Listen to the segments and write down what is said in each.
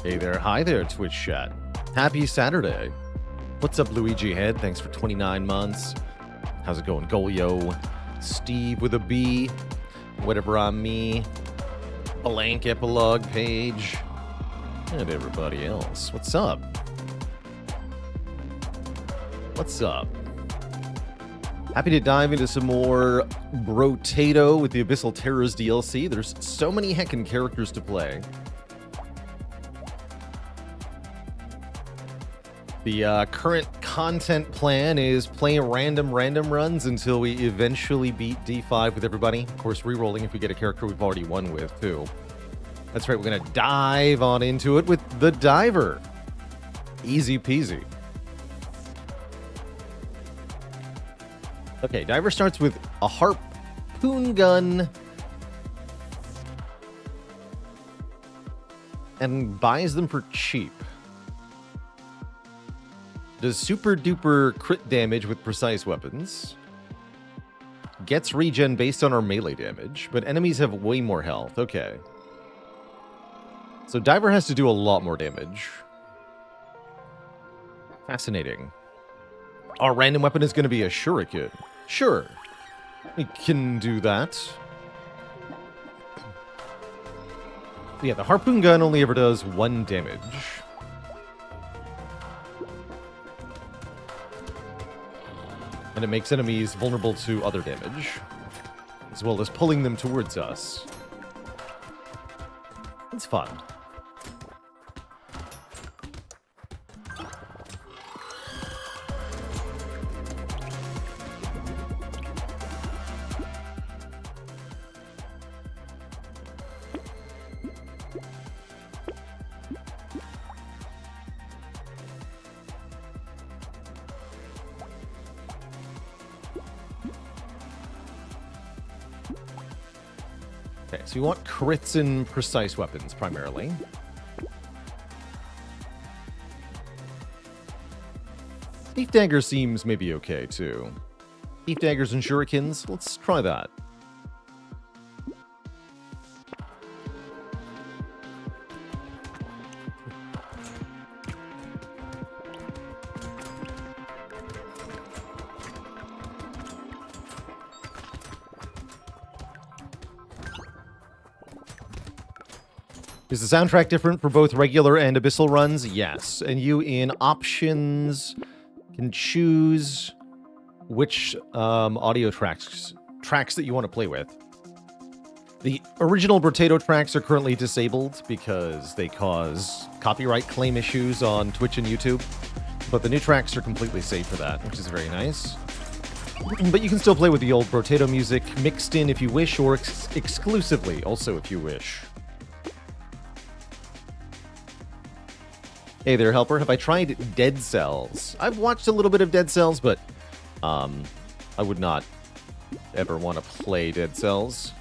Hey there, hi there, Twitch chat. Happy Saturday. What's up, Luigi Head? Thanks for 29 months. How's it going, Golio? Steve with a B. Whatever I'm me. Blank epilogue page. And everybody else. What's up? What's up? Happy to dive into some more Brotato with the Abyssal Terrors DLC. There's so many heckin' characters to play. The current content plan is play random runs until we eventually beat D5 with everybody. Of course, rerolling if we get a character we've already won with, too. That's right, we're going to dive on into it with the Diver. Easy peasy. Okay, Diver starts with a harpoon gun and buys them for cheap. Does super duper crit damage with precise weapons. Gets regen based on our melee damage, but enemies have way more health. Okay. So Diver has to do a lot more damage. Fascinating. Our random weapon is going to be a shuriken. Sure. We can do that. Yeah, the harpoon gun only ever does 1 damage. And it makes enemies vulnerable to other damage, as well as pulling them towards us. It's fun. Okay, so you want crits and precise weapons, primarily. Thief Dagger seems maybe okay, too. Thief Daggers and Shurikens, let's try that. Is the soundtrack different for both regular and Abyssal runs? Yes. And you in options can choose which audio tracks that you want to play with. The original Brotato tracks are currently disabled because they cause copyright claim issues on Twitch and YouTube. But the new tracks are completely safe for that, which is very nice. But you can still play with the old Brotato music mixed in if you wish, or exclusively also if you wish. Hey there, Helper. Have I tried Dead Cells? I've watched a little bit of Dead Cells, but I would not ever want to play Dead Cells.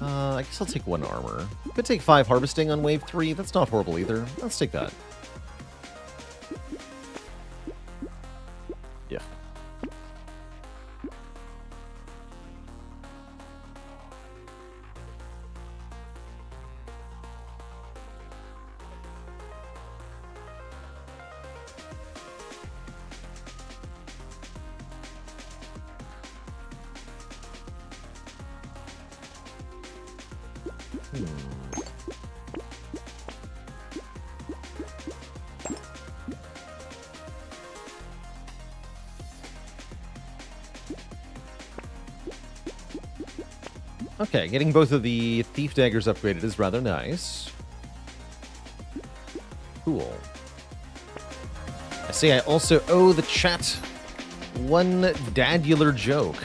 I guess I'll take 1 armor. Could take 5 harvesting on wave 3. That's not horrible either. Let's take that. Yeah. Okay, getting both of the Thief Daggers upgraded is rather nice. Cool. I say I also owe the chat one dadular joke.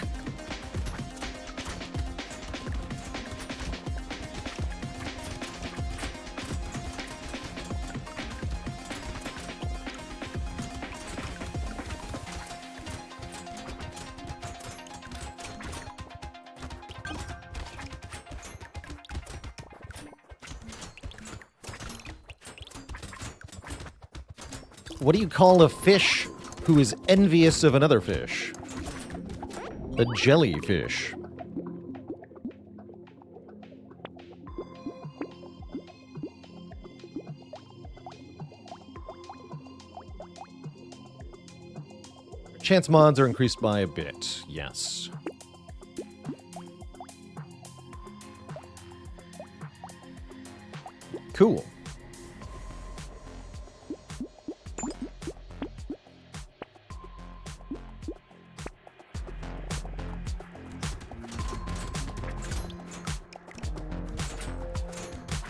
What do you call a fish who is envious of another fish? A jellyfish. Chance mods are increased by a bit, yes. Cool.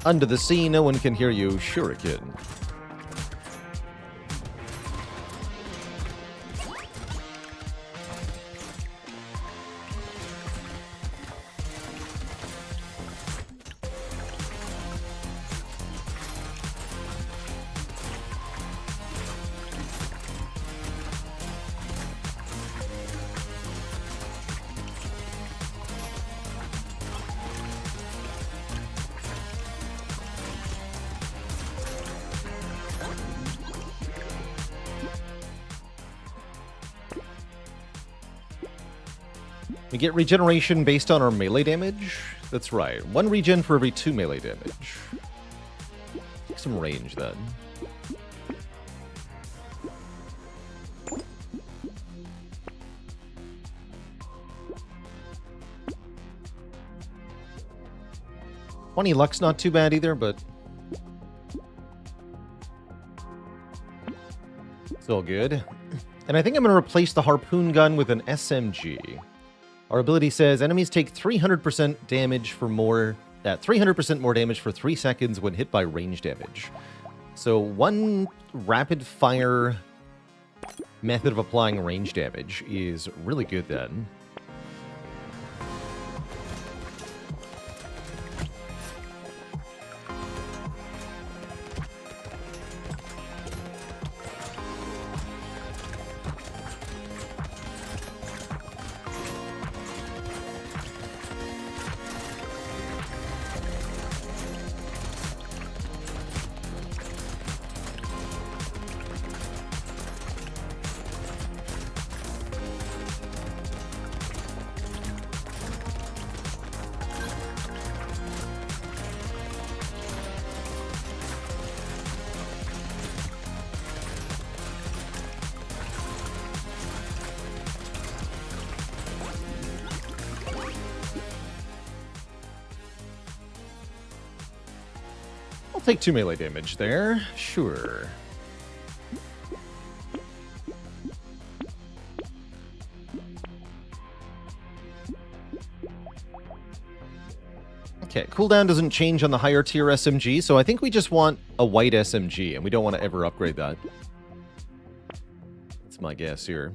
Under the sea, no one can hear you, shuriken. We get regeneration based on our melee damage? That's right. 1 regen for every 2 melee damage. Take some range, then. $20 luck's not too bad either, but it's all good. And I think I'm going to replace the harpoon gun with an SMG. Our ability says enemies take 300% damage for more, 300% more damage for 3 seconds when hit by range damage. So 1 rapid fire method of applying range damage is really good then. Take 2 melee damage there. Sure. Okay, cooldown doesn't change on the higher tier SMG, so I think we just want a white SMG, and we don't want to ever upgrade that. That's my guess here.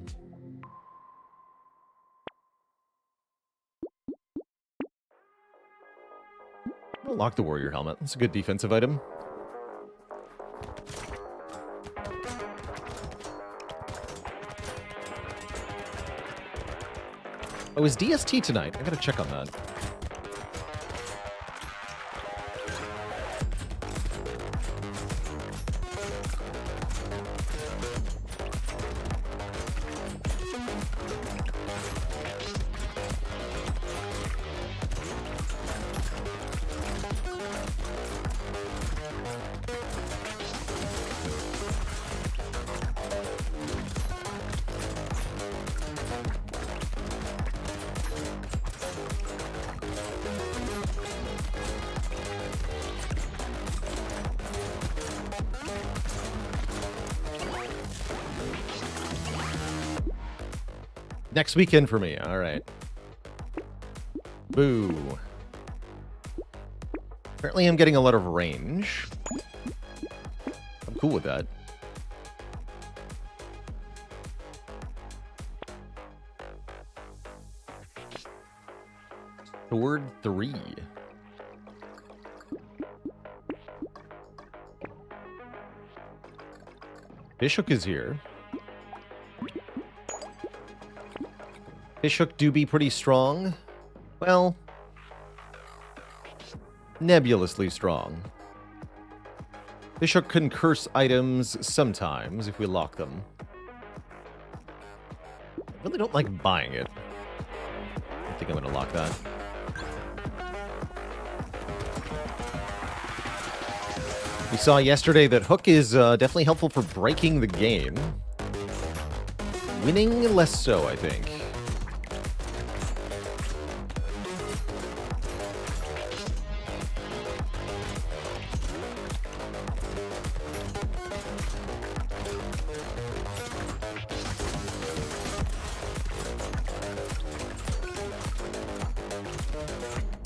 I'll lock the warrior helmet. It's a good defensive item. Oh, is DST tonight? I gotta check on that. Next weekend for me. All right. Boo. Apparently I'm getting a lot of range. cool with that. Sword 3. Fishhook is here. Fishhook do be pretty strong. Well, nebulously strong. Fishhook can curse items sometimes if we lock them. I really don't like buying it. I think I'm going to lock that. We saw yesterday that Hook is definitely helpful for breaking the game. Winning, less so, I think.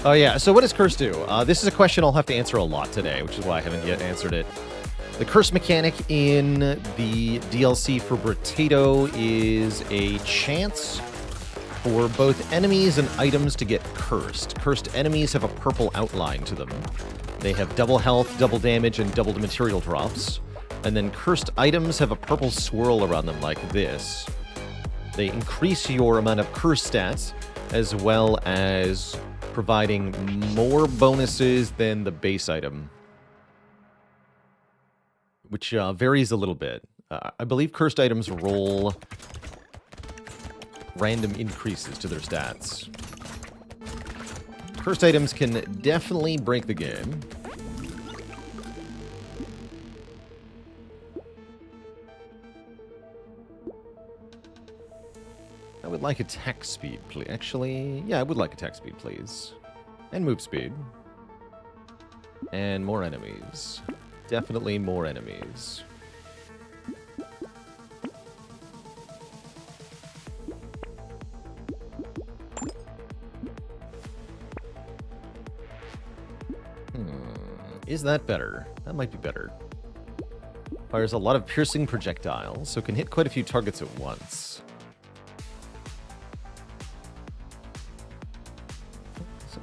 Oh yeah, so what does Curse do? This is a question I'll have to answer a lot today, which is why I haven't yet answered it. The Curse mechanic in the DLC for Brotato is a chance for both enemies and items to get cursed. Cursed enemies have a purple outline to them. They have double health, double damage, and doubled material drops. And then cursed items have a purple swirl around them like this. They increase your amount of curse stats, as well as providing more bonuses than the base item, which varies a little bit. I believe cursed items roll random increases to their stats. Cursed items can definitely break the game. I would like attack speed, please. Actually, yeah, I would like attack speed, please. And move speed. And more enemies. Definitely more enemies. Is that better? That might be better. Fires a lot of piercing projectiles, so can hit quite a few targets at once.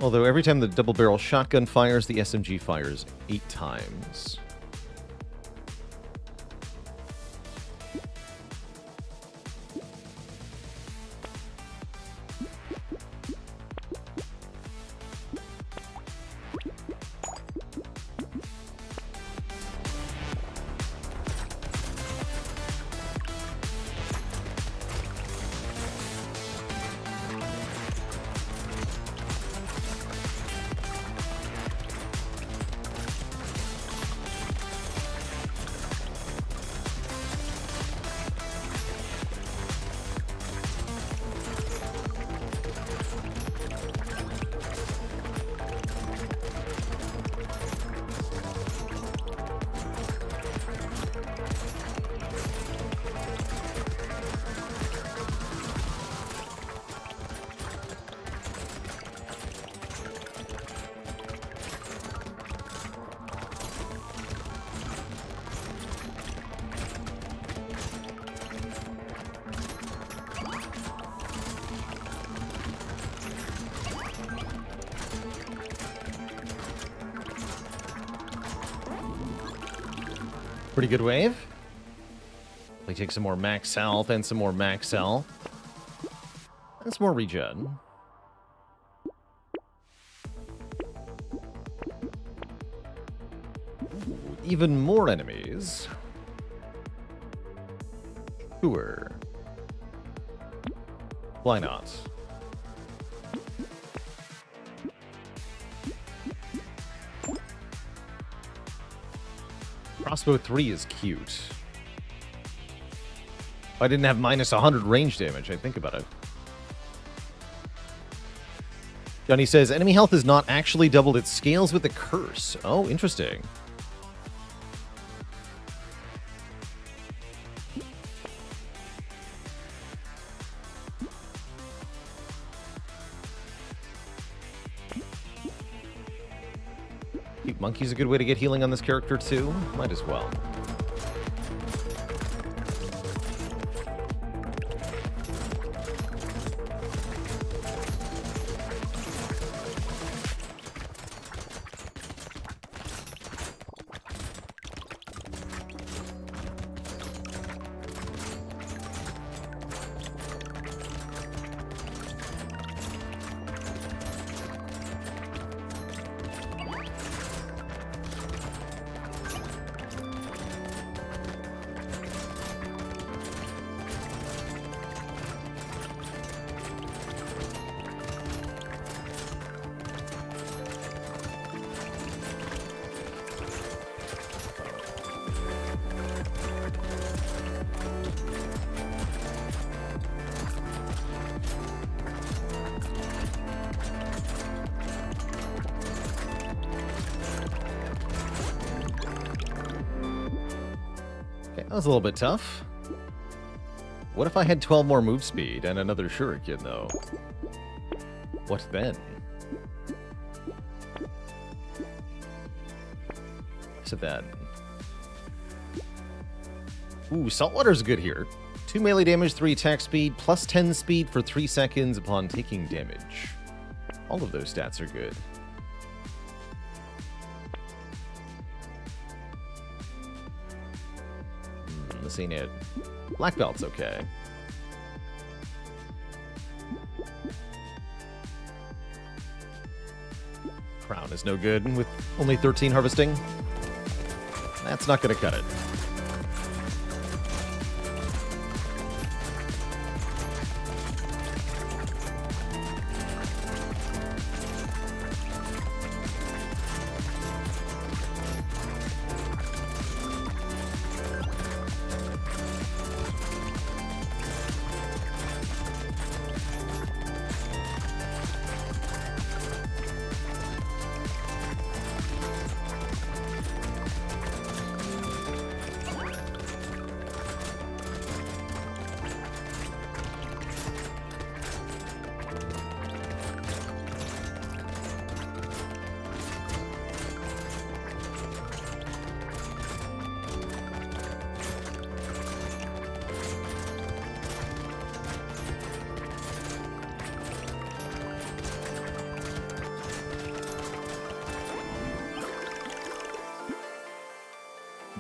Although every time the double-barrel shotgun fires, the SMG fires 8 times. Pretty good wave. We take some more max health and some more max health. And some more regen. Ooh, even more enemies. Sure. Why not? Crossbow 3 is cute. If I didn't have minus 100 range damage, I'd think about it. Johnny says, enemy health is not actually doubled, it scales with the curse. Oh, interesting. Monkey's a good way to get healing on this character too. Might as well. Okay, that was a little bit tough. What if I had 12 more move speed and another shuriken, though? What then? So then... Ooh, Saltwater's good here. 2 melee damage, 3 attack speed, plus 10 speed for 3 seconds upon taking damage. All of those stats are good. This ain't it. Black belt's okay. Crown is no good with only 13 harvesting. That's not going to cut it.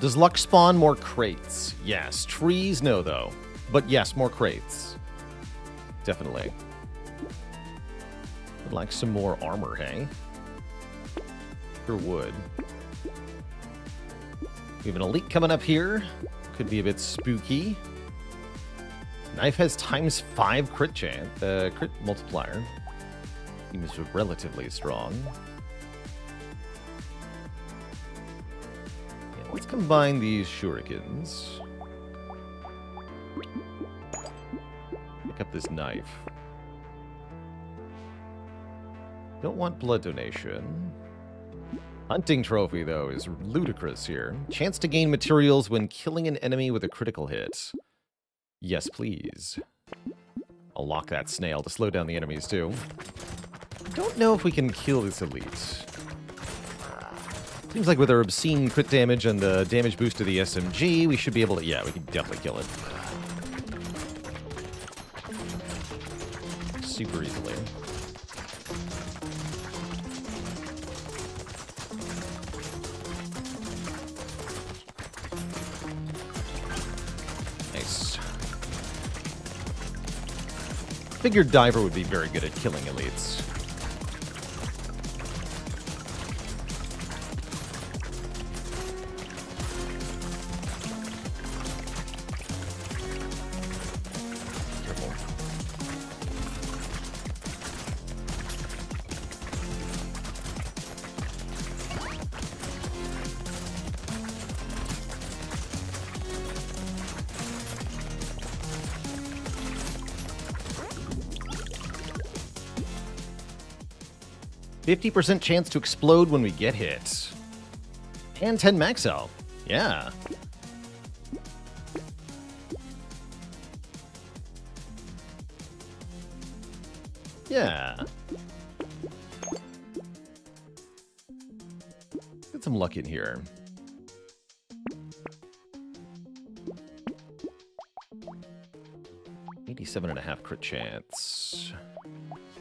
Does luck spawn more crates? Yes. Trees, no, though. But yes, more crates. Definitely. Would like some more armor, hey? Sure would. We have an elite coming up here. Could be a bit spooky. Knife has ×5 crit chance, crit multiplier. Seems relatively strong. Let's combine these shurikens. Pick up this knife. Don't want blood donation. Hunting trophy, though, is ludicrous here. Chance to gain materials when killing an enemy with a critical hit. Yes, please. I'll lock that snail to slow down the enemies, too. Don't know if we can kill this elite. Seems like with our obscene crit damage and the damage boost to the SMG, we should be able to... Yeah, we can definitely kill it. Super easily. Nice. Figured Diver would be very good at killing elites. Careful. %50 chance to explode when we get hit. And 10 max health. Yeah. Yeah. Get some luck in here. .87.5 crit chance.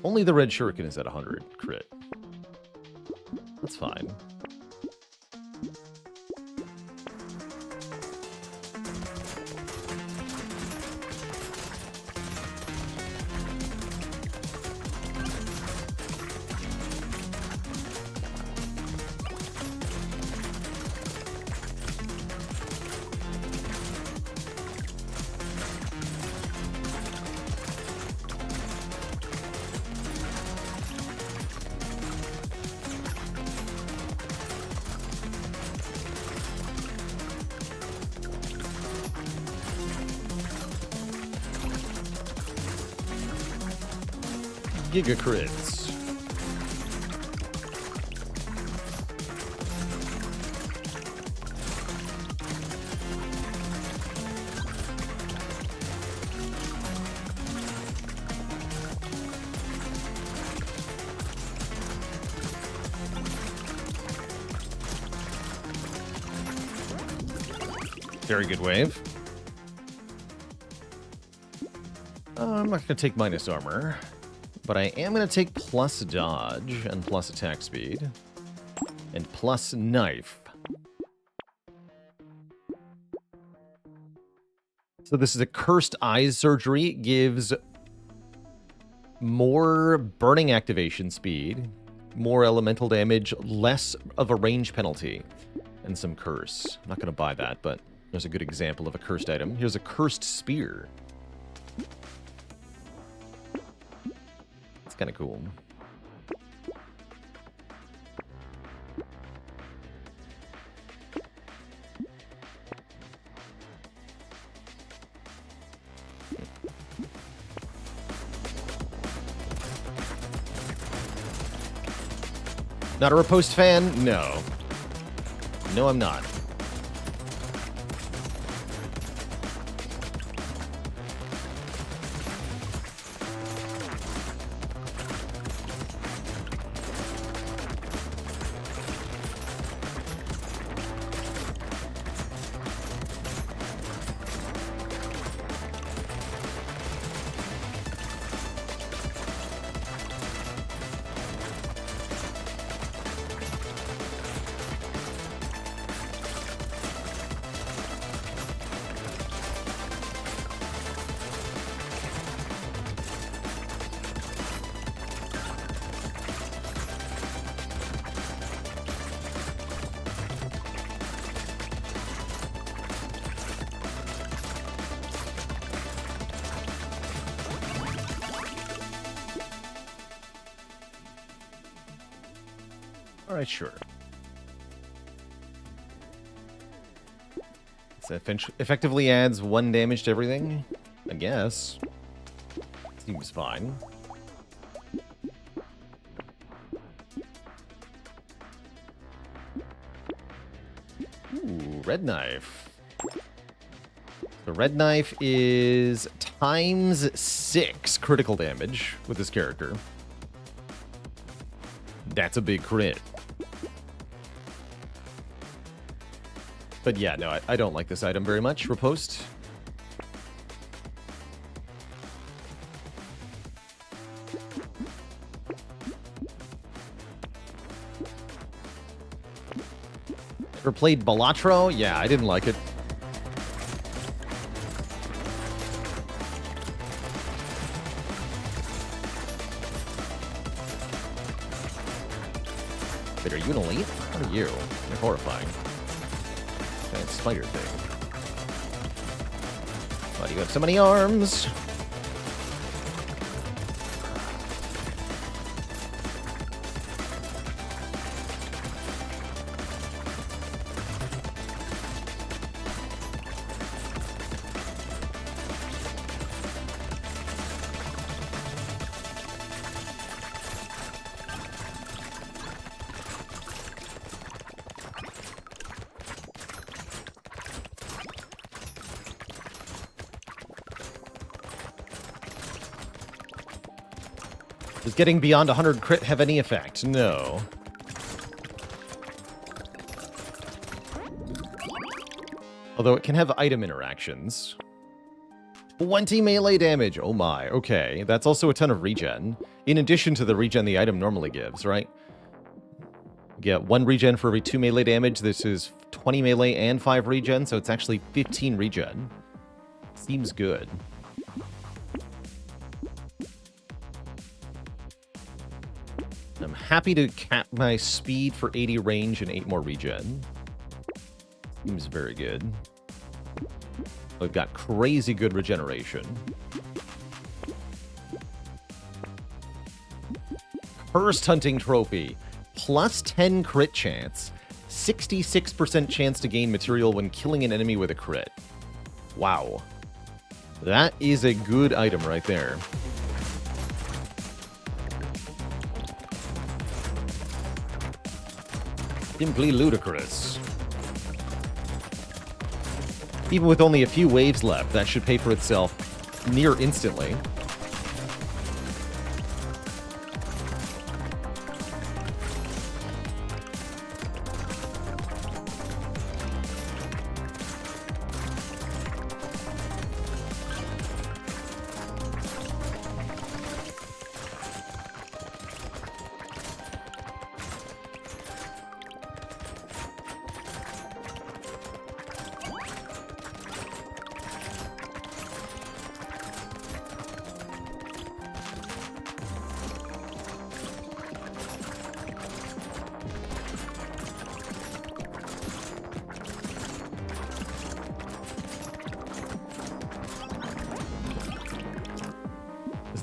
Only the red shuriken is at 100 crit. That's fine. Giga crits. Very good wave. I'm not going to take minus armor, but I am going to take plus dodge and plus attack speed and plus knife. So this is a cursed eyes surgery. It gives more burning activation speed, more elemental damage, less of a range penalty, and some curse. I'm not going to buy that, but there's a good example of a cursed item. Here's a cursed spear. It's kind of cool. Not a riposte fan? No. No, I'm not. Alright, sure. So effectively adds 1 damage to everything, I guess. Seems fine. Ooh, red knife. The red knife is ×6 critical damage with this character. That's a big crit. But yeah, no, I don't like this item very much. Riposte. Ever played Balatro? Yeah, I didn't like it. Wait, are you an elite? What are you? You're horrifying. That spider thing. Why do you have so many arms? Does getting beyond 100 crit have any effect? No. Although it can have item interactions. 20 melee damage. Oh my. Okay. That's also a ton of regen. In addition to the regen the item normally gives, right? You get 1 regen for every 2 melee damage. This is 20 melee and 5 regen, so it's actually 15 regen. Seems good. I'm happy to cap my speed for 80 range and 8 more regen. Seems very good. I've got crazy good regeneration. Cursed Hunting Trophy. Plus 10 crit chance. 66% chance to gain material when killing an enemy with a crit. Wow. That is a good item right there. Simply ludicrous. Even with only a few waves left, that should pay for itself near instantly.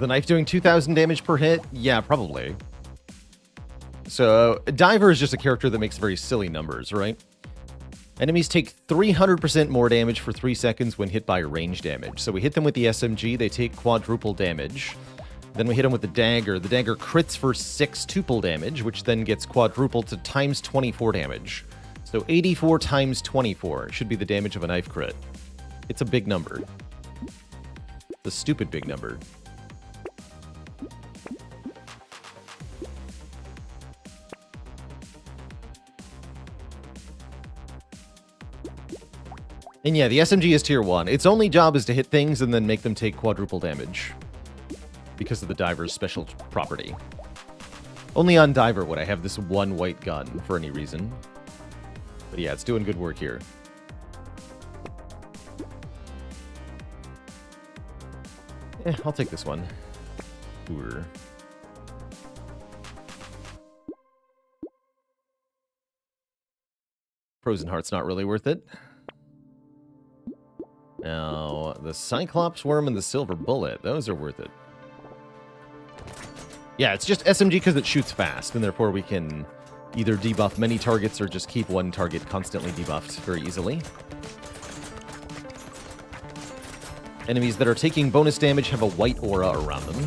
the knife doing 2,000 damage per hit? Yeah, probably. So, Diver is just a character that makes very silly numbers, right? Enemies take 300% more damage for 3 seconds when hit by range damage. So we hit them with the SMG, they take quadruple damage. Then we hit them with the dagger. The dagger crits for 6 tuple damage, which then gets quadrupled to times 24 damage. So 84 times 24 should be the damage of a knife crit. It's a big number. It's a stupid big number. And yeah, the SMG is tier 1. Its only job is to hit things and then make them take quadruple damage. Because of the Diver's special property. Only on Diver would I have this one white gun for any reason. But yeah, it's doing good work here. I'll take this one. Ooh. Frozen Heart's not really worth it. Now, the Cyclops Worm and the Silver Bullet, those are worth it. Yeah, it's just SMG because it shoots fast, and therefore we can either debuff many targets or just keep one target constantly debuffed very easily. Enemies that are taking bonus damage have a white aura around them.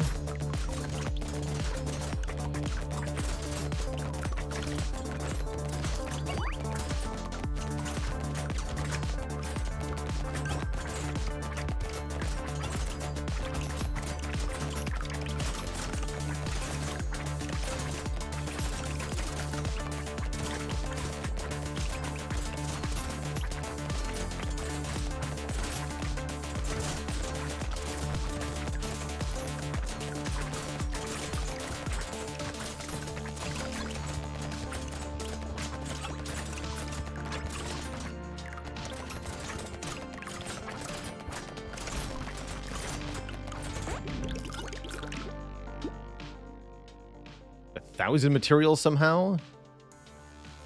Thousand materials somehow?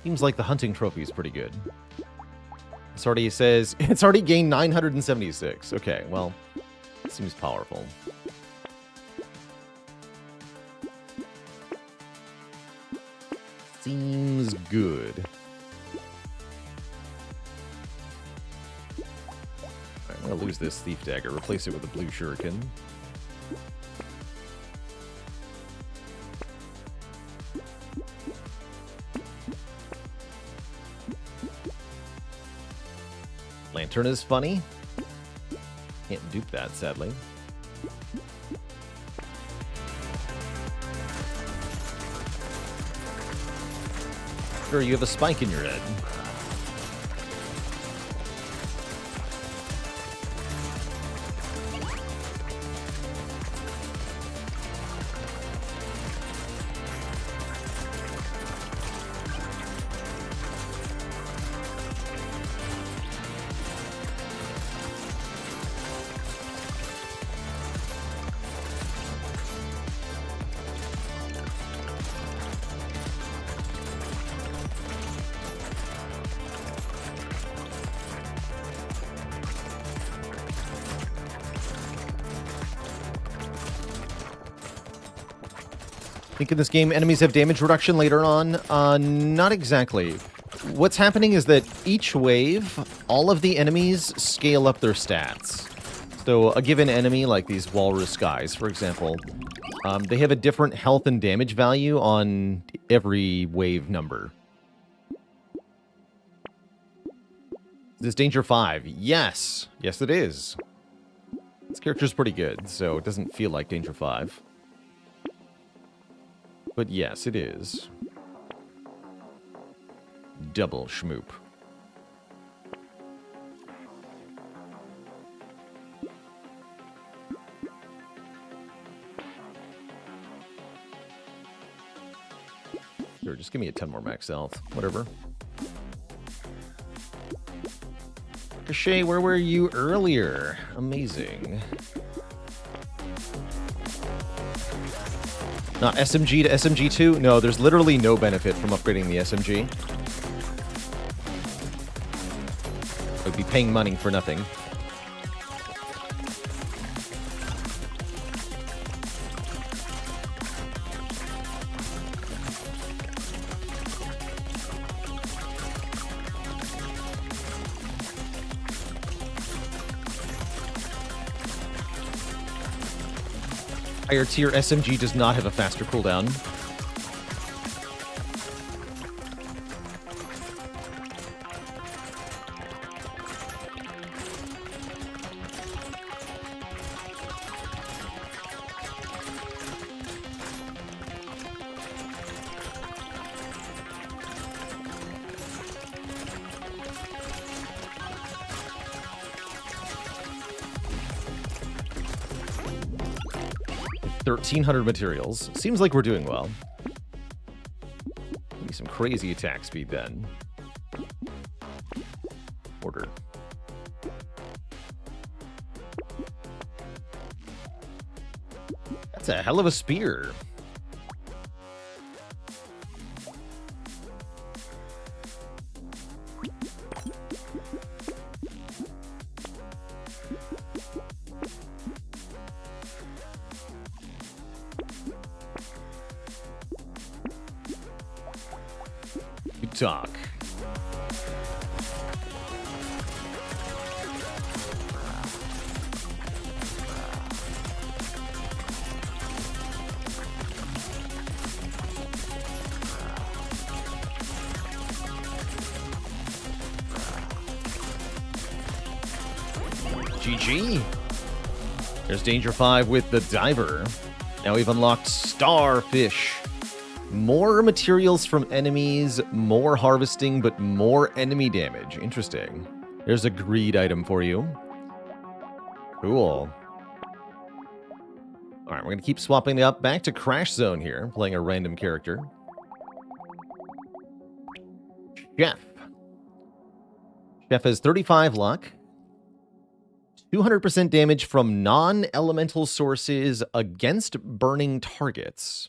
Seems like the hunting trophy is pretty good. This already says it's already gained 976. Okay, well, it seems powerful. Seems good. Alright, I'm gonna lose this thief dagger, replace it with a blue shuriken. Lantern is funny. Can't dupe that, sadly. Sure, you have a spike in your head. I think in this game, enemies have damage reduction later on. Not exactly. What's happening is that each wave, all of the enemies scale up their stats. So a given enemy, like these walrus guys, for example, they have a different health and damage value on every wave number. Is this Danger 5? Yes. Yes, it is. This character's pretty good, so it doesn't feel like Danger 5. But yes, it is. Double schmoop. Sure, just give me a 10 more max health. Whatever. Ricochet, where were you earlier? Amazing. Not SMG to SMG2? No, there's literally no benefit from upgrading the SMG. I'd be paying money for nothing. Higher tier SMG does not have a faster cooldown. $1,300 materials. Seems like we're doing well. Maybe some crazy attack speed then. Order. That's a hell of a spear. Talk. GG. There's Danger 5 with the Diver. Now we've unlocked Starfish. More materials from enemies, more harvesting, but more enemy damage. Interesting. There's a greed item for you. Cool. All right, we're going to keep swapping it up. Back to Crash Zone here, playing a random character. Chef. Chef has 35 luck. 200% damage from non-elemental sources against burning targets.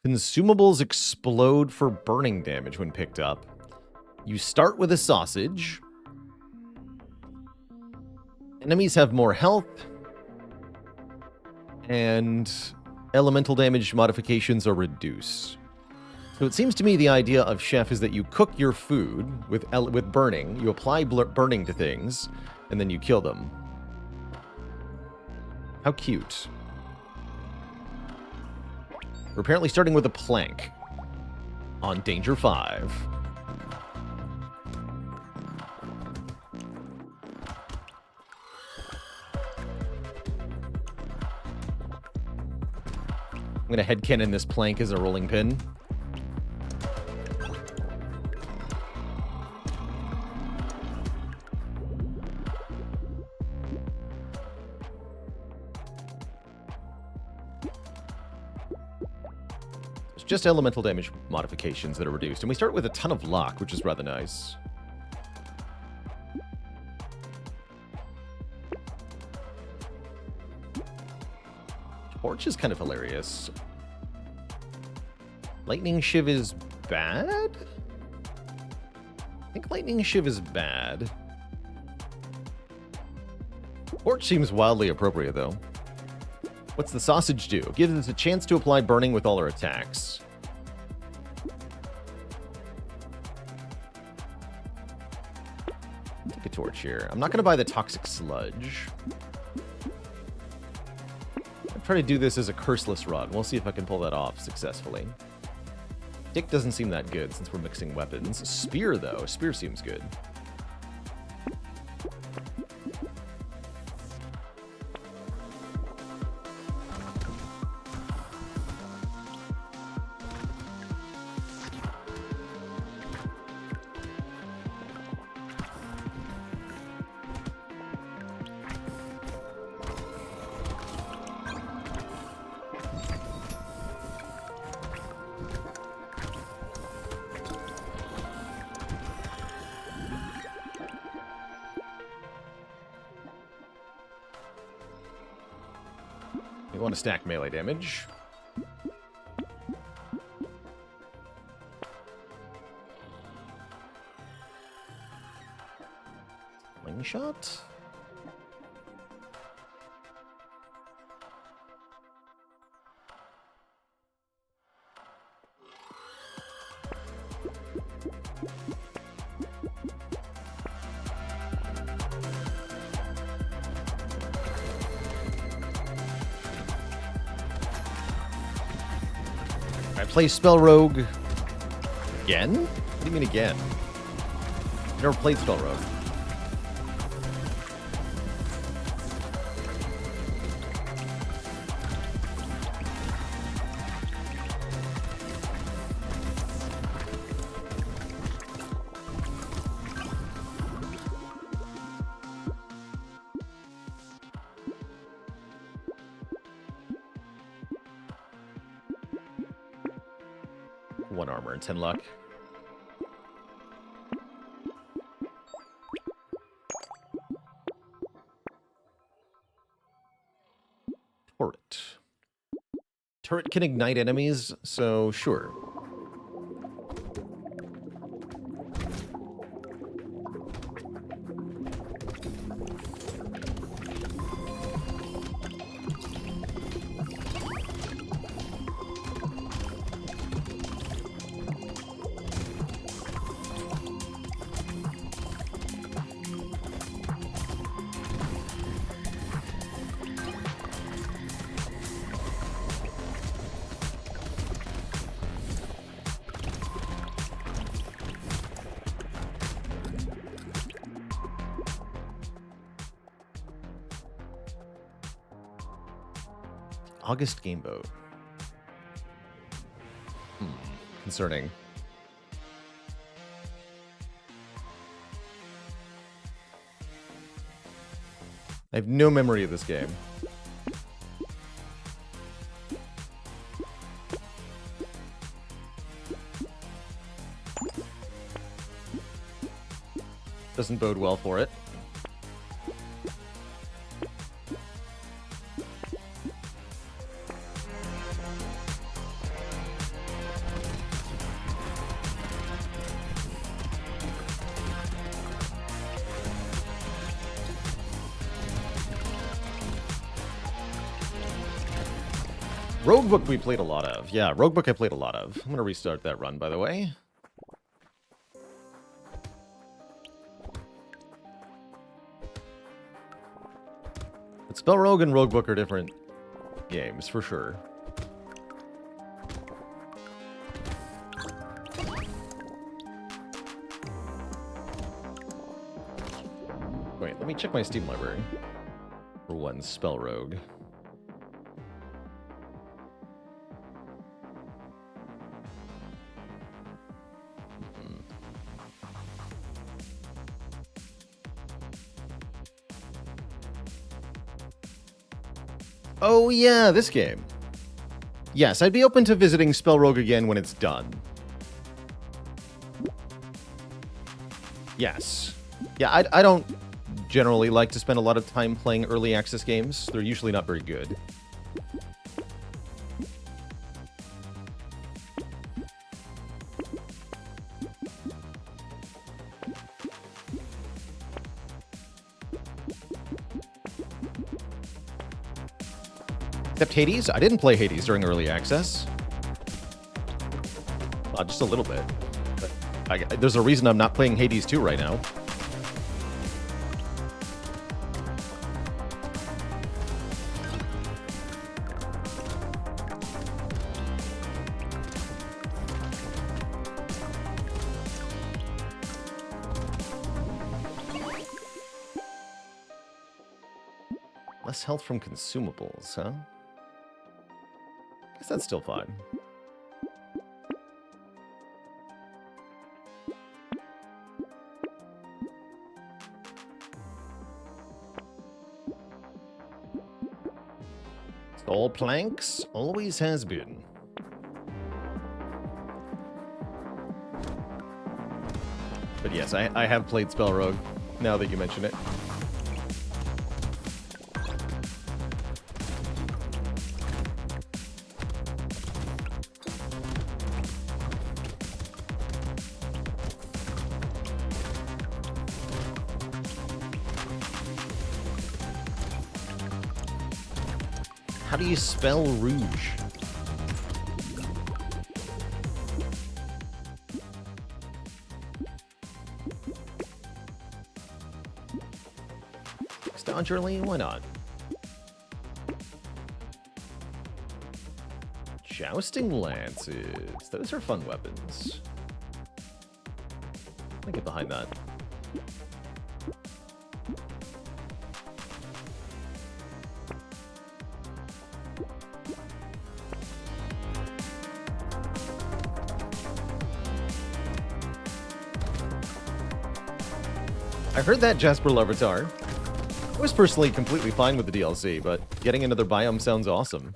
Consumables explode for burning damage when picked up. You start with a sausage. Enemies have more health. And elemental damage modifications are reduced. So it seems to me the idea of Chef is that you cook your food with burning. You apply burning to things, and then you kill them. How cute. We're apparently starting with a plank on Danger 5. I'm going to headcanon this plank as a rolling pin. Just elemental damage modifications that are reduced. And we start with a ton of luck, which is rather nice. Torch is kind of hilarious. Lightning Shiv is bad? I think Lightning Shiv is bad. Torch seems wildly appropriate, though. What's the sausage do? Gives us a chance to apply burning with all our attacks. Take a torch here. I'm not going to buy the toxic sludge. I'll try to do this as a curseless run. We'll see if I can pull that off successfully. Stick doesn't seem that good since we're mixing weapons. Spear, though. Spear seems good. We want to stack melee damage. Slingshot. play Spell Rogue again? What do you mean again? I've never played Spell Rogue. One armor and 10 luck. Turret. Turret can ignite enemies, so sure. August Gameboat. Concerning. I have no memory of this game. Doesn't bode well for it. Roguebook we played a lot of. Yeah, Roguebook I played a lot of. I'm going to restart that run, by the way. But Spell Rogue and Roguebook are different games, for sure. Wait, let me check my Steam library. For one, Spell Rogue. Oh yeah, this game. Yes, I'd be open to visiting Spell Rogue again when it's done. Yes. Yeah, I don't generally like to spend a lot of time playing early access games. They're usually not very good. Except Hades? I didn't play Hades during early access. Just a little bit. But there's a reason I'm not playing Hades 2 right now. Less health from consumables, huh? Guess that's still fine. All planks, always has been. But yes, I have played Spell Rogue, now that you mention it. How do you spell rouge? Stauncherly, why not? Jousting lances. Those are fun weapons. I get behind that. I heard that, Jasper Larvitar. I was personally completely fine with the DLC, but getting another biome sounds awesome.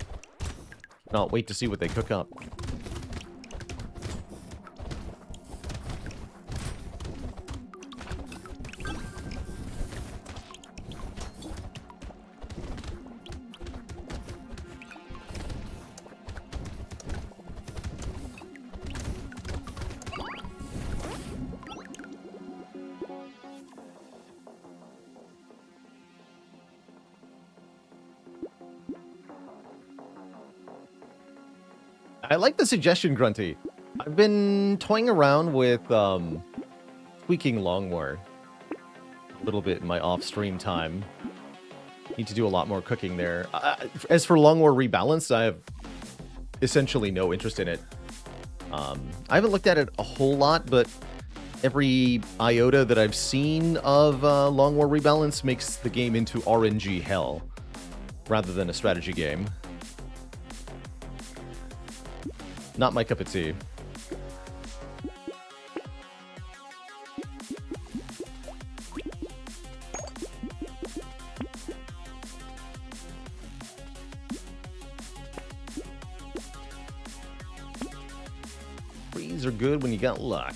Cannot wait to see what they cook up. I like the suggestion, Grunty. I've been toying around with tweaking Long War a little bit in my off-stream time. Need to do a lot more cooking there. As for Long War Rebalanced, I have essentially no interest in it. I haven't looked at it a whole lot, but every iota that I've seen of Long War Rebalance makes the game into RNG hell rather than a strategy game. Not my cup of tea. Threes are good when you got luck.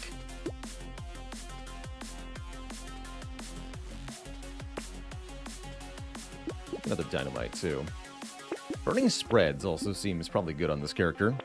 Another dynamite, too. Burning spreads also seems probably good on this character.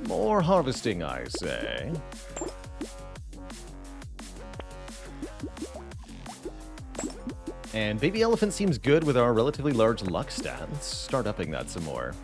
More harvesting, I say. And Baby Elephant seems good with our relatively large luck stat. Let's start upping that some more.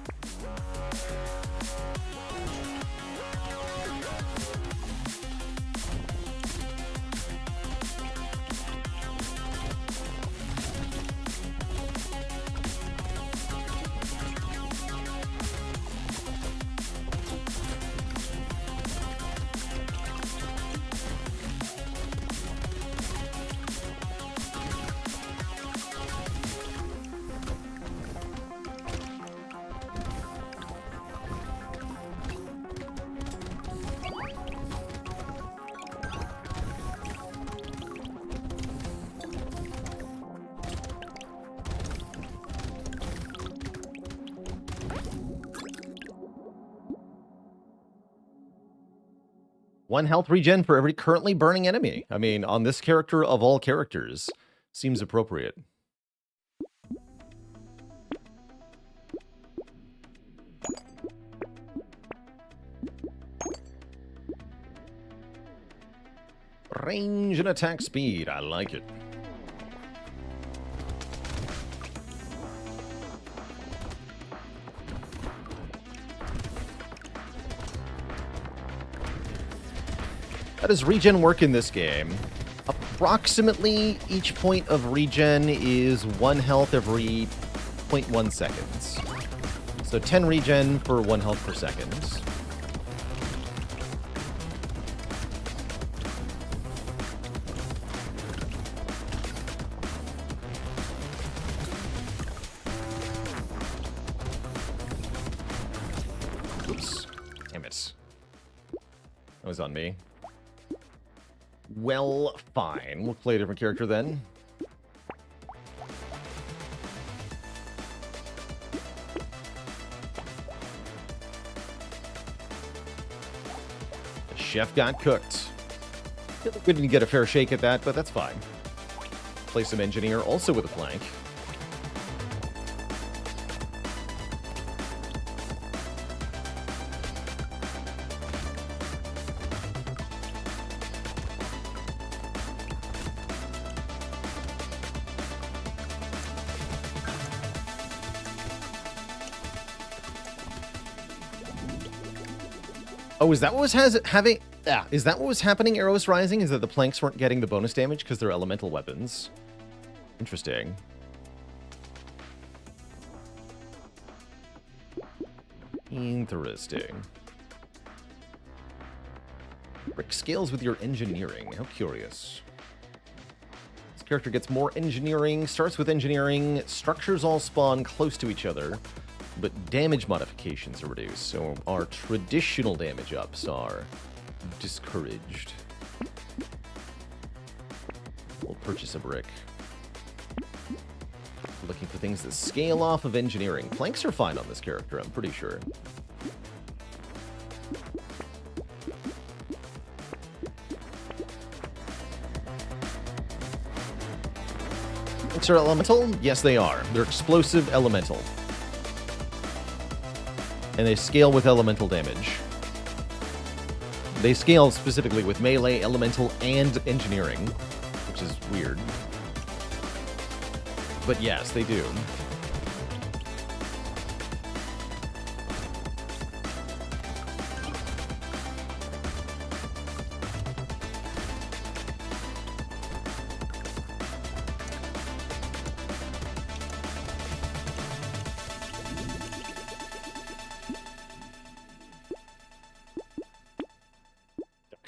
One health regen for every currently burning enemy. I mean, on this character of all characters, seems appropriate. Range and attack speed. I like it. How does regen work in this game? Approximately each point of regen is 1 health every 0.1 seconds. So 10 regen for 1 health per second. Oops. Damn it. That was on me. Well, fine. We'll play a different character then. chef got cooked. We didn't get a fair shake at that, but that's fine. Play some engineer, also with a plank. Oh, is that what was having? Yeah, is that what was happening? Arrows Rising is that the planks weren't getting the bonus damage because they're elemental weapons. Interesting. Interesting. Brick scales with your engineering. How curious. This character gets more engineering, starts with engineering, structures all spawn close to each other, but damage modifications are reduced, so our traditional damage ups are discouraged. We'll purchase a brick. We're looking for things that scale off of engineering. Planks are fine on this character, I'm pretty sure. Planks are elemental? Yes, they are. They're explosive elemental. And they scale with elemental damage. They scale specifically with melee, elemental, and engineering, which is weird. But yes, they do.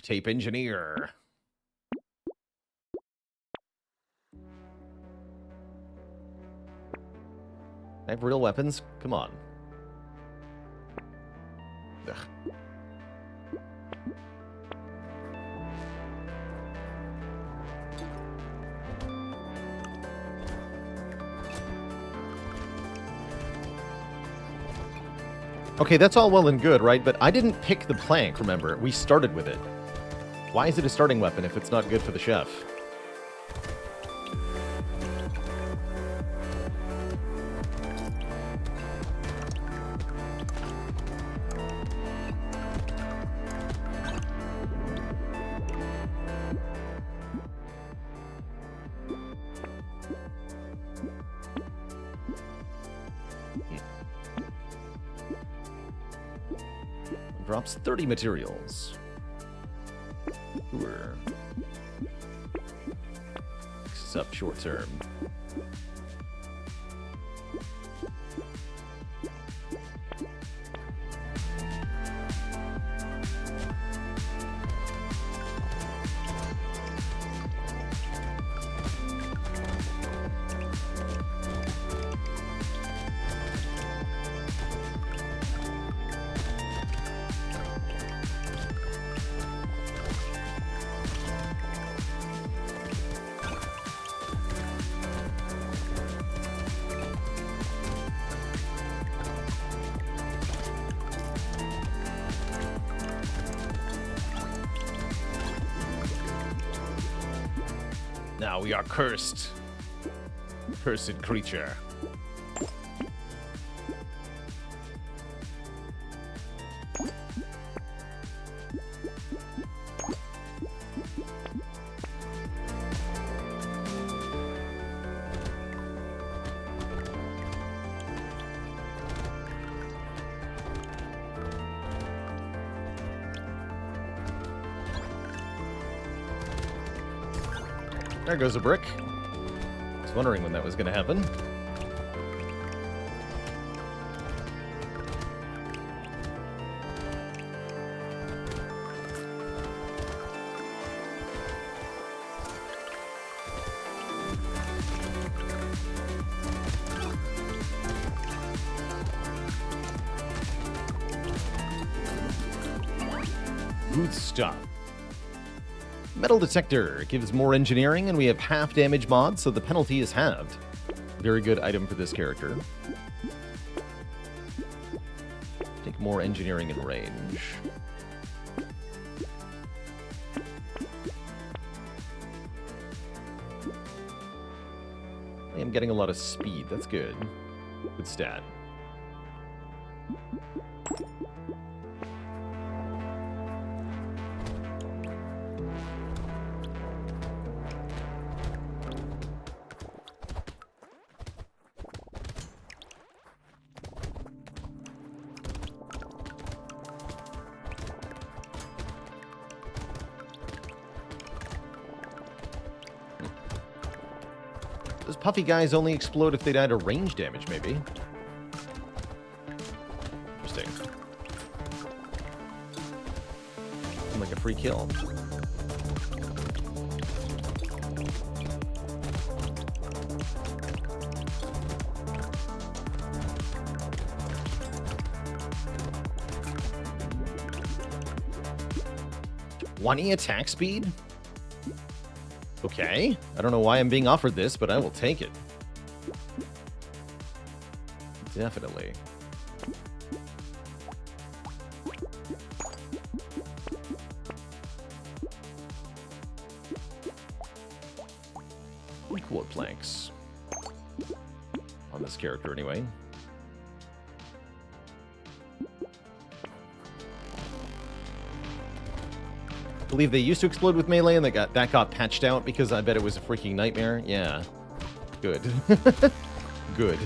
Tape engineer. I have real weapons? Come on. Ugh. Okay, that's all well and good, right? But I didn't pick the plank, remember? We started with it. Why is it a starting weapon if it's not good for the chef? Drops 30 materials. Sure. Mixes up short term. Now we are cursed. Cursed creature. There goes a brick. I was wondering when that was going to happen. Good stuff. Metal detector gives more engineering, and we have half damage mod, so the penalty is halved. Very good item for this character. Take more engineering and range. am getting a lot of speed. That's good. Good stat. Those puffy guys only explode if they die to range damage, maybe. Interesting. Like a free kill. Wanting attack speed? Okay. I don't know why I'm being offered this, but I will take it. Definitely. Quote planks. On this character, anyway. I believe they used to explode with melee and that got patched out because I bet it was a freaking nightmare. Yeah. Good. Good.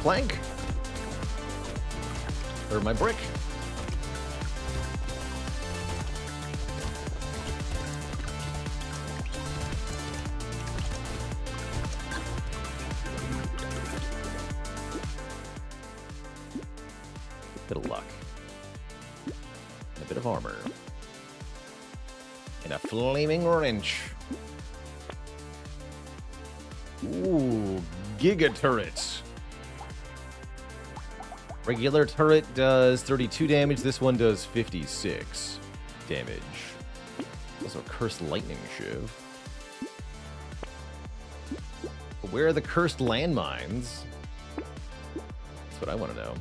Plank. Or my brick. A bit of luck. A bit of armor. And a flaming wrench. Ooh, Giga Turret. Regular turret does 32 damage. This one does 56 damage. Also a cursed lightning shiv. Where are the cursed landmines? That's what I want to know.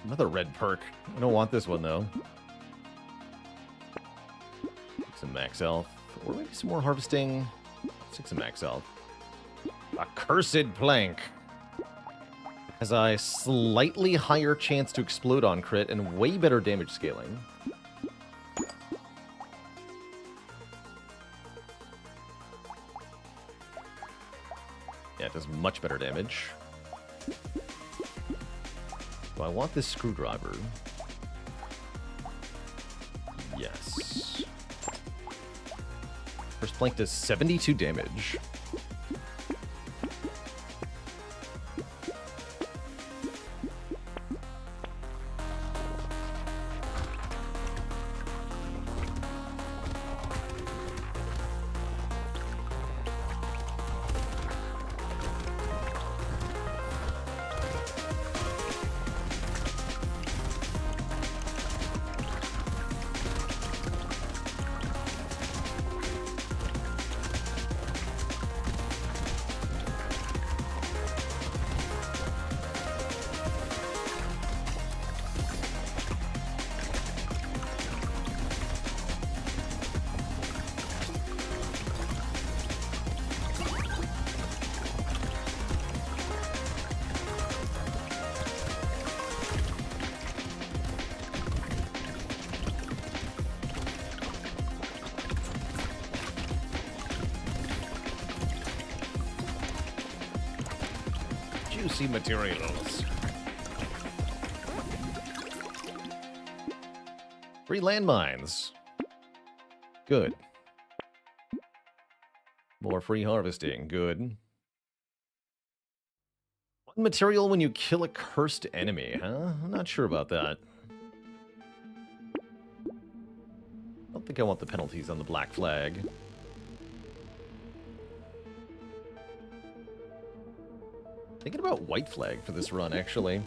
Another red perk. I don't want this one, though. Some max health. Or maybe some more harvesting. Let's take some max health. A cursed plank. Has a slightly higher chance to explode on crit and way better damage scaling. Yeah, it does much better damage. Do I want this screwdriver? Yes. First plank does 72 damage. juicy materials. Free landmines. Good. More free harvesting. Good. One material when you kill a cursed enemy, huh? I'm not sure about that. I don't think I want the penalties on the black flag. Thinking about white flag for this run, actually.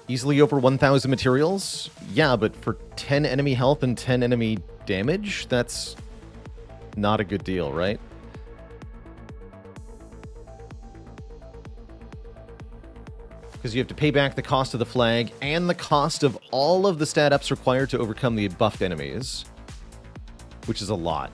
Easily over 1,000 materials? Yeah, but for 10 enemy health and 10 enemy damage, that's not a good deal, right? Because you have to pay back the cost of the flag and the cost of all of the stat ups required to overcome the buffed enemies, which is a lot.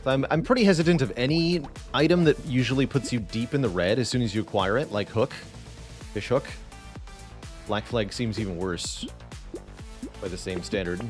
So I'm pretty hesitant of any item that usually puts you deep in the red as soon as you acquire it, like hook, fish hook. Black flag seems even worse by the same standard.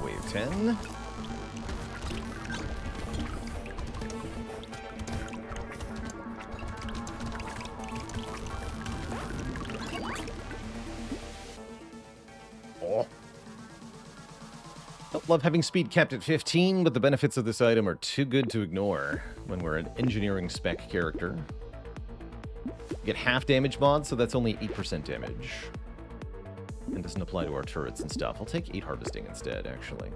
Wave 10. Oh. Don't love having speed capped at 15, but the benefits of this item are too good to ignore when we're an engineering spec character. You get half damage mod, so that's only 8% damage. And doesn't apply to our turrets and stuff. I'll take 8 harvesting instead, actually.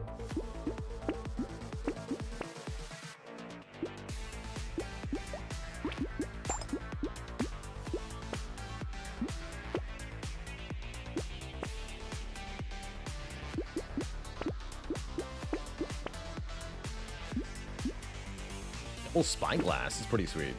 Double spyglass is pretty sweet.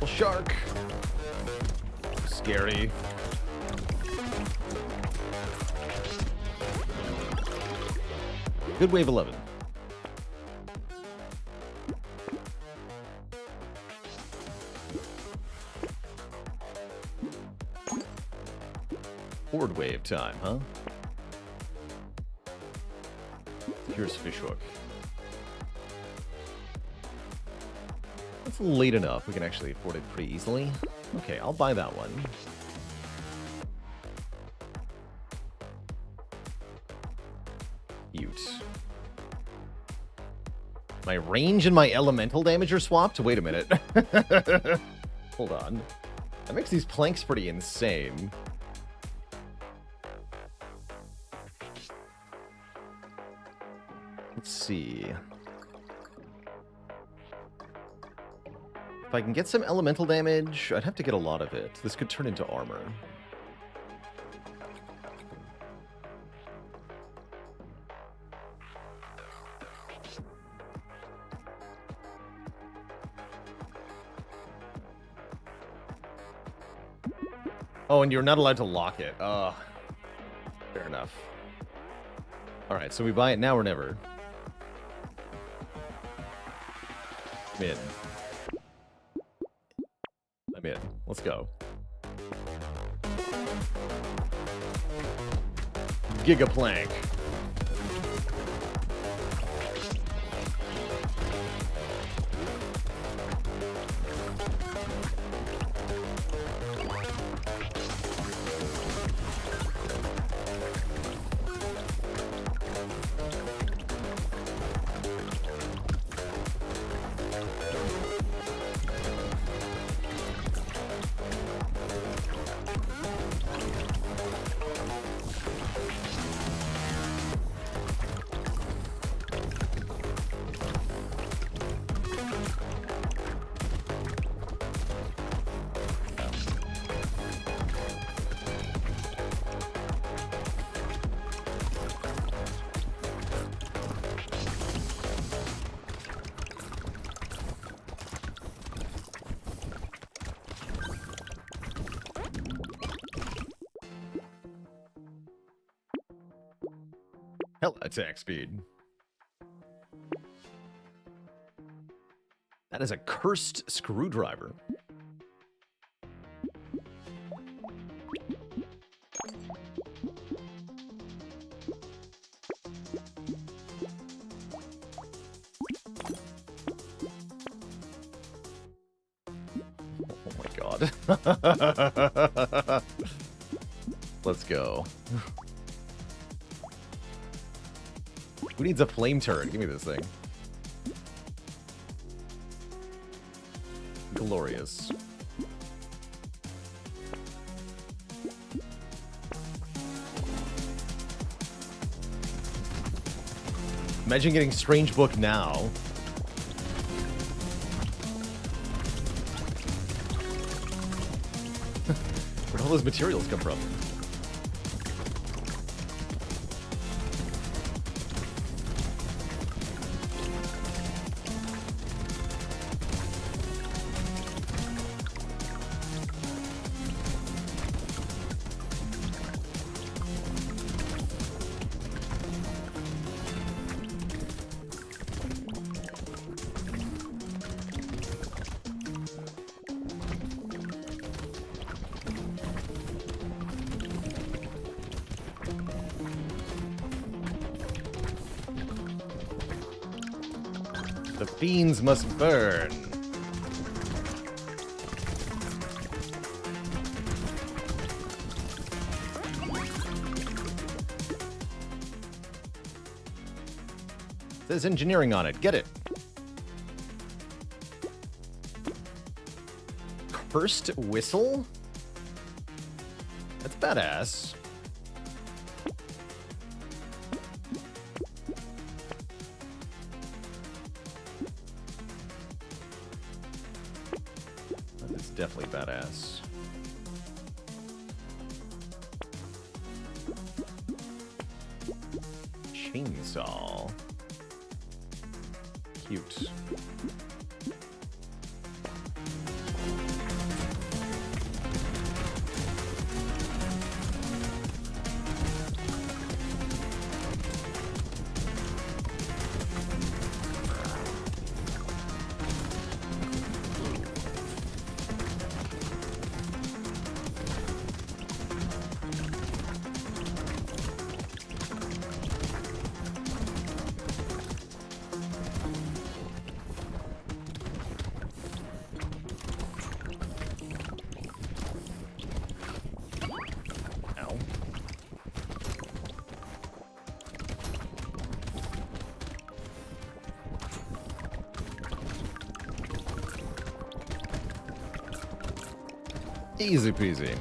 Shark. Scary. Good wave 11. Horde wave time, huh? Here's fishhook. It's late enough. We can actually afford it pretty easily. Okay, I'll buy that one. Cute. My range and my elemental damage are swapped? Wait a minute. Hold on. That makes these planks pretty insane. Let's see. If I can get some elemental damage, I'd have to get a lot of it. This could turn into armor. Oh, and you're not allowed to lock it. Fair enough. Alright, so we buy it now or never. I'm in. I'm in. Let's go. Gigaplank. Hell, attack speed. That is a cursed screwdriver. Oh my god. Let's go. Who needs a flame turret? Give me this thing. Glorious. Imagine getting Strange Book now. Where'd all those materials come from? The fiends must burn. There's engineering on it. Get it. Cursed whistle? That's badass. Definitely badass. Chainsaw. Cute. Easy peasy.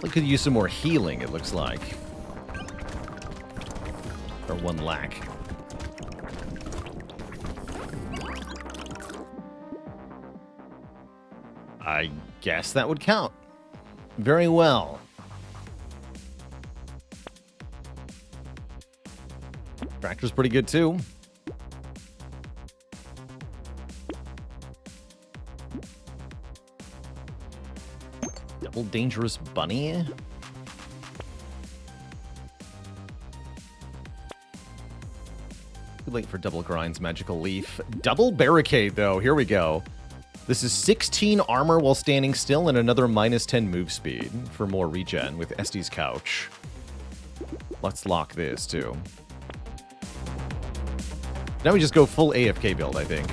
We could use some more healing, it looks like. Or one lack. I guess that would count. Very well. Tractor's pretty good too. Double Dangerous Bunny. Too late for Double Grind's Magical Leaf. Double Barricade, though. Here we go. This is 16 armor while standing still and another -10 move speed for more regen with Estes Couch. Let's lock this, too. Now we just go full AFK build, I think.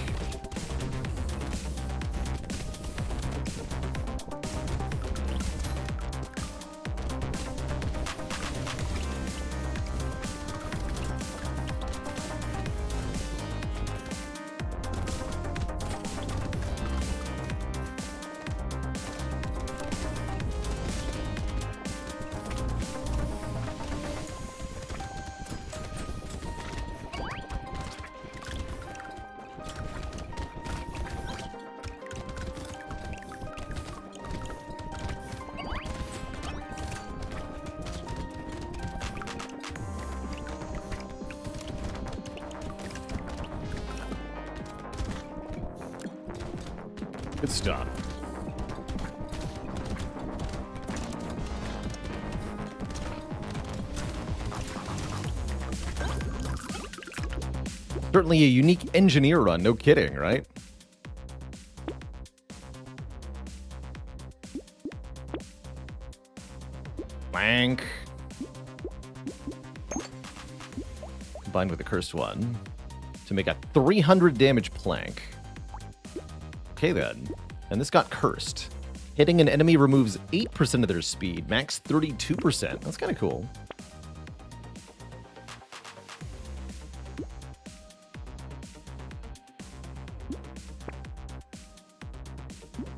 Good stuff. Certainly a unique engineer run, no kidding, right? Plank. Combined with the cursed one to make a 300 damage plank. Okay then. And this got cursed. Hitting an enemy removes 8% of their speed, max 32%. That's kind of cool.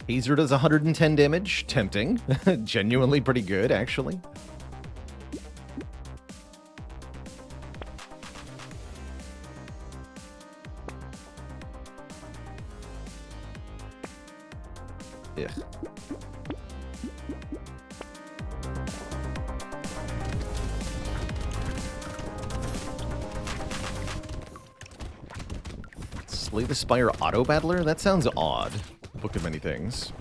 Hazer does 110 damage. Tempting. Genuinely pretty good, actually. Ugh. Slay the Spire Auto Battler? That sounds odd. Book of many things.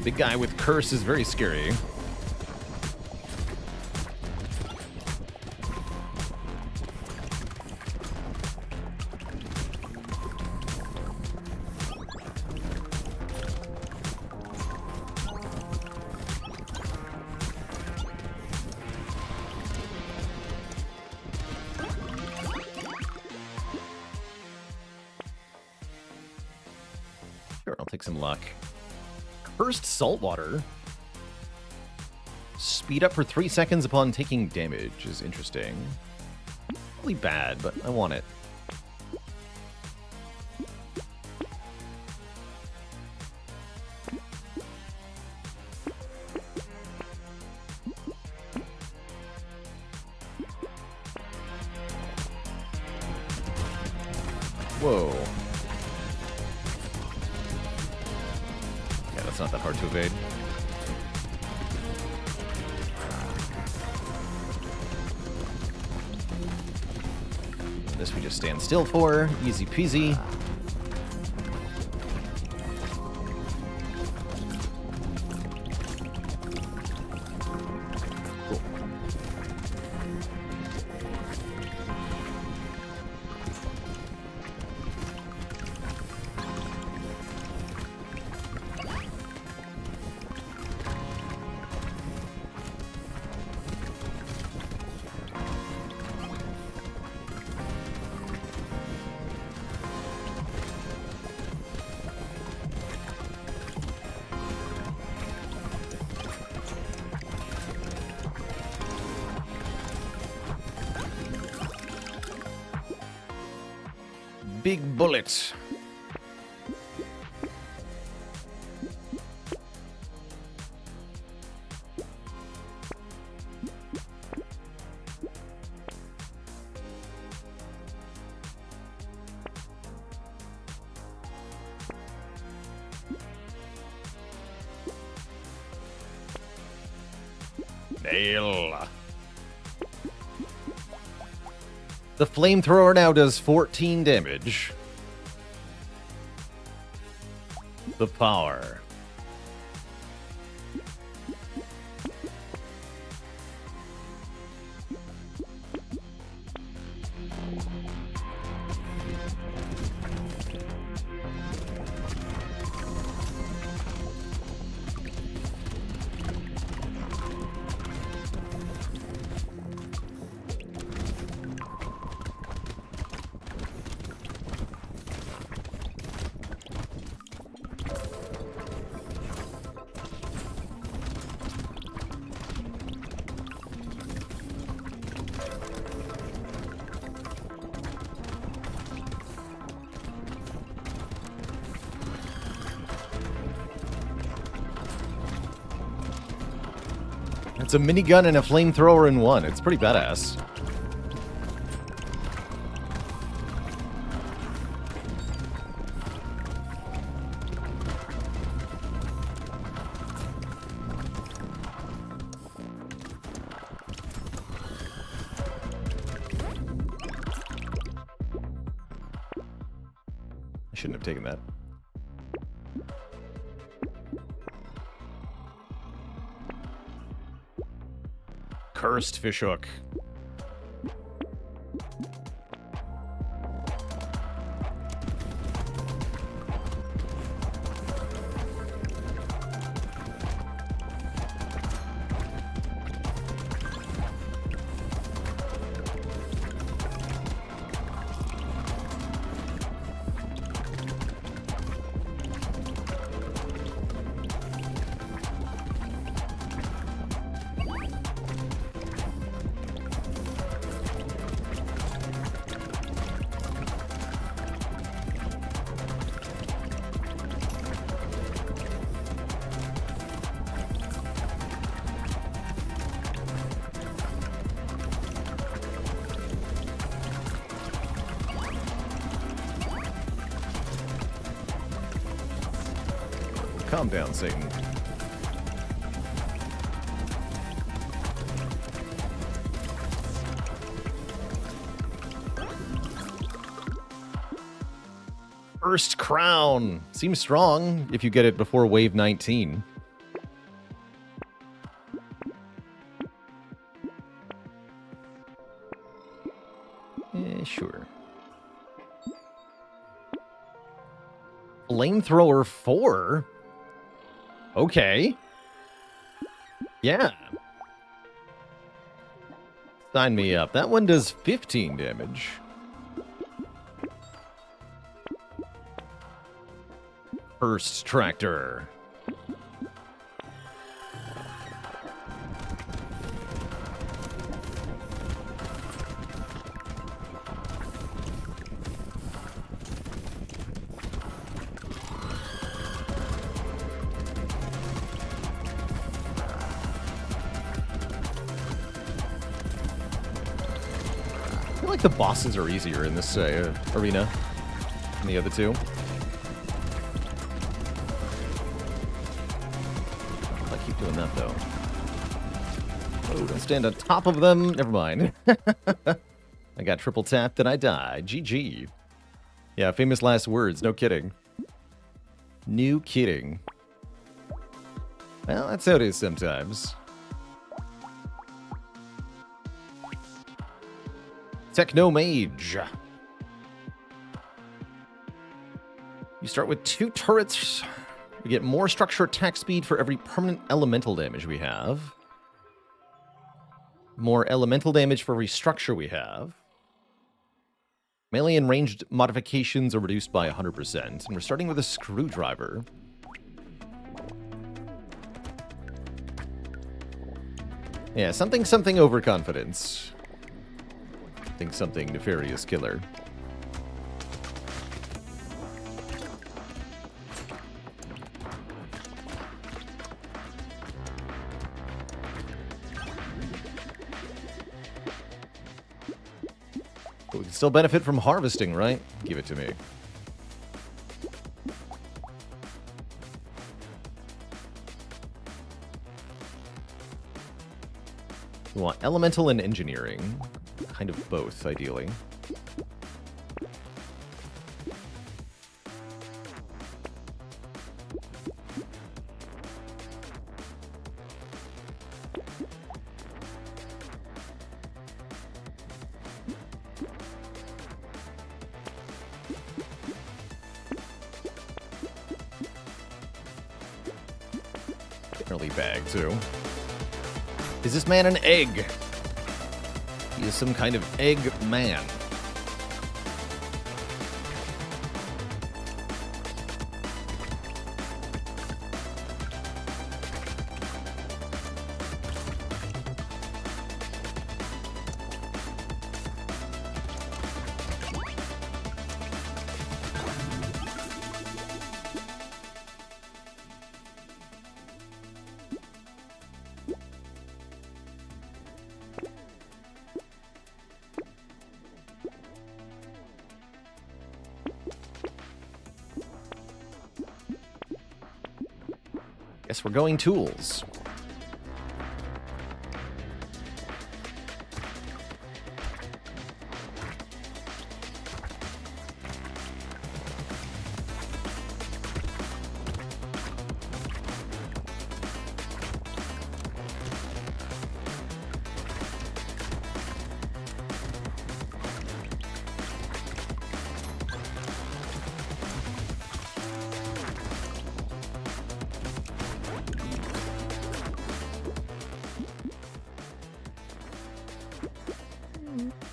Big guy with curse is very scary. Sure, I'll take some luck. Cursed Saltwater. Speed up for 3 seconds upon taking damage is interesting. Really bad, but I want it. Whoa. It's not that hard to evade. This we just stand still for. Easy peasy. Cool. big bullet. Nail. The flamethrower now does 14 damage. The power. It's a minigun and a flamethrower in one. It's pretty badass. I shouldn't have taken that. Cursed fishhook. Calm down, Satan. First crown. Seems strong if you get it before wave 19. Sure. Flamethrower 4? Okay. Yeah. Sign me up. That one does 15 damage. First tractor. I feel like the bosses are easier in this arena than the other two. I keep doing that, though. Oh, don't stand on top of them. Never mind. I got triple tapped and I died. GG. Yeah, famous last words. No kidding. No kidding. Well, that's how it is sometimes. Techno Mage. You start with 2 turrets. We get more structure attack speed for every permanent elemental damage we have. More elemental damage for every structure we have. Melee and ranged modifications are reduced by 100%. And we're starting with a screwdriver. Yeah, something overconfidence. Something nefarious killer. But we can still benefit from harvesting, right? Give it to me. We want elemental and engineering. Kind of both, ideally. Early bag, too. Is this man an egg? He is some kind of egg man. Guess we're going tools.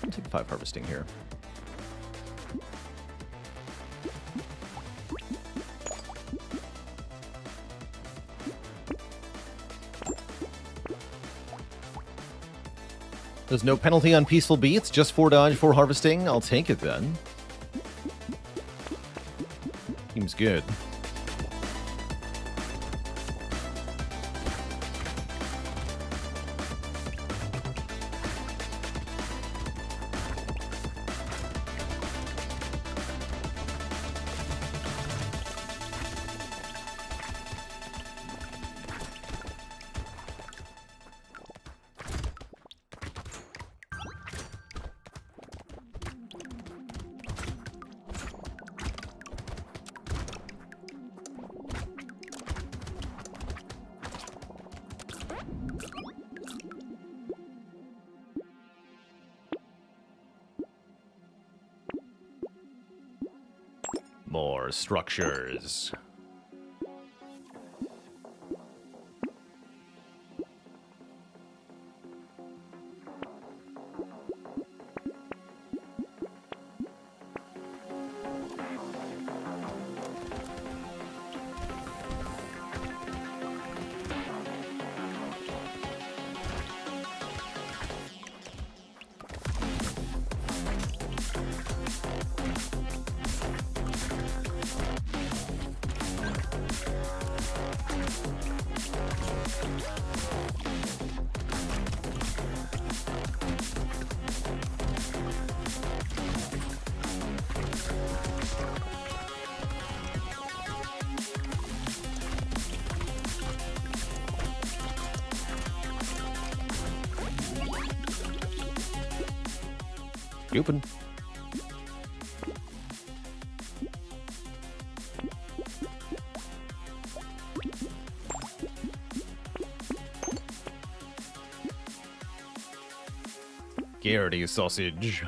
I'll take 5 harvesting here. There's no penalty on peaceful beats, just 4 dodge, 4 harvesting. I'll take it then. Seems good. More structures. Open. Garrity sausage.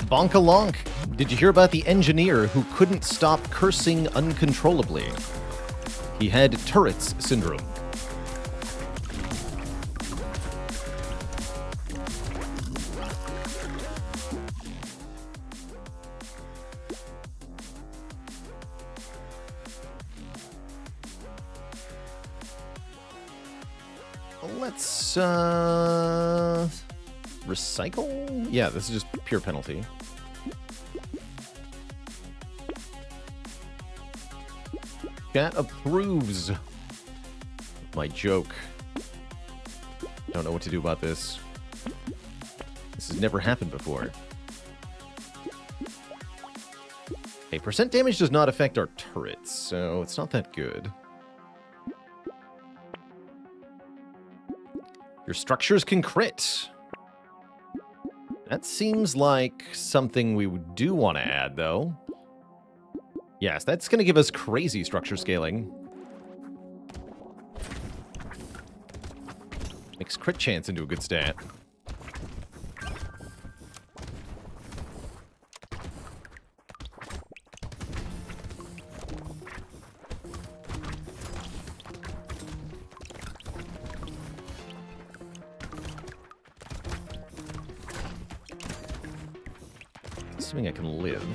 Bonkalonk, did you hear about the engineer who couldn't stop cursing uncontrollably? He had Tourette's syndrome. Let's, recycle? Yeah, this is just pure penalty. Chat approves my joke. Don't know what to do about this. This has never happened before. Okay, percent damage does not affect our turrets, so it's not that good. Your structures can crit. That seems like something we do want to add, though. Yes, that's going to give us crazy structure scaling. Makes crit chance into a good stat. Assuming I can live.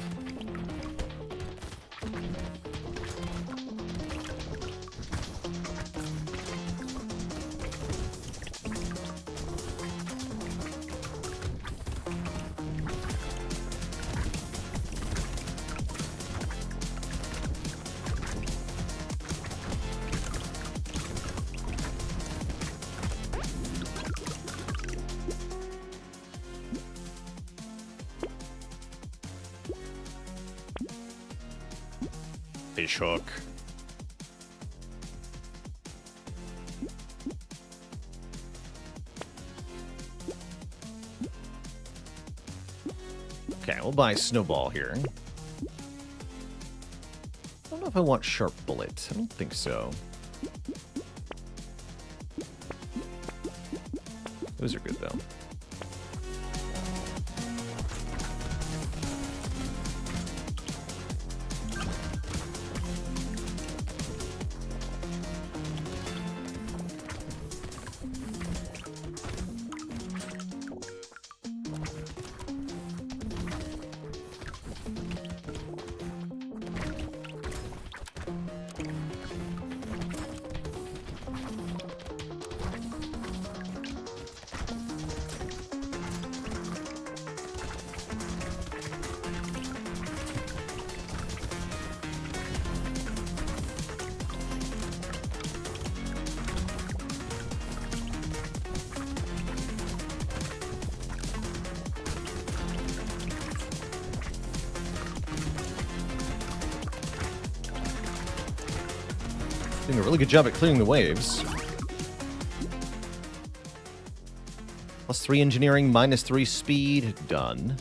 Fish hook. Okay, we'll buy Snowball here. I don't know if I want Sharp Bullet. I don't think so. Those are good, though. Doing a really good job at clearing the waves. +3 engineering, -3 speed. Done.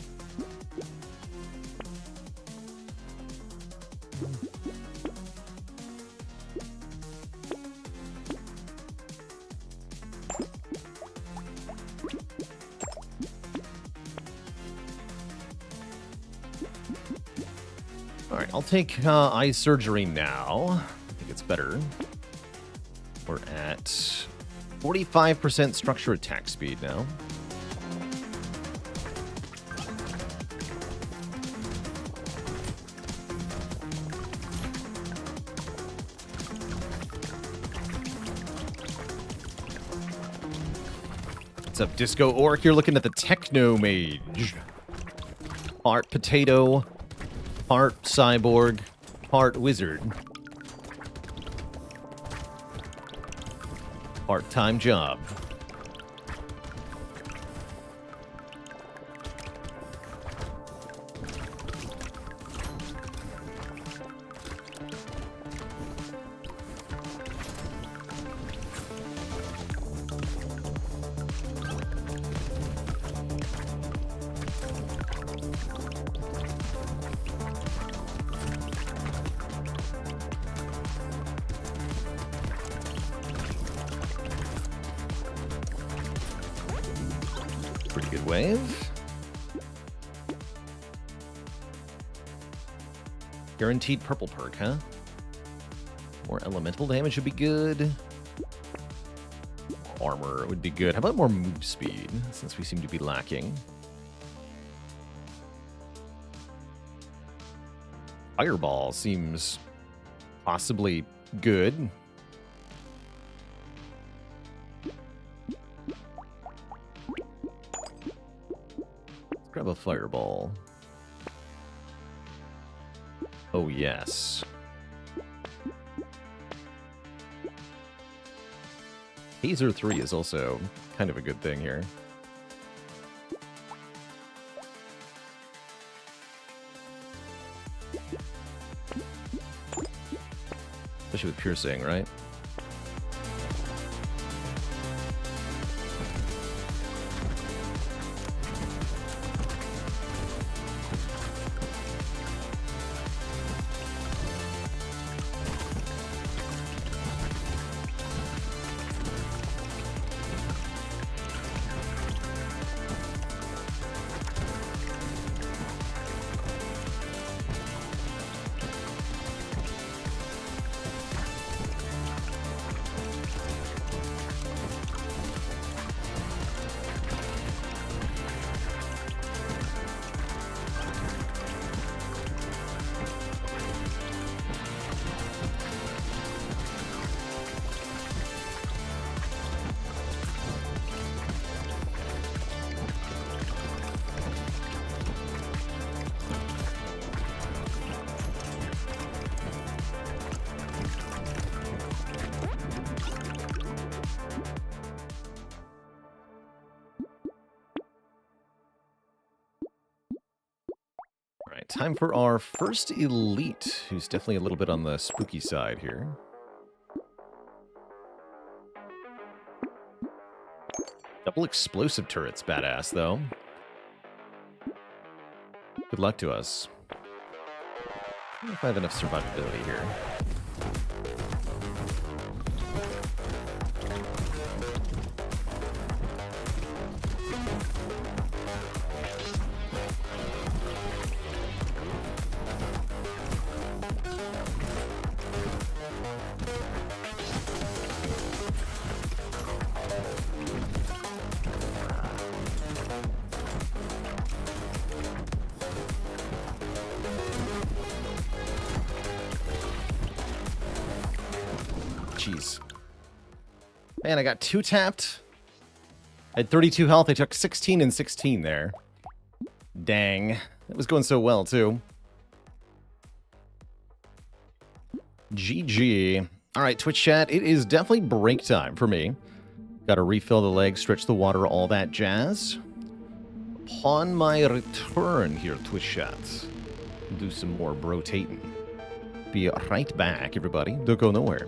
Alright, I'll take eye surgery now. I think it's better. We're at 45% structure attack speed now. What's up, Disco Orc? You're looking at the Techno Mage. Part potato, part cyborg, part wizard. Part-time job. Pretty good wave. Guaranteed purple perk, huh? More elemental damage would be good. Armor would be good. How about more move speed, since we seem to be lacking? Fireball seems possibly good. Let's grab a fireball. Oh, yes. Taser 3 is also kind of a good thing here. Especially with piercing, right? Time for our first elite, who's definitely a little bit on the spooky side here. Double explosive turrets, badass, though. Good luck to us. I don't know if I have enough survivability here. Jeez. Man, I got 2 tapped. I had 32 health. I took 16 and 16 there. Dang. That was going so well, too. GG. All right, Twitch chat. It is definitely break time for me. Got to refill the legs, stretch the water, all that jazz. Upon my return here, Twitch chat, do some more brotating. Be right back, everybody. Don't go nowhere.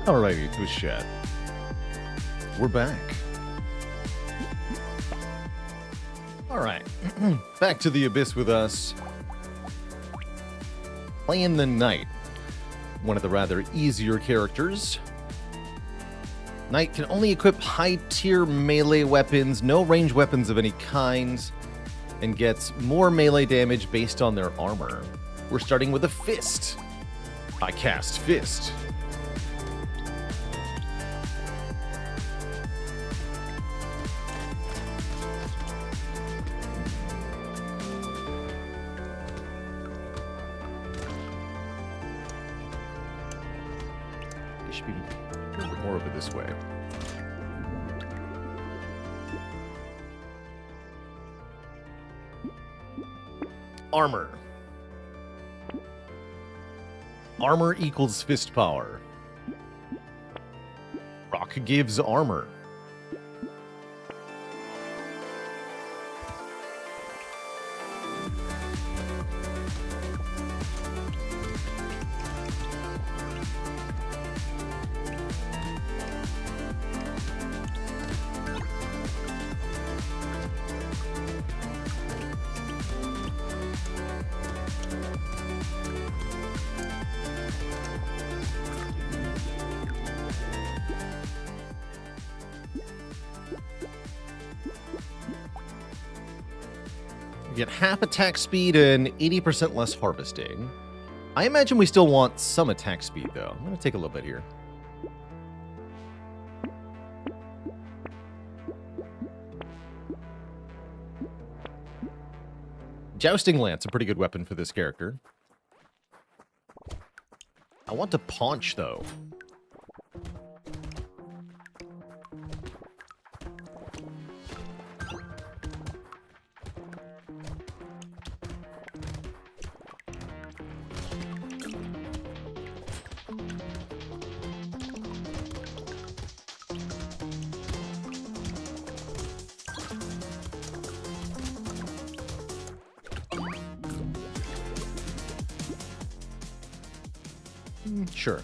Alrighty, Twitch chat. We're back. Alright. Back to the Abyss with us. Playing the Knight. One of the rather easier characters. Knight can only equip high-tier melee weapons, no range weapons of any kind, and gets more melee damage based on their armor. We're starting with a Fist. I cast Fist. Should be a little bit more of it this way. Armor. Armor equals fist power. Rock gives armor. Get half attack speed and 80% less harvesting. I imagine we still want some attack speed, though. I'm going to take a little bit here. Jousting Lance, a pretty good weapon for this character. I want to paunch, though. Sure.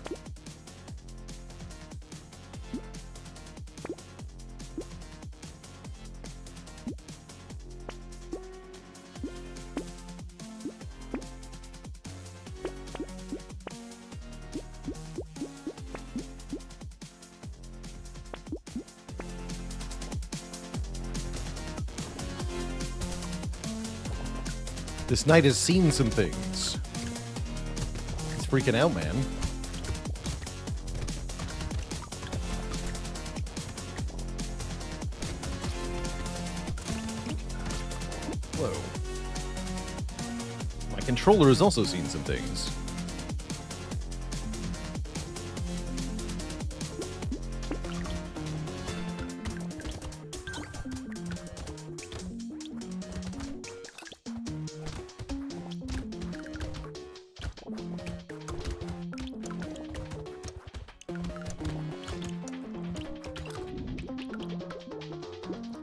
This knight has seen some things. He's freaking out, man. Whoa. My controller has also seen some things.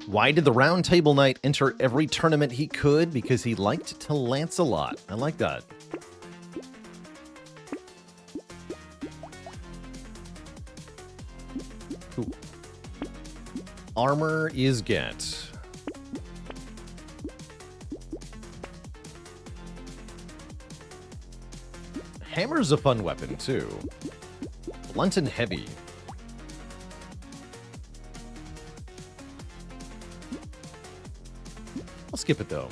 Why did the Round Table Knight enter every tournament he could? Because he liked to lance a lot. I like that. Ooh. Armor is get. Hammer's a fun weapon, too. Blunt and heavy. I'll skip it, though.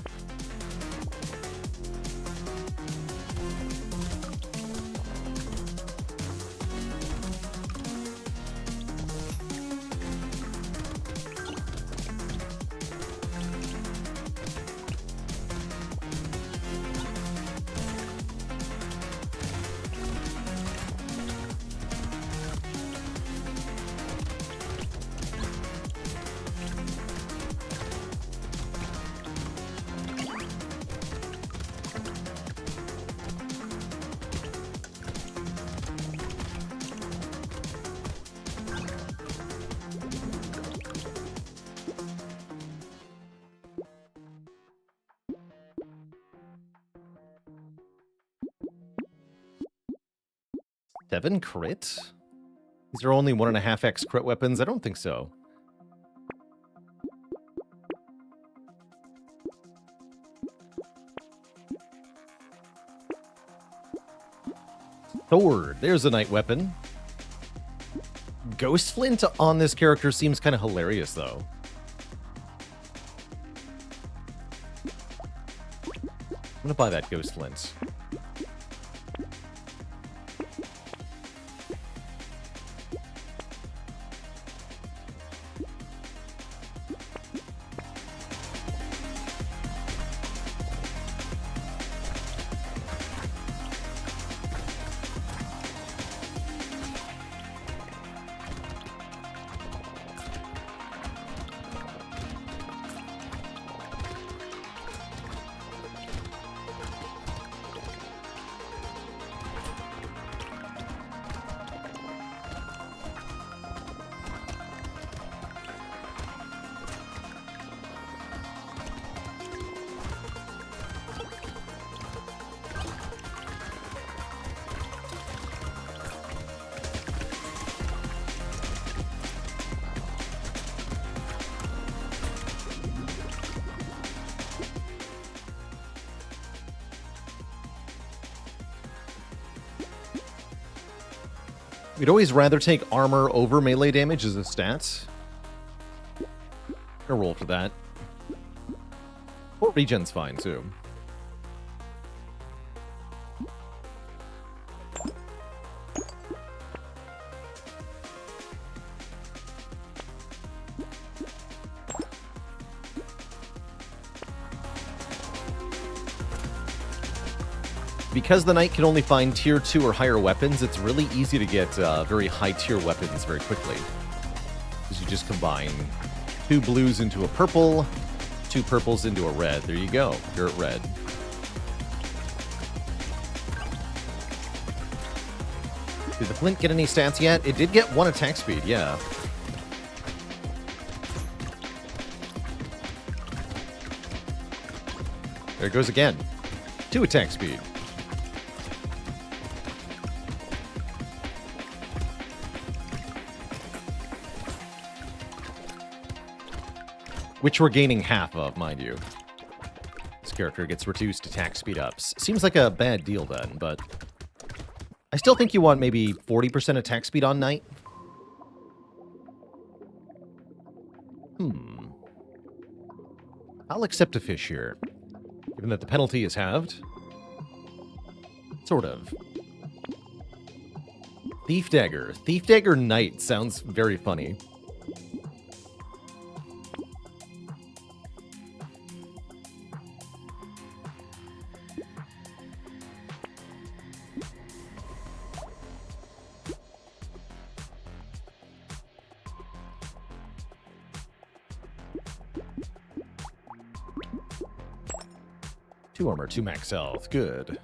Seven crit? These are only 1.5x crit weapons? I don't think so. Sword. There's a knight weapon. Ghost Flint on this character seems kind of hilarious, though. I'm gonna buy that Ghost Flint. We'd always rather take armor over melee damage as a stat. Gonna roll for that. Or regen's fine, too. Because the knight can only find tier 2 or higher weapons, it's really easy to get very high tier weapons very quickly. Because you just combine 2 blues into a purple, 2 purples into a red. There you go. You're at red. Did the Flint get any stats yet? It did get 1 attack speed, yeah. There it goes again. 2 attack speed. Which we're gaining half of, mind you. This character gets reduced attack speed ups. Seems like a bad deal then, but I still think you want maybe 40% attack speed on Knight. I'll accept a fish here, given that the penalty is halved. Sort of. Thief Dagger. Thief Dagger Knight sounds very funny. Two armor, 2 max health. Good.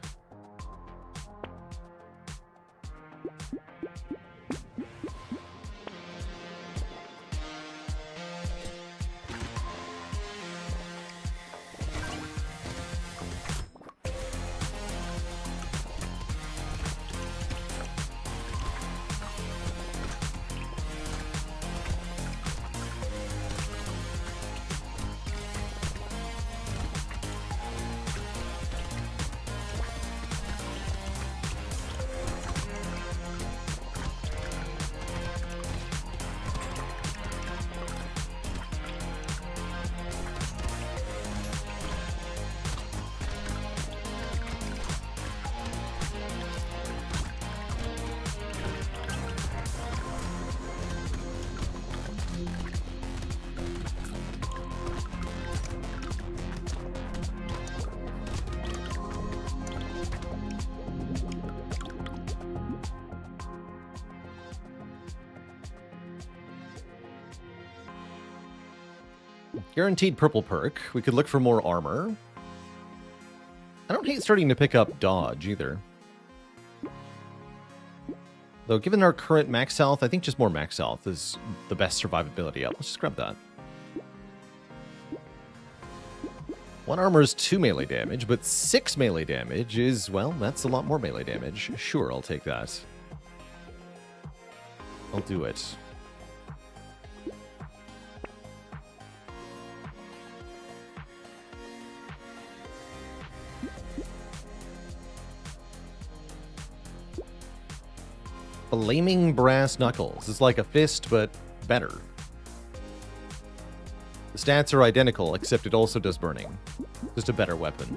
Guaranteed purple perk. We could look for more armor. I don't hate starting to pick up dodge either. Though given our current max health, I think just more max health is the best survivability up. Let's just grab that. 1 armor is 2 melee damage, but 6 melee damage is, well, that's a lot more melee damage. Sure, I'll take that. I'll do it. Flaming brass knuckles. It's like a fist, but better. The stats are identical, except it also does burning. Just a better weapon.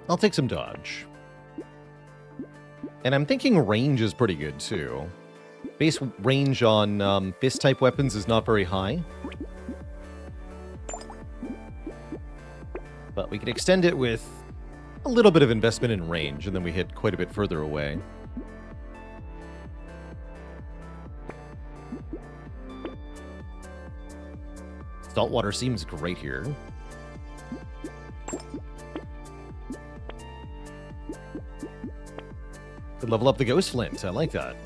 I'll take some dodge. And I'm thinking range is pretty good, too. Base range on fist-type weapons is not very high. But we can extend it with a little bit of investment in range, and then we hit quite a bit further away. Saltwater seems great here. Could level up the Ghost Flint. I like that.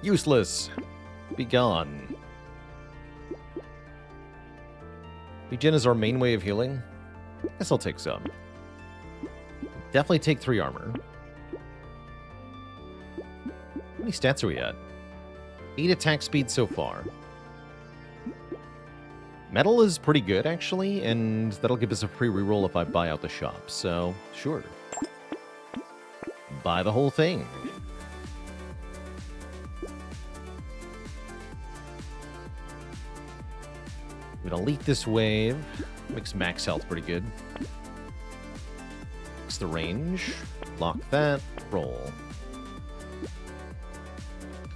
Useless. Be gone. Regen is our main way of healing. Guess I'll take some. Definitely take 3 armor. How many stats are we at? 8 attack speed so far. Metal is pretty good, actually, and that'll give us a free reroll if I buy out the shop, so sure. Buy the whole thing. I'm gonna leak this wave. Makes max health pretty good. Fix the range. Lock that. Roll.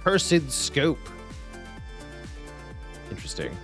Cursed Scope. Interesting.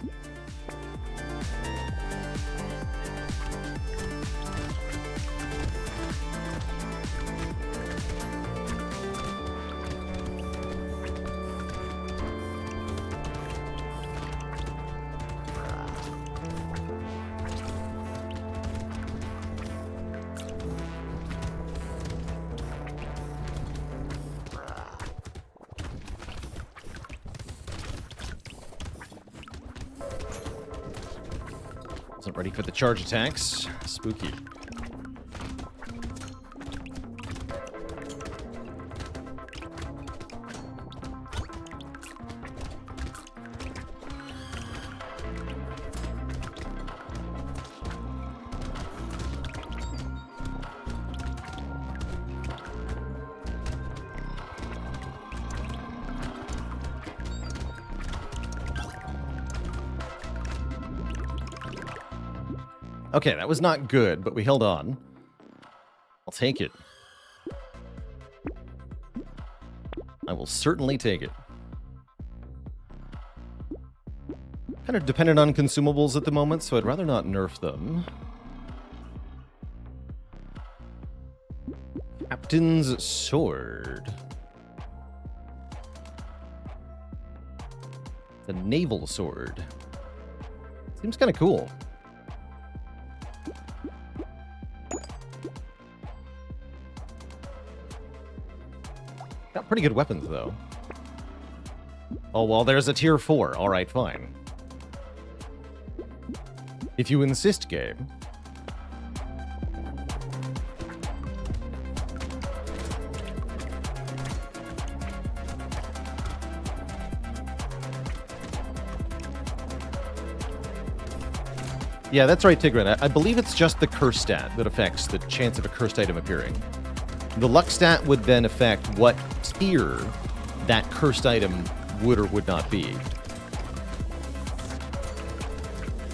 Not ready for the charge attacks. Spooky. Okay, that was not good, but we held on. I'll take it. I will certainly take it. Kind of dependent on consumables at the moment, so I'd rather not nerf them. Captain's Sword. The Naval Sword. Seems kind of cool. Got pretty good weapons, though. Oh, well, there's a tier 4. Alright, fine. If you insist, game. Yeah, that's right, Tigran. I believe it's just the curse stat that affects the chance of a cursed item appearing. The luck stat would then affect what tier that cursed item would or would not be.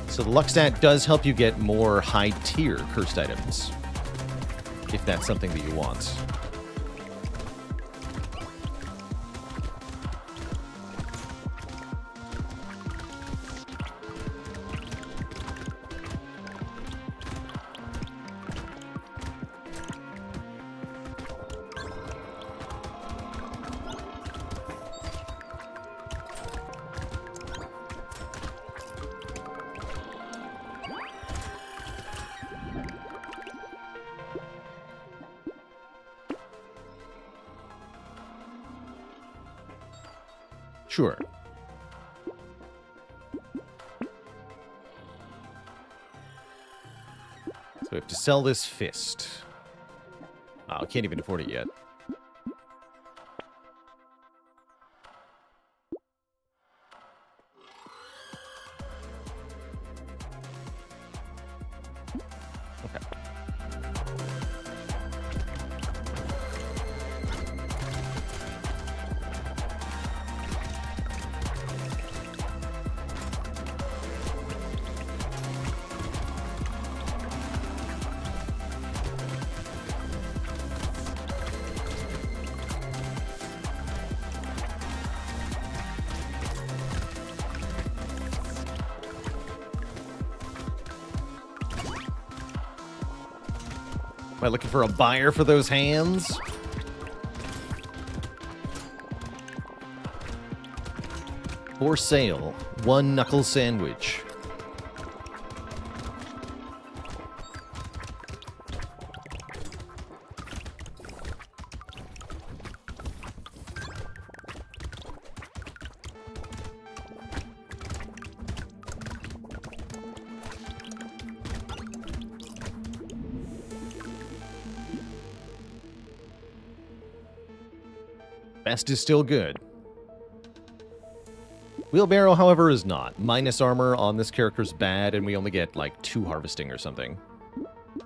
So the luck stat does help you get more high-tier cursed items, if that's something that you want. Sure. So we have to sell this fist. Oh, I can't even afford it yet. Okay. Am I looking for a buyer for those hands? For sale, 1 knuckle sandwich. Best is still good. Wheelbarrow, however, is not. Minus armor on this character's bad, and we only get, like, 2 harvesting or something.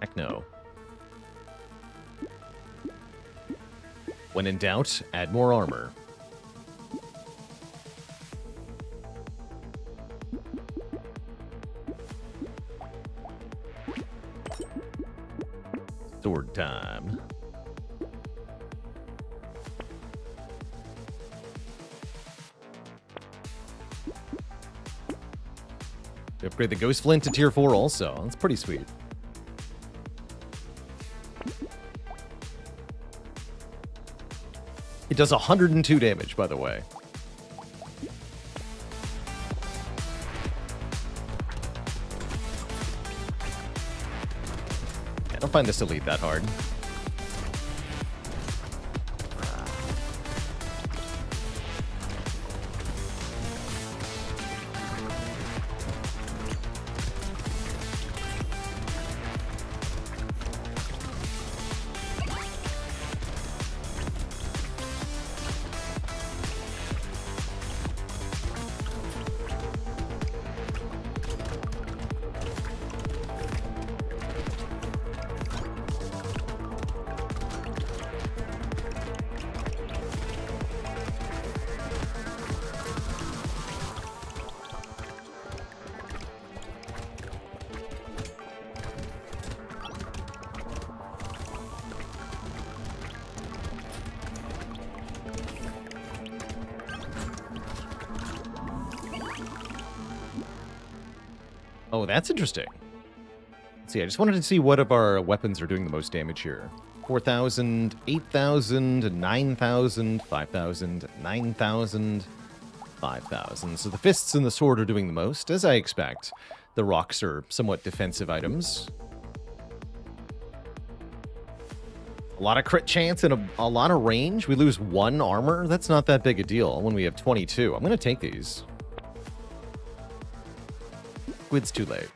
Heck no. When in doubt, add more armor. Sword time. Upgrade the Ghost Flint to tier 4 also. That's pretty sweet. It does 102 damage, by the way. I don't find this elite that hard. Oh, that's interesting. Let's see, I just wanted to see what of our weapons are doing the most damage here. 4,000, 8,000, 9,000, 5,000, 9,000, 5,000. So the fists and the sword are doing the most, as I expect. The rocks are somewhat defensive items. A lot of crit chance and a lot of range. We lose 1 armor. That's not that big a deal when we have 22. I'm going to take these. Squid's too late.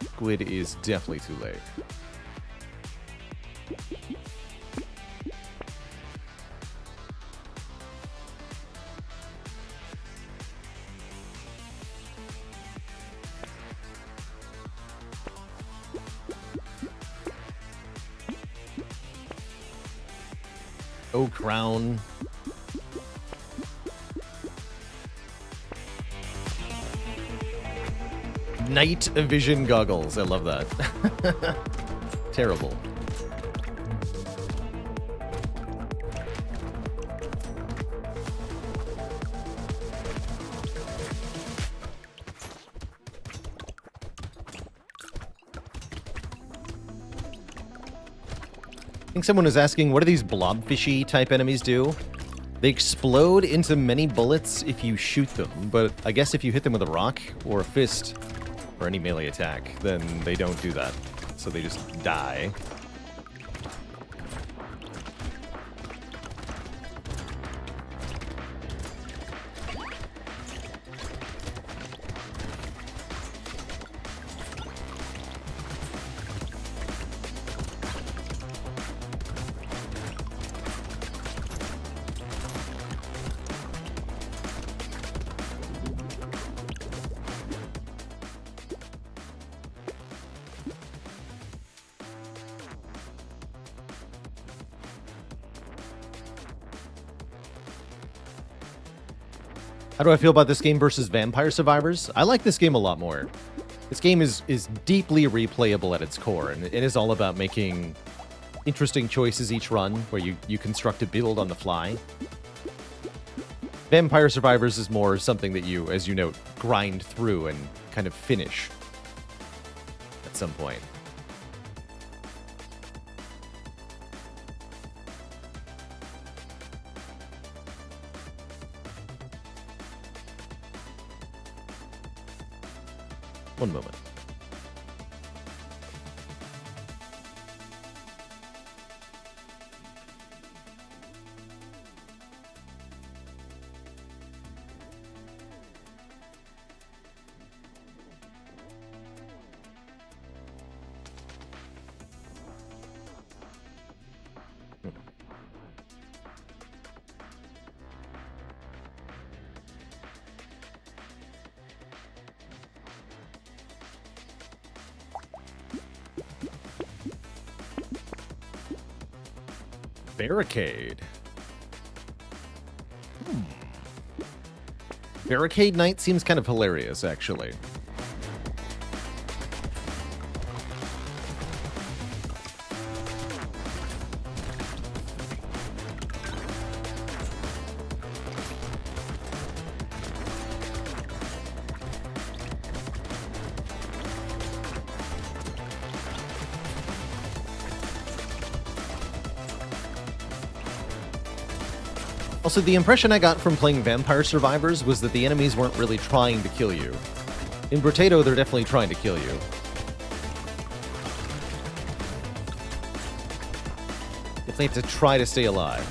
Squid is definitely too late. Oh, crown. Night vision goggles. I love that. Terrible. I think someone was asking, what do these blobfishy type enemies do? They explode into many bullets if you shoot them, but I guess if you hit them with a rock or a fist or any melee attack, then they don't do that. So they just die. How do I feel about this game versus Vampire Survivors? I like this game a lot more. This game is deeply replayable at its core, and it is all about making interesting choices each run, where you construct a build on the fly. Vampire Survivors is more something that you, as you note, grind through and kind of finish at some point. One moment. Barricade. Barricade Night seems kind of hilarious, actually. Also, the impression I got from playing Vampire Survivors was that the enemies weren't really trying to kill you. In Brotato, they're definitely trying to kill you. If they have to try to stay alive.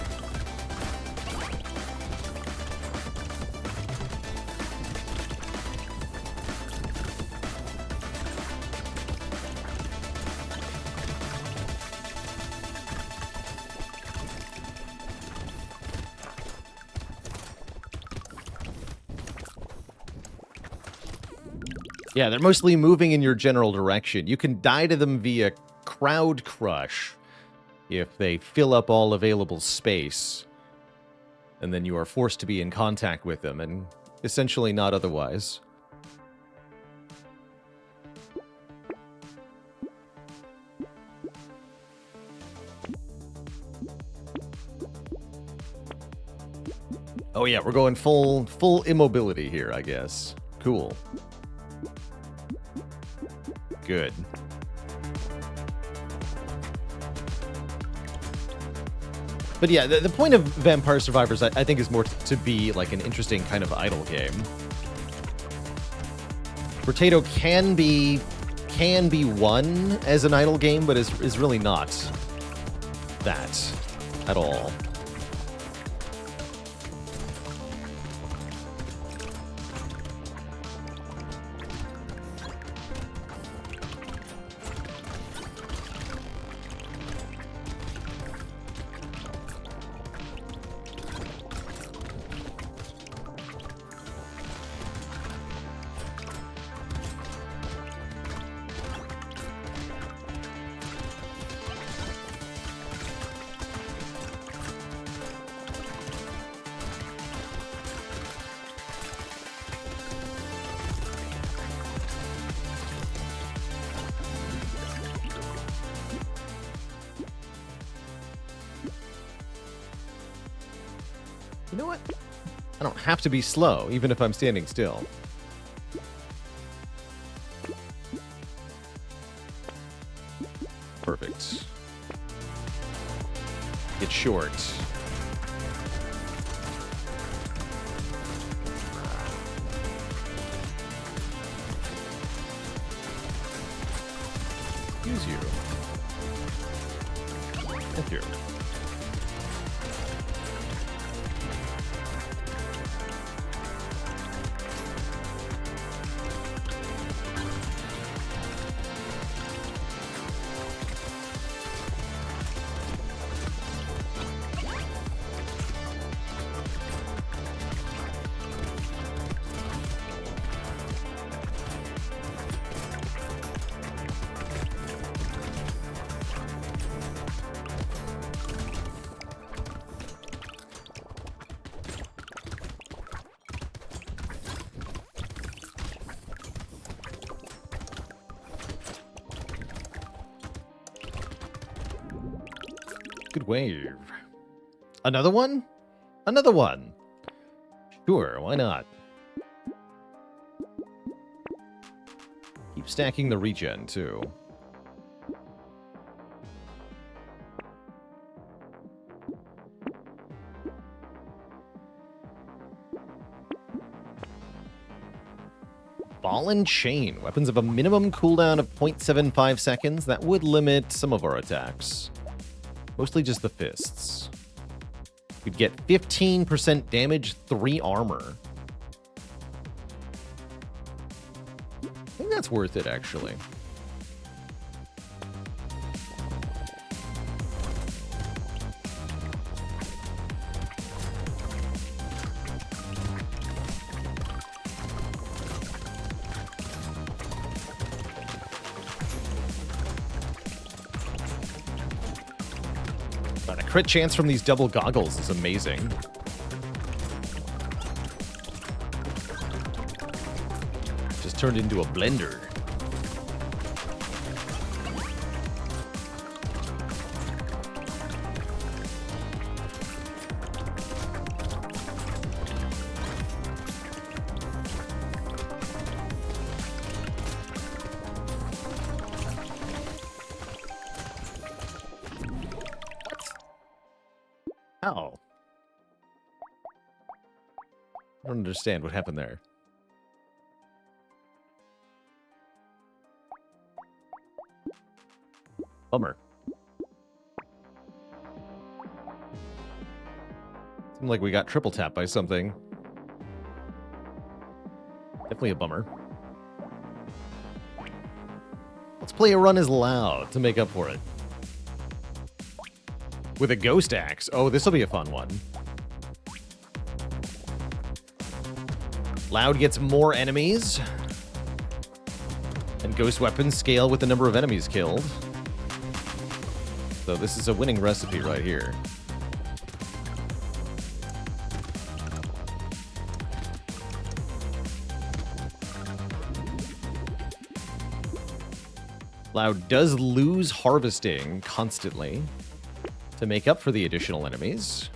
Yeah, they're mostly moving in your general direction. You can die to them via crowd crush if they fill up all available space. And then you are forced to be in contact with them, and essentially not otherwise. Oh yeah, we're going full immobility here, I guess. Cool. Good. But yeah, the point of Vampire Survivors, I think, is more to be like an interesting kind of idle game. Brotato can be won as an idle game, but is really not that at all. You know what? I don't have to be slow, even if I'm standing still. Perfect. Get short. Use you. Thank you. Good wave. Another one? Another one. Sure, why not? Keep stacking the regen, too. Ball and Chain. Weapons have a minimum cooldown of 0.75 seconds. That would limit some of our attacks. Mostly just the fists. You'd get 15% damage, 3 armor. I think that's worth it, actually. The crit chance from these double goggles is amazing. Just turned into a blender. How? I don't understand what happened there. Bummer. Seemed like we got triple tapped by something. Definitely a bummer. Let's play a run as Loud to make up for it. With a Ghost Axe. Oh, this will be a fun one. Loud gets more enemies. And Ghost Weapons scale with the number of enemies killed. So this is a winning recipe right here. Loud does lose harvesting constantly to make up for the additional enemies.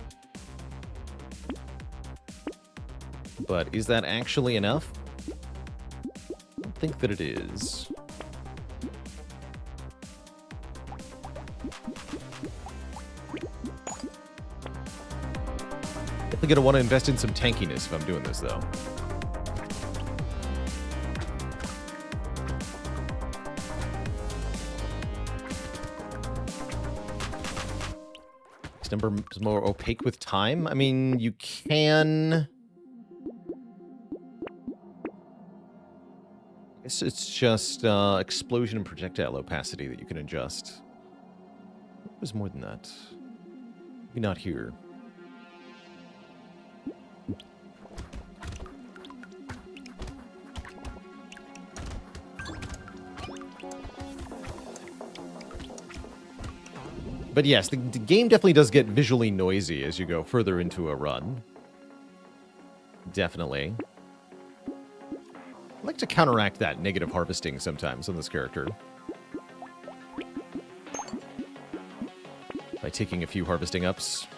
but is that actually enough? I don't think that it is. Definitely gonna want to invest in some tankiness if I'm doing this, though. This number is more opaque with time. I mean, you can... I guess it's just explosion and projectile opacity that you can adjust. There's more than that. Maybe not here. But yes, the game definitely does get visually noisy as you go further into a run. Definitely. I like to counteract that negative harvesting sometimes on this character. By taking a few harvesting ups.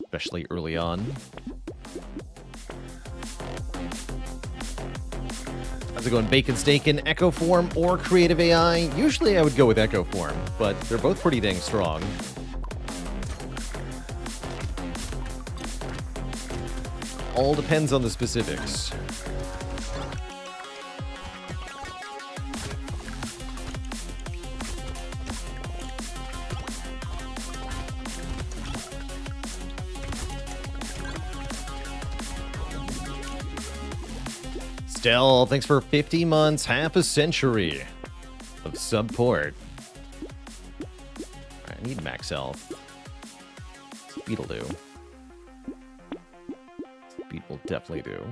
Especially early on. How's it going? Bacon, Staken, Echo Form, or Creative AI? Usually I would go with Echo Form, but they're both pretty dang strong. All depends on the specifics. Stell, thanks for 50 months, half a century of support. Alright, I need max health. Speed will do. Speed will definitely do.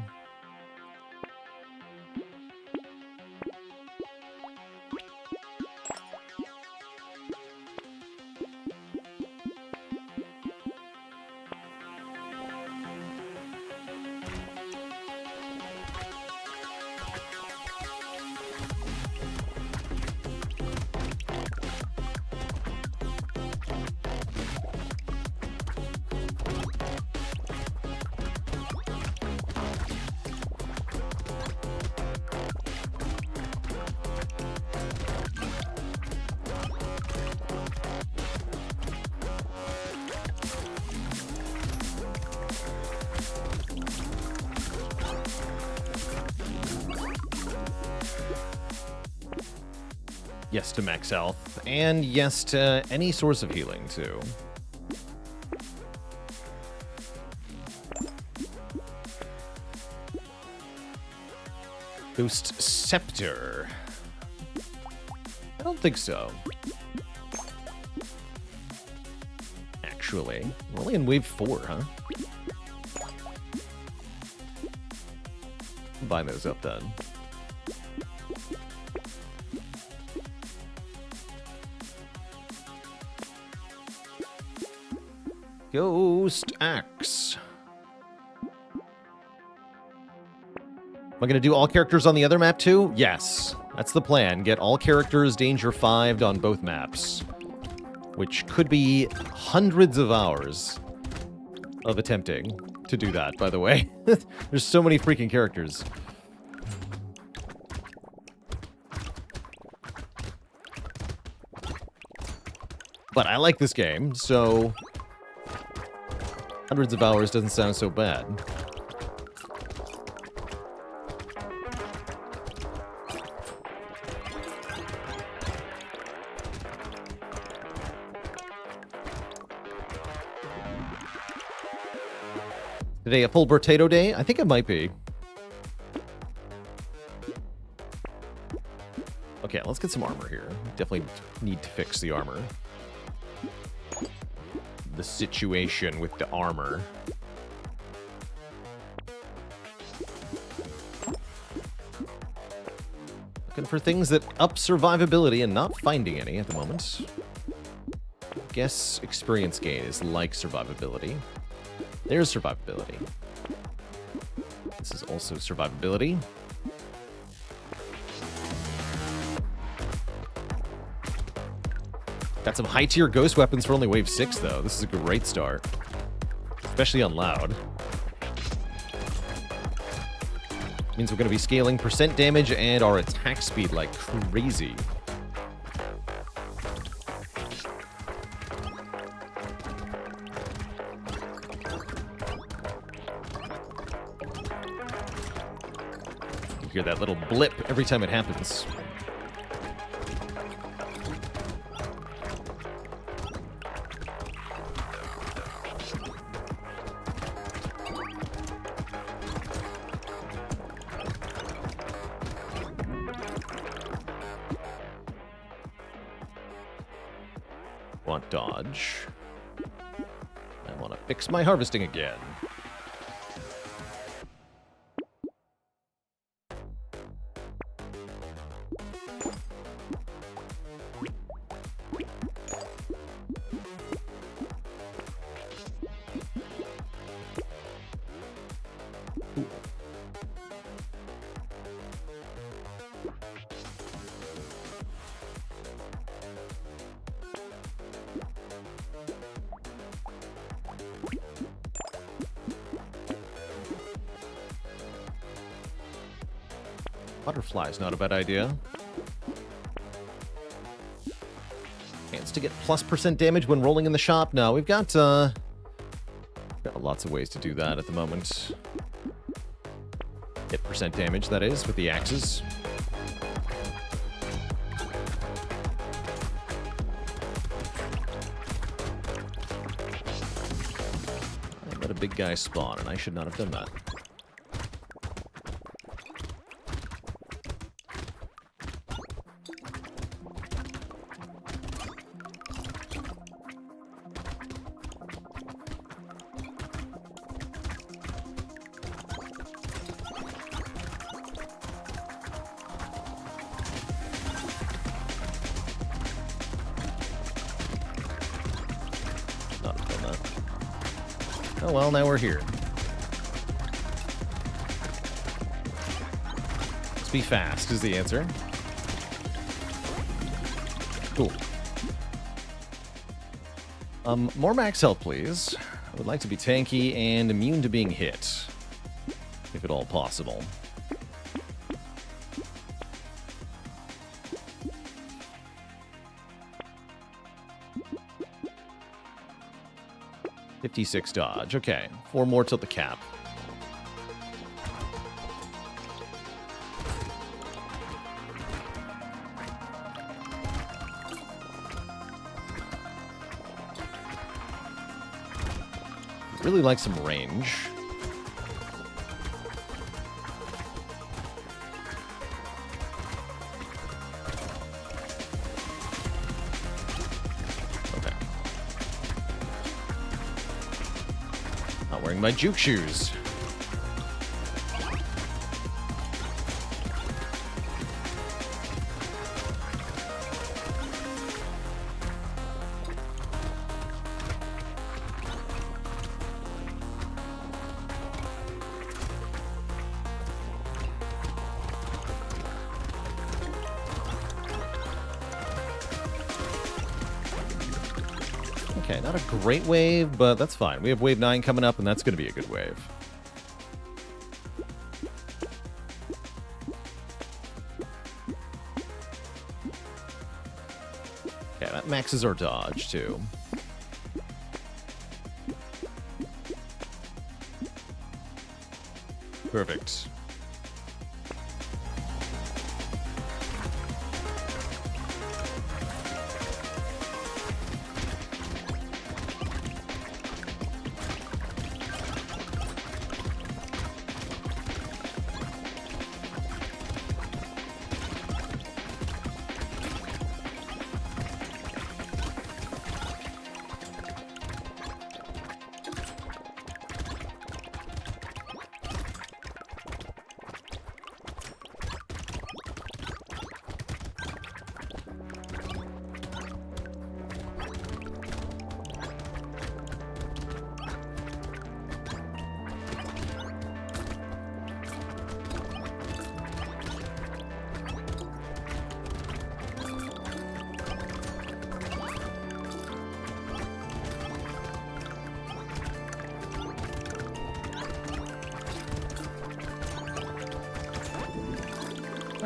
Yes to max health, and yes to any source of healing, too. Ghost Scepter. I don't think so. Actually, we're only in wave 4, huh? Combine those up then. Ghost Axe. Am I going to do all characters on the other map too? Yes. That's the plan. Get all characters Danger 5'd on both maps. Which could be hundreds of hours of attempting to do that, by the way. There's so many freaking characters. But I like this game, so... hundreds of hours doesn't sound so bad. Today a full Brotato day? I think it might be. Okay, let's get some armor here. Definitely need to fix the armor. The situation with the armor. Looking for things that up survivability and not finding any at the moment. Guess experience gain is like survivability. There's survivability. This is also survivability. Got some high-tier ghost weapons for only wave 6, though. This is a great start. Especially on loud. Means we're going to be scaling percent damage and our attack speed like crazy. You hear that little blip every time it happens. Want dodge. I want to fix my harvesting again. Butterfly's not a bad idea. Chance to get +% damage when rolling in the shop. No, we've got lots of ways to do that at the moment. Get percent damage, that is, with the axes. I let a big guy spawn, and I should not have done that. Oh well, now we're here. Let's be fast is the answer. Cool. More max health, please. I would like to be tanky and immune to being hit, if at all possible. .56 dodge. Okay, 4 more till the cap. Really like some range. Wearing my juke shoes. Okay, not a great wave, but that's fine. We have wave 9 coming up, and that's going to be a good wave. Okay, that maxes our dodge, too. Perfect.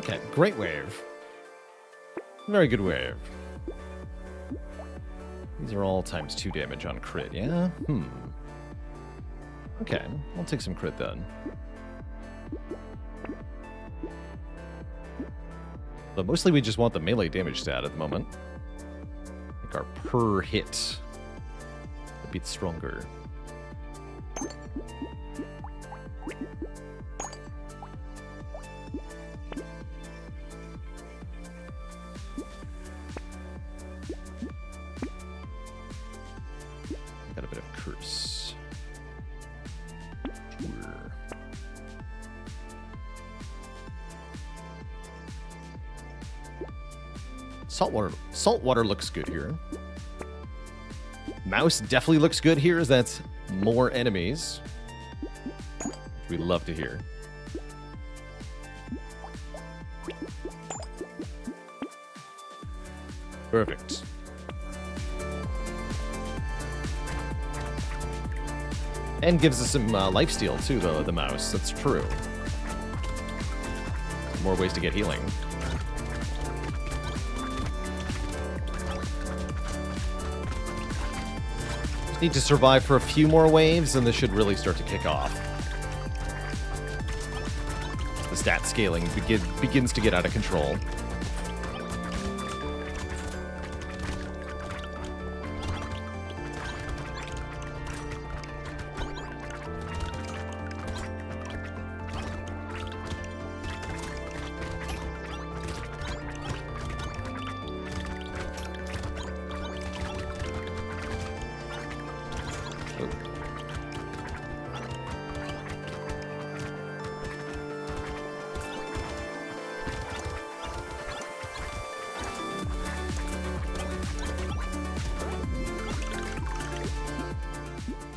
Okay, great wave. Very good wave. These are all ×2 damage on crit, yeah? Okay, I'll take some crit then. But mostly we just want the melee damage stat at the moment. Make our per hit a bit stronger. Got a bit of curse. Sure. Saltwater looks good here. Mouse definitely looks good here, as that's more enemies. Which we love to hear. Perfect. And gives us some lifesteal too, though, the mouse. That's true. More ways to get healing. Just need to survive for a few more waves, and this should really start to kick off. The stat scaling begins to get out of control.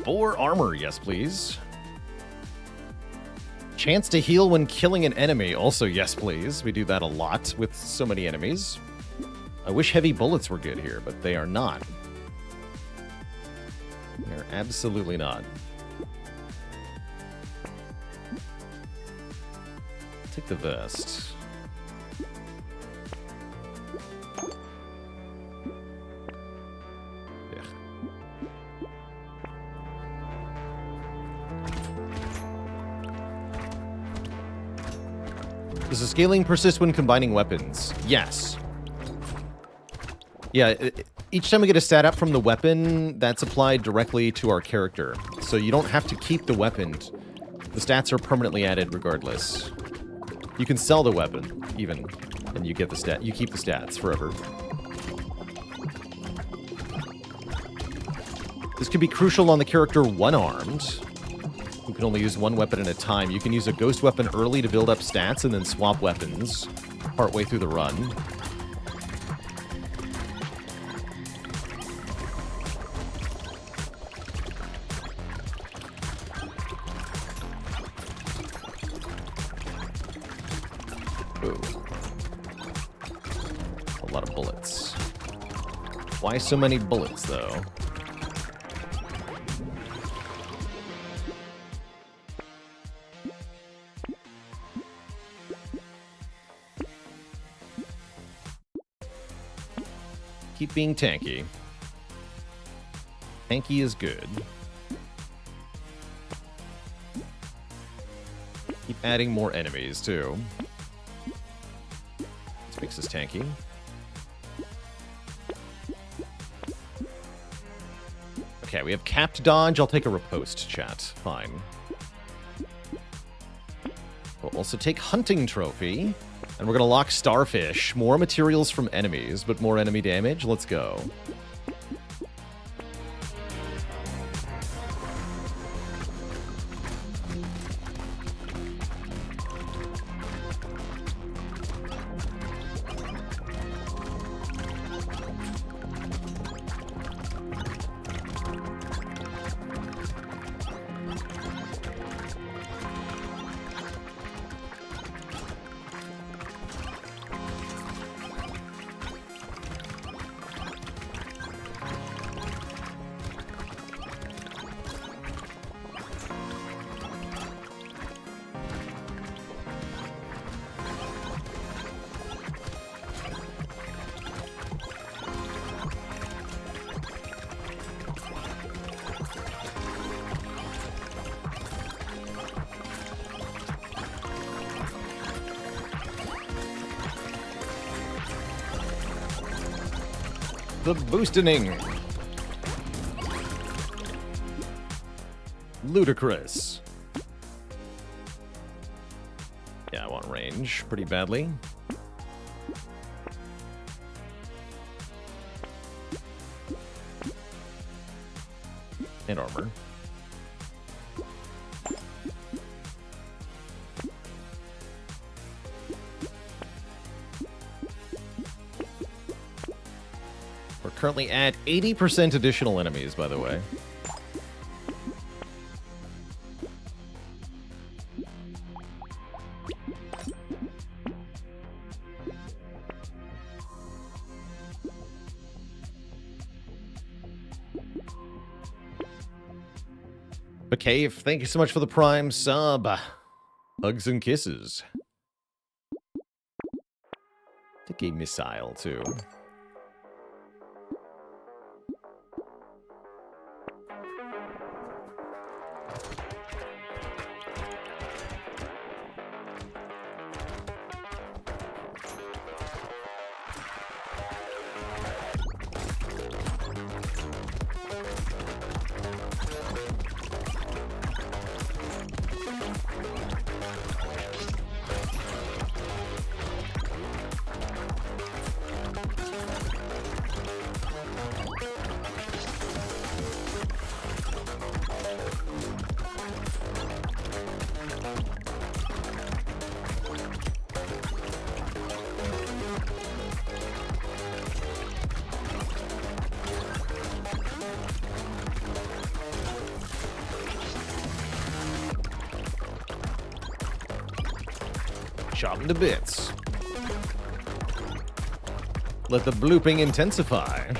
Or armor, yes please. Chance to heal when killing an enemy, also yes please. We do that a lot with so many enemies. I wish heavy bullets were good here, but they are not. They're absolutely not. Take the vest. Does the scaling persist when combining weapons? Yes. Yeah, each time we get a stat up from the weapon, that's applied directly to our character. So you don't have to keep the weapon. The stats are permanently added regardless. You can sell the weapon, even, and you get the stat. You keep the stats forever. This could be crucial on the character one-armed, who can only use one weapon at a time. You can use a ghost weapon early to build up stats and then swap weapons partway through the run. Ooh. A lot of bullets. Why so many bullets, though? Keep being tanky. Tanky is good. Keep adding more enemies, too. This makes us tanky. Okay, we have capped dodge. I'll take a riposte, chat. Fine. We'll also take hunting trophy. And we're going to lock starfish. More materials from enemies, but more enemy damage. Let's go. The boostening. Ludicrous. Yeah, I want range pretty badly. And armor. We're currently at 80% additional enemies, by the way. But Cave, thank you so much for the Prime sub. Hugs and kisses. Take a missile, too. Chop into bits. Let the blooping intensify.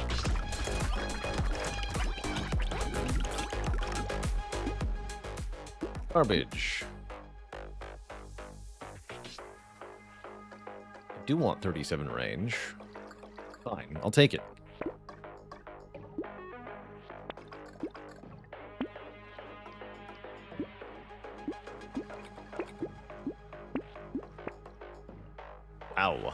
Garbage. I do want 37 range. Fine, I'll take it. Ow.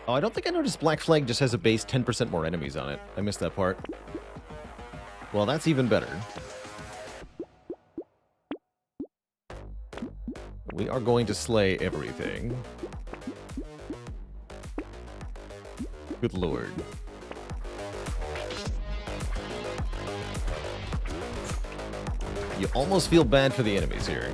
Oh, I don't think I noticed Black Flag just has a base 10% more enemies on it. I missed that part. Well, that's even better. We are going to slay everything. Good lord. You almost feel bad for the enemies here.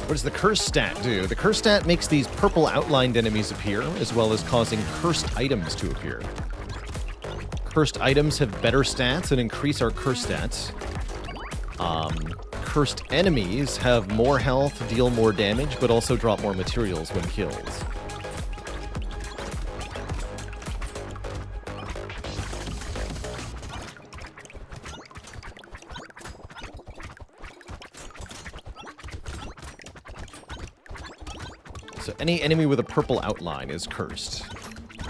What does the curse stat do? The curse stat makes these purple outlined enemies appear, as well as causing cursed items to appear. Cursed items have better stats and increase our curse stats. Cursed enemies have more health, deal more damage, but also drop more materials when killed. So any enemy with a purple outline is cursed,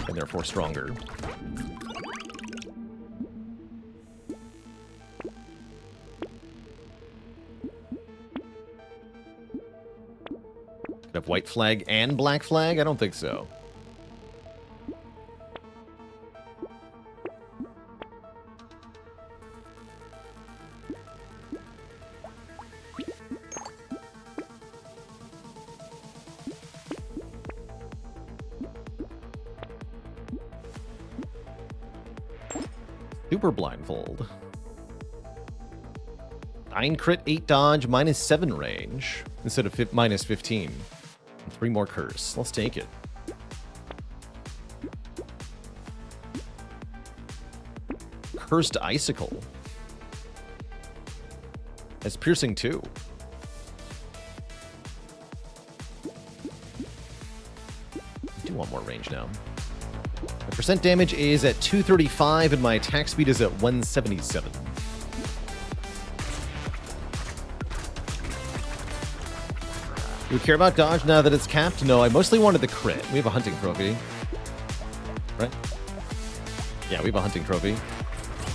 and therefore stronger. Could have white flag and black flag? I don't think so. Super blindfold. 9 crit, 8 dodge, -7 range instead of -15. And 3 more curse. Let's take it. Cursed icicle. That's piercing 2. I do want more range now. My percent damage is at 235 and my attack speed is at 177. Do we care about dodge now that it's capped? No, I mostly wanted the crit. We have a hunting trophy. Right? Yeah, we have a hunting trophy.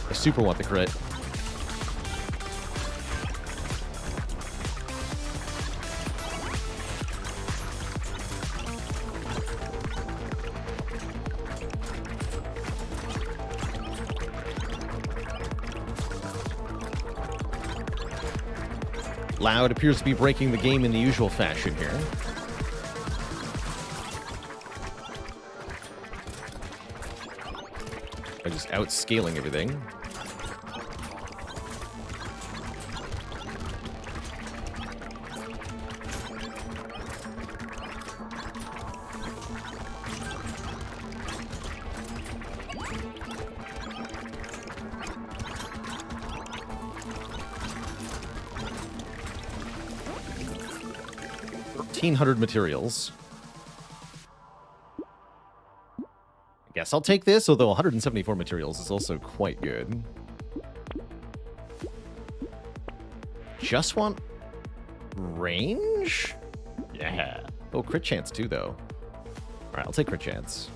I super want the crit. Loud appears to be breaking the game in the usual fashion here. By just outscaling everything. Materials. I guess I'll take this, although 174 materials is also quite good. Just want range? Yeah. Oh, crit chance too, though. All right, I'll take crit chance.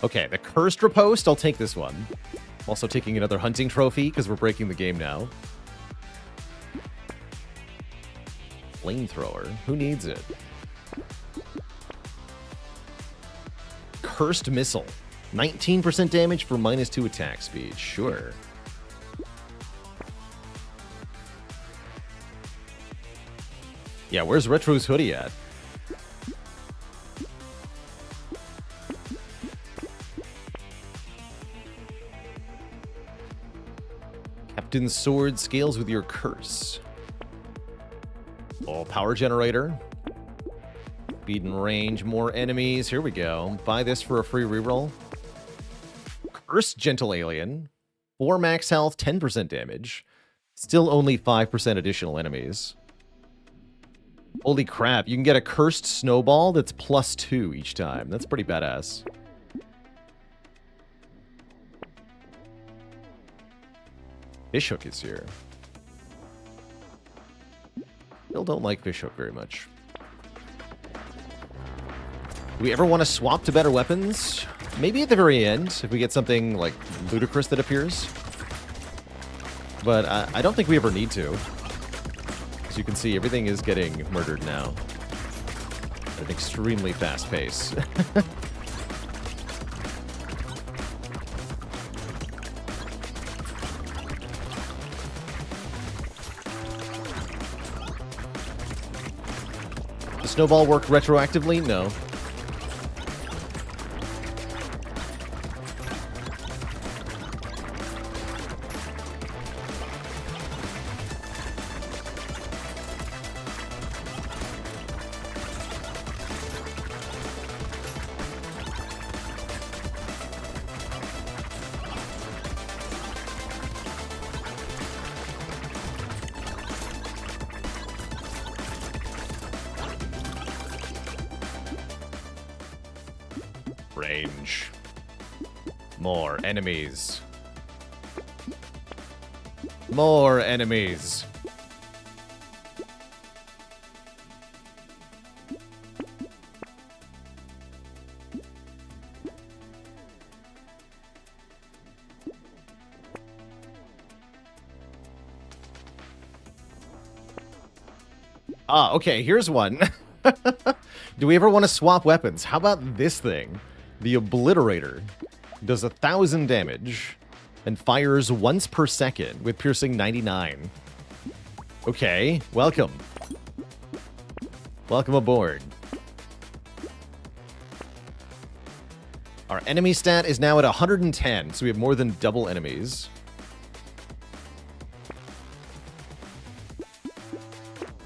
Okay, the cursed riposte, I'll take this one. I'm also taking another hunting trophy because we're breaking the game now. Flamethrower. Who needs it? Cursed Missile. 19% damage for -2 attack speed. Sure. Yeah, where's Retro's hoodie at? Captain's Sword scales with your curse. Oh, power generator. Speed and range, more enemies. Here we go. Buy this for a free reroll. Cursed Gentle Alien. 4 max health, 10% damage. Still only 5% additional enemies. Holy crap, you can get a Cursed Snowball that's +2 each time. That's pretty badass. Fishhook is here. Still don't like Fishhook very much. Do we ever want to swap to better weapons? Maybe at the very end, if we get something, like, ludicrous that appears. But I don't think we ever need to. As you can see, everything is getting murdered now. At an extremely fast pace. Does Snowball work retroactively? No. Range. More enemies. More enemies. Ah, okay, here's one. Do we ever want to swap weapons? How about this thing? The Obliterator does 1,000 damage and fires once per second with piercing 99. Okay, welcome. Welcome aboard. Our enemy stat is now at 110, so we have more than double enemies.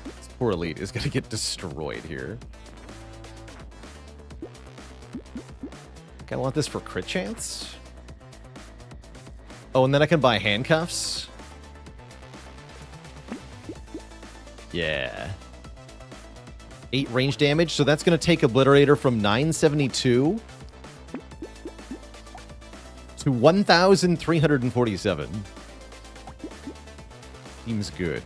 This poor elite is going to get destroyed here. I want this for crit chance. Oh, and then I can buy handcuffs. Yeah. 8 range damage, so that's going to take Obliterator from 972 to 1,347. Seems good.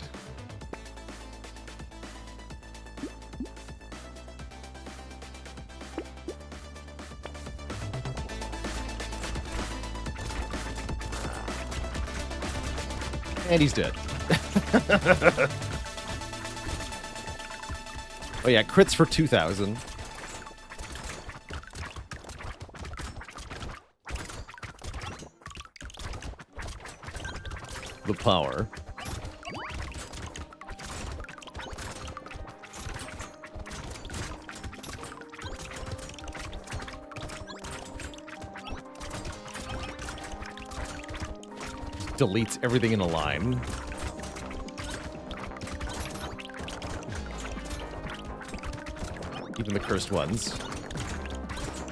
And he's dead. Oh yeah, crits for 2,000. The power. Deletes everything in a line. Even the cursed ones.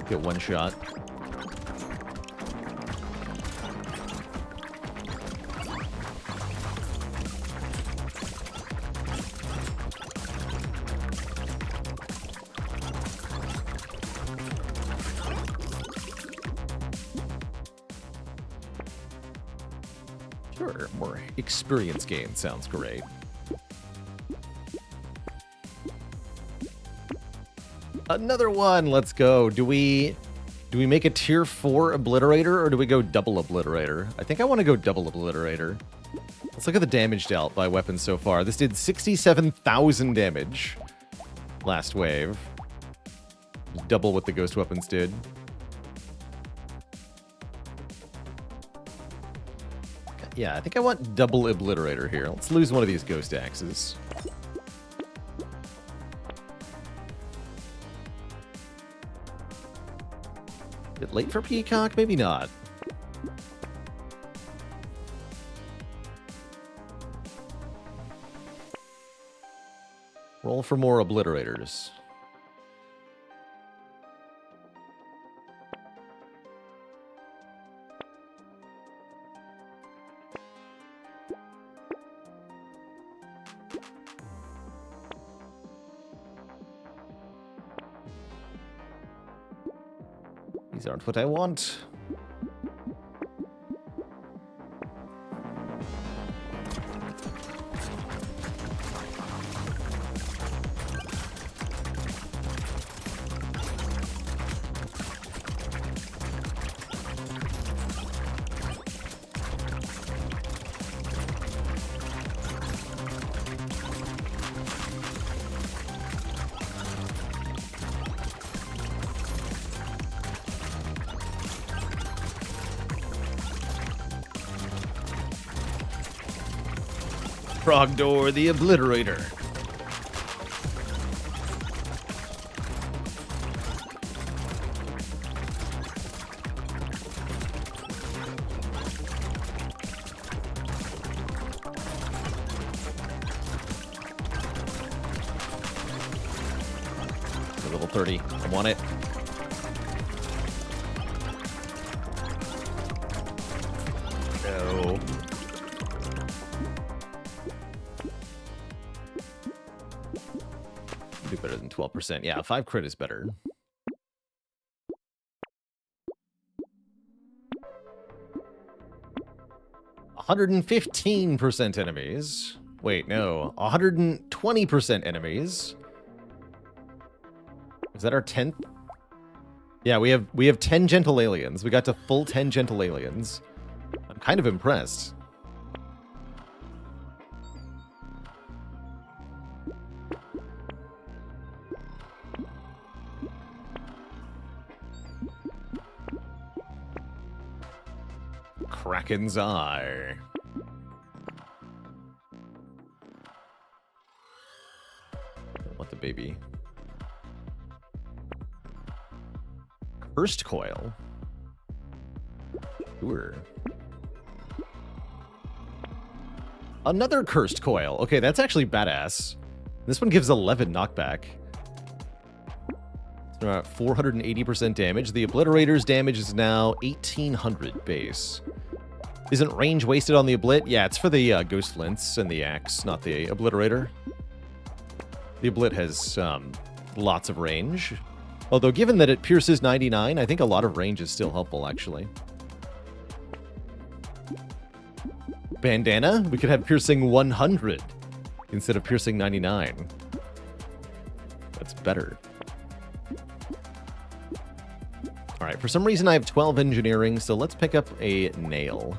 Get one shot. Sure, more experience gain sounds great. Another one, let's go. Do we make a tier 4 obliterator or do we go double obliterator? I think I want to go double obliterator. Let's look at the damage dealt by weapons so far. This did 67,000 damage last wave. Double what the ghost weapons did. Yeah, I think I want double obliterator here. Let's lose one of these ghost axes. Bit late for Peacock? Maybe not. Roll for more obliterators. These aren't what I want. Frogdor the Obliterator. Level 30. I want it. No. Do better than 12%. Yeah, 5 crit is better. %115% enemies. Wait, no. 120% enemies. Is that our 10th? Yeah, we have 10 gentle aliens. We got to full 10 gentle aliens. I'm kind of impressed. Kraken's Eye. What the baby? Cursed Coil. Sure. Another Cursed Coil. Okay, that's actually badass. This one gives 11 knockback. 480% damage. The Obliterator's damage is now 1,800 base. Isn't range wasted on the Oblit? Yeah, it's for the Ghost Flints and the Axe, not the Obliterator. The Oblit has lots of range. Although, given that it pierces 99, I think a lot of range is still helpful, actually. Bandana? We could have piercing 100 instead of piercing 99. That's better. Alright, for some reason I have 12 engineering, so let's pick up a nail.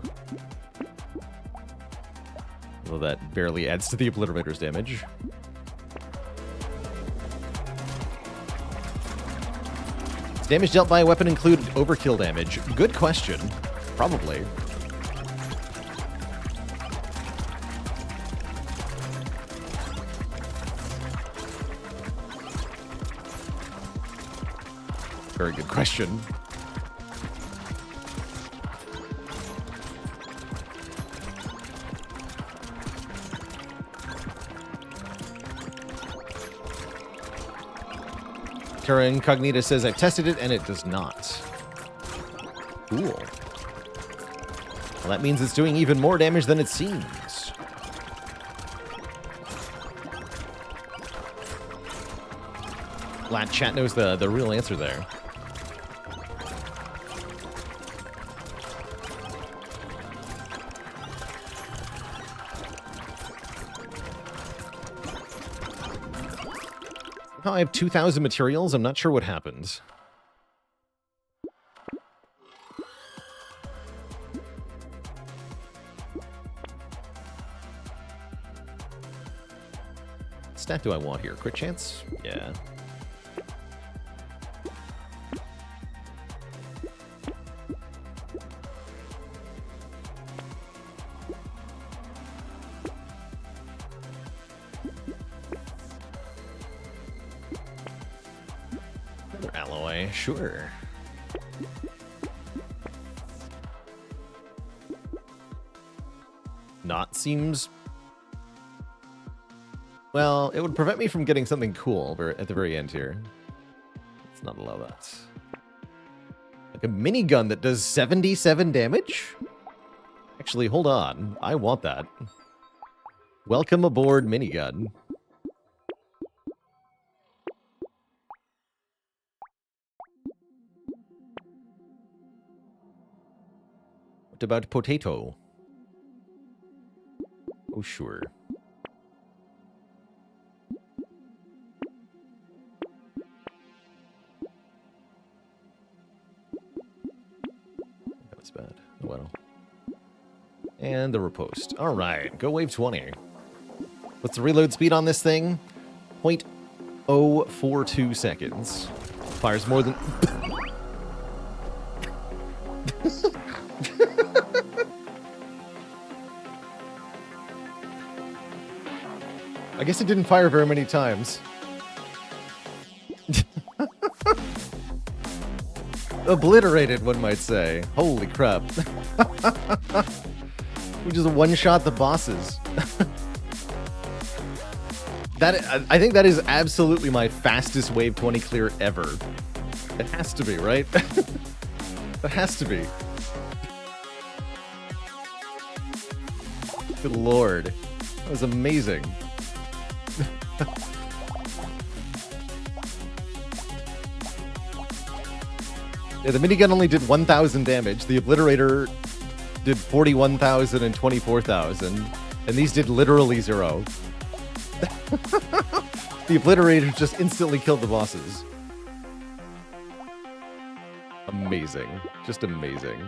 Although that barely adds to the Obliterator's damage. Does damage dealt by a weapon include overkill damage? Good question. Probably. Very good question. Terra Incognita says, I've tested it and it does not. Cool. Well, that means it's doing even more damage than it seems. Glad chat knows the real answer there. Oh, I have 2,000 materials. I'm not sure what happened. What stat do I want here? Crit chance? Yeah. Sure. Not seems... Well, it would prevent me from getting something cool at the very end here. Let's not allow that. Like a minigun that does 77 damage? Actually, hold on. I want that. Welcome aboard minigun. What about Brotato? Oh, sure. That was bad. Oh, well. And the riposte. All right, go wave 20. What's the reload speed on this thing? 0.042 seconds. Fires more than... I guess it didn't fire very many times. Obliterated, one might say. Holy crap. We just one-shot the bosses. I think that is absolutely my fastest wave 20 clear ever. It has to be, right? It has to be. Good lord. That was amazing. Yeah, the minigun only did 1,000 damage. The Obliterator did 41,000 and 24,000. And these did literally 0. The Obliterator just instantly killed the bosses. Amazing. Just amazing.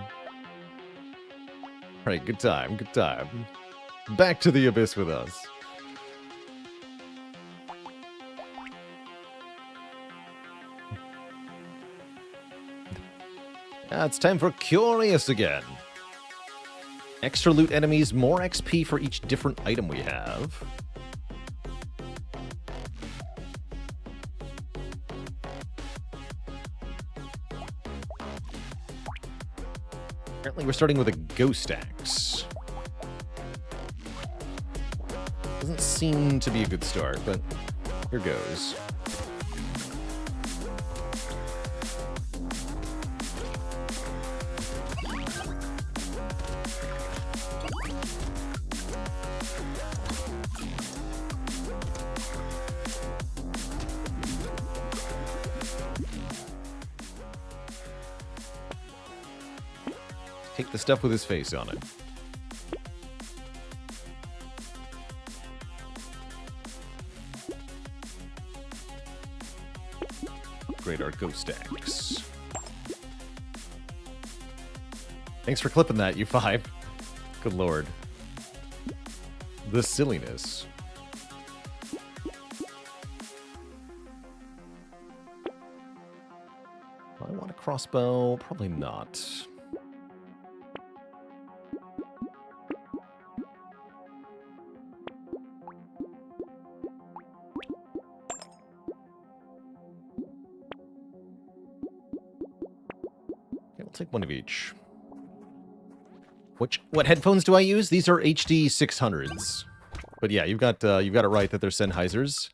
Alright, good time, good time. Back to the Abyss with us. It's time for Curious again. Extra loot enemies, more XP for each different item we have. Apparently we're starting with a ghost axe. Doesn't seem to be a good start, but here goes. Take the stuff with his face on it. Upgrade our ghost axe. Thanks for clipping that, you 5. Good lord. The silliness. Do I want a crossbow? Probably not. Okay, we'll take one of each. What headphones do I use? These are HD 600s. But yeah, you've got it right that they're Sennheisers.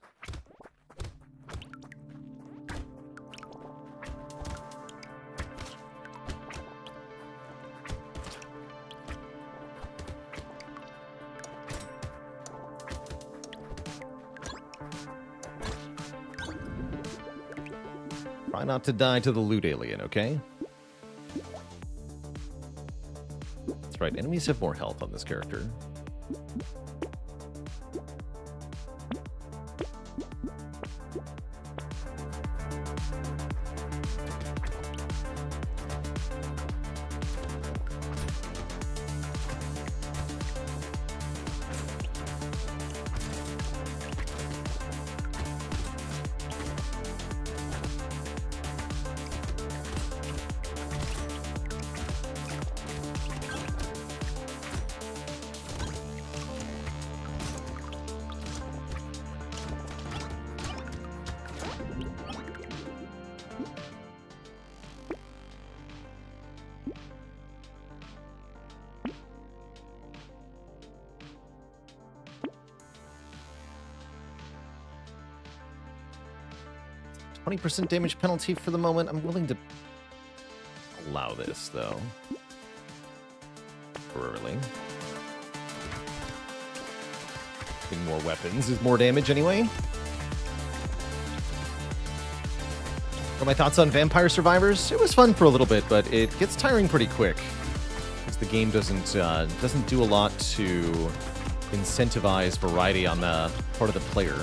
Try not to die to the loot alien, okay? That's right, enemies have more health on this character. %20 damage penalty for the moment. I'm willing to allow this, though. Temporarily. Getting more weapons is more damage anyway. What are my thoughts on Vampire Survivors? It was fun for a little bit, but it gets tiring pretty quick. Because the game doesn't do a lot to incentivize variety on the part of the player.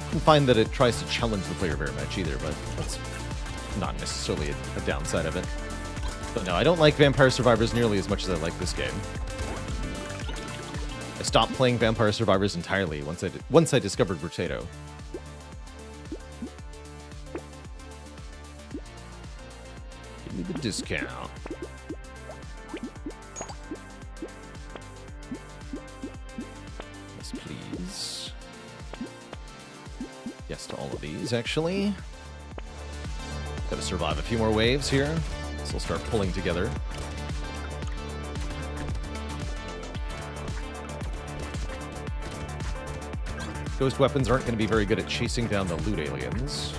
I find that it tries to challenge the player very much either, but that's not necessarily a downside of it. But no, I don't like Vampire Survivors nearly as much as I like this game. I stopped playing Vampire Survivors entirely once I discovered Brotato. Give me the discount. Yes, please. Yes to all of these, actually. Gotta survive a few more waves here. This will start pulling together. Ghost weapons aren't going to be very good at chasing down the loot aliens.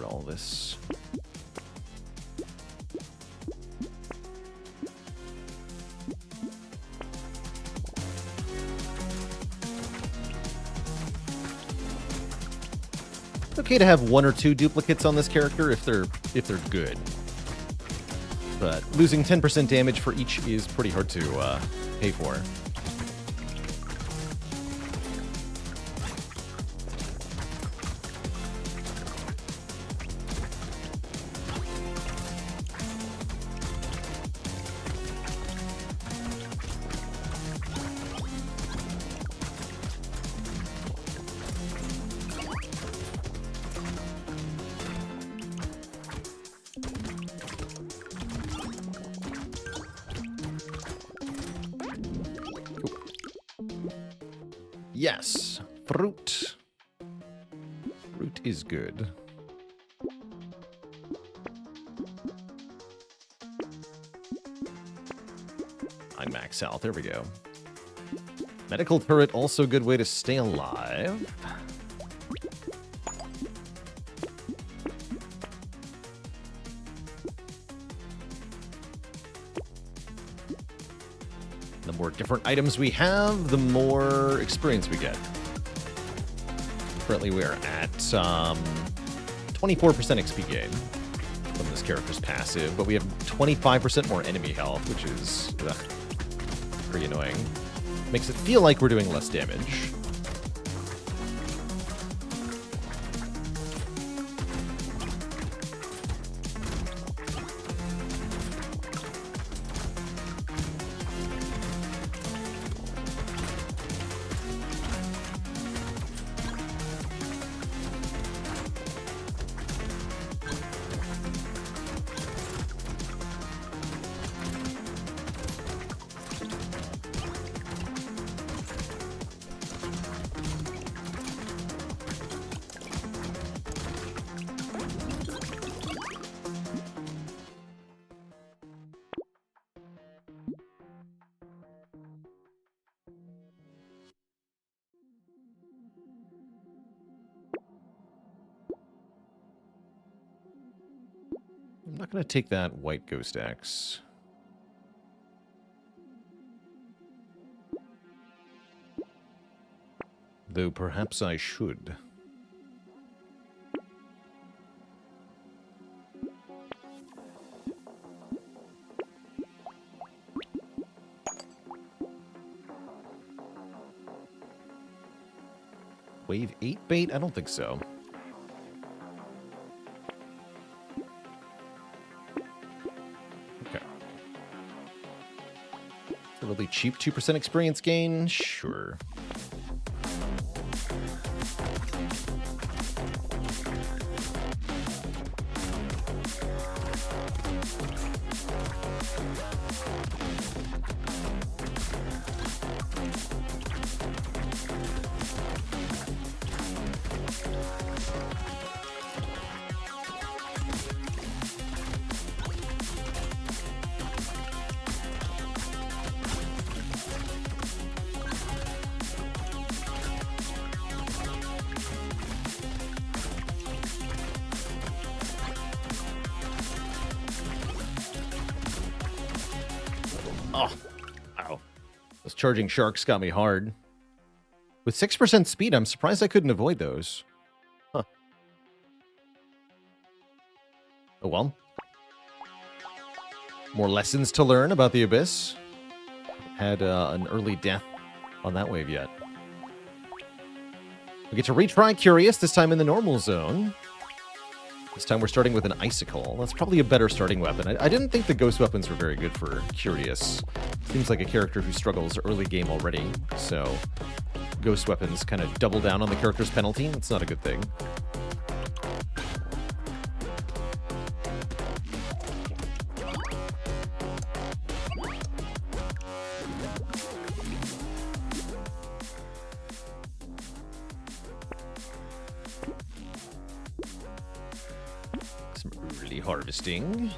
All this. It's okay to have one or two duplicates on this character if they're good. But losing 10% damage for each is pretty hard to pay for. Yes, fruit. Fruit is good. I max out. There we go. Medical turret, also a good way to stay alive. The more different items we have, the more experience we get. Currently we're at 24% XP gain from this character's passive, but we have 25% more enemy health, which is pretty annoying. Makes it feel like we're doing less damage. I'm not going to take that white ghost axe. Though perhaps I should. Wave 8 bait? I don't think so. Really cheap 2% experience gain? Sure. Oh, ow. Those charging sharks got me hard. With 6% speed, I'm surprised I couldn't avoid those. Huh. Oh well. More lessons to learn about the Abyss. Had an early death on that wave yet. We get to retry Curious, this time in the normal zone. This time we're starting with an Icicle. That's probably a better starting weapon. I didn't think the ghost weapons were very good for Curious. Seems like a character who struggles early game already, so ghost weapons kind of double down on the character's penalty. That's not a good thing. Some early harvesting.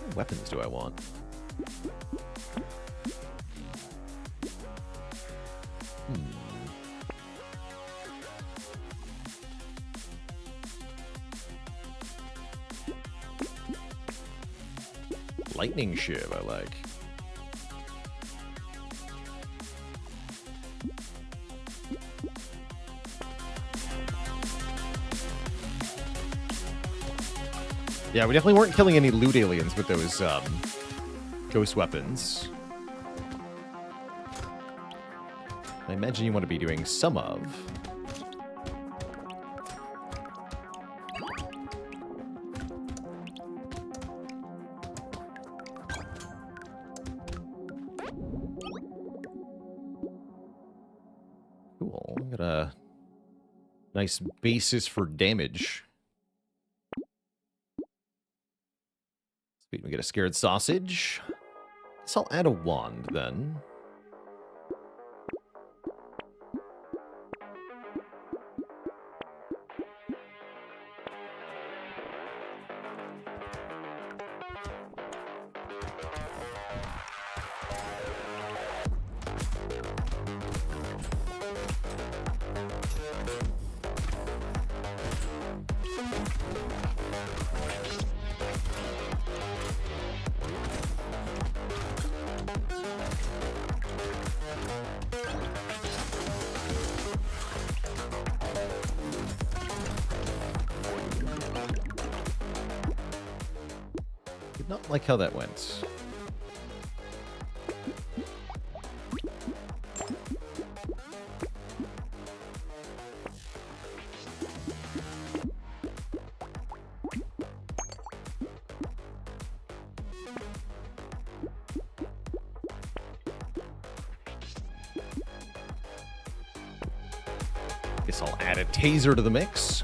What weapons do I want? Lightning shiv, I like. Yeah, we definitely weren't killing any loot aliens with those ghost weapons. I imagine you want to be doing some of. Cool. Got a nice basis for damage. Sweet, we get a scared sausage. Guess I'll add a wand then. Did not like how that went. Guess I'll add a taser to the mix.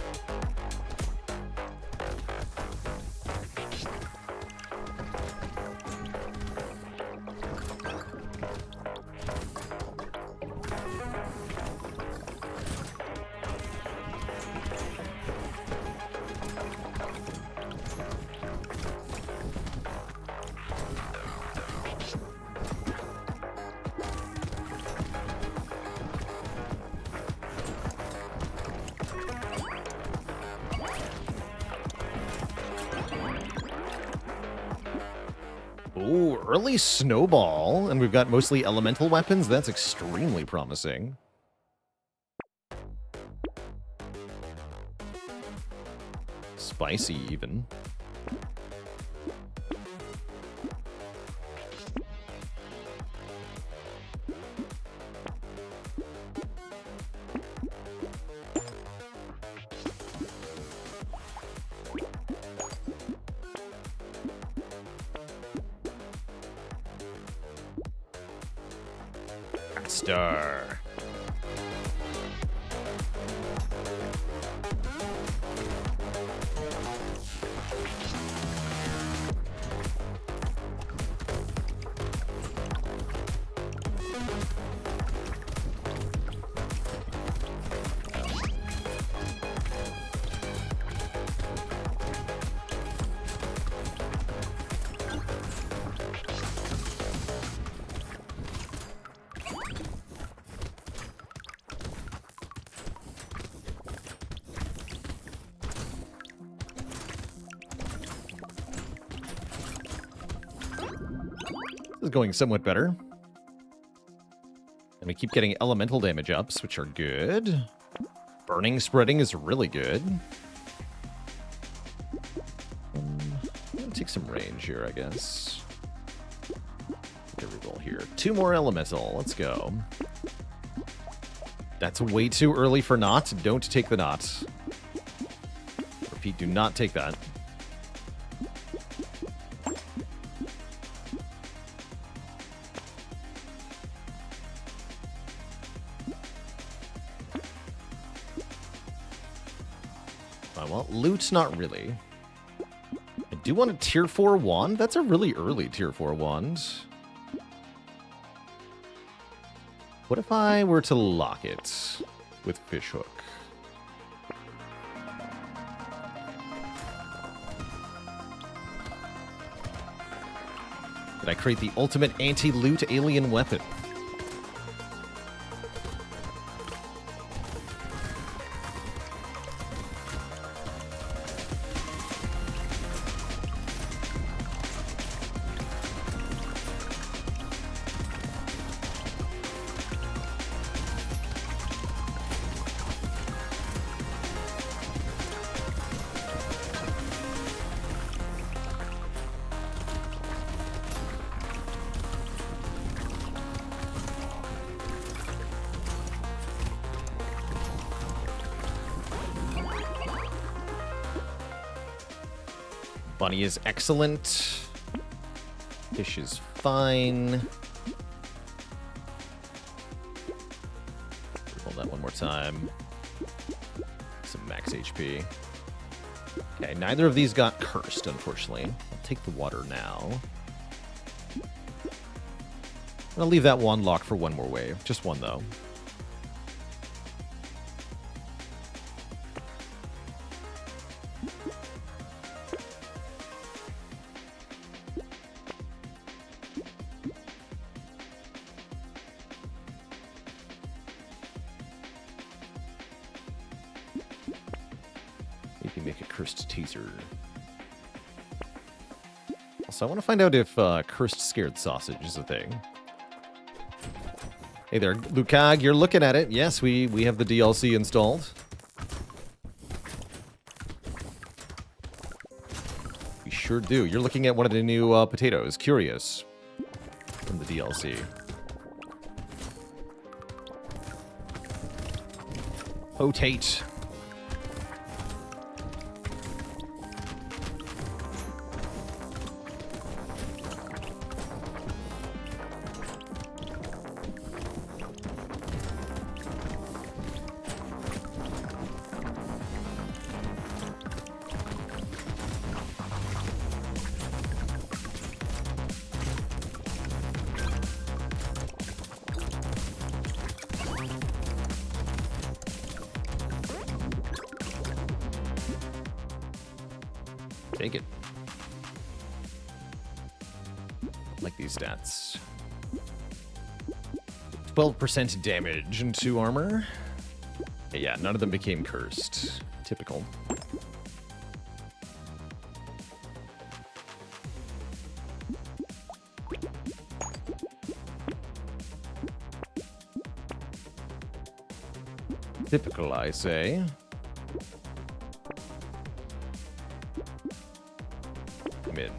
Ooh, early snowball, and we've got mostly elemental weapons. That's extremely promising. Spicy, even. Star. This is going somewhat better. And we keep getting elemental damage ups, which are good. Burning spreading is really good. I'm gonna take some range here, I guess. Get a reroll here. 2 more elemental. Let's go. That's way too early for not. Don't take the not. Repeat, do not take that. I want loot, not really. I do want a tier 4 wand. That's a really early tier 4 wand. What if I were to lock it with Fishhook? Did I create the ultimate anti-loot alien weapon? Bunny is excellent. Fish is fine. Hold that one more time. Some max HP. Okay, neither of these got cursed, unfortunately. I'll take the water now. I'll leave that one locked for one more wave. Just one, though. you make a cursed taser. Also, I want to find out if cursed scared sausage is a thing. Hey there, Lucag, you're looking at it. Yes, we have the DLC installed. We sure do. You're looking at one of the new potatoes, Curious, from the DLC. Potate. Take it. Like these stats. 12% damage and 2 armor. Yeah, none of them became cursed. Typical. Typical, I say. Come in.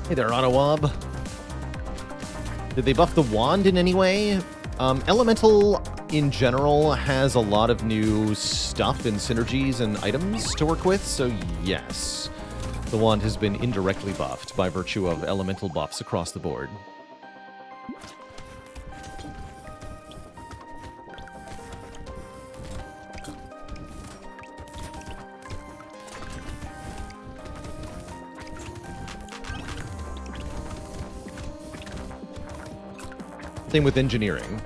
Hey there, Autowob. Did they buff the wand in any way? Elemental, in general, has a lot of new stuff and synergies and items to work with, so yes. The wand has been indirectly buffed by virtue of elemental buffs across the board. Same with engineering.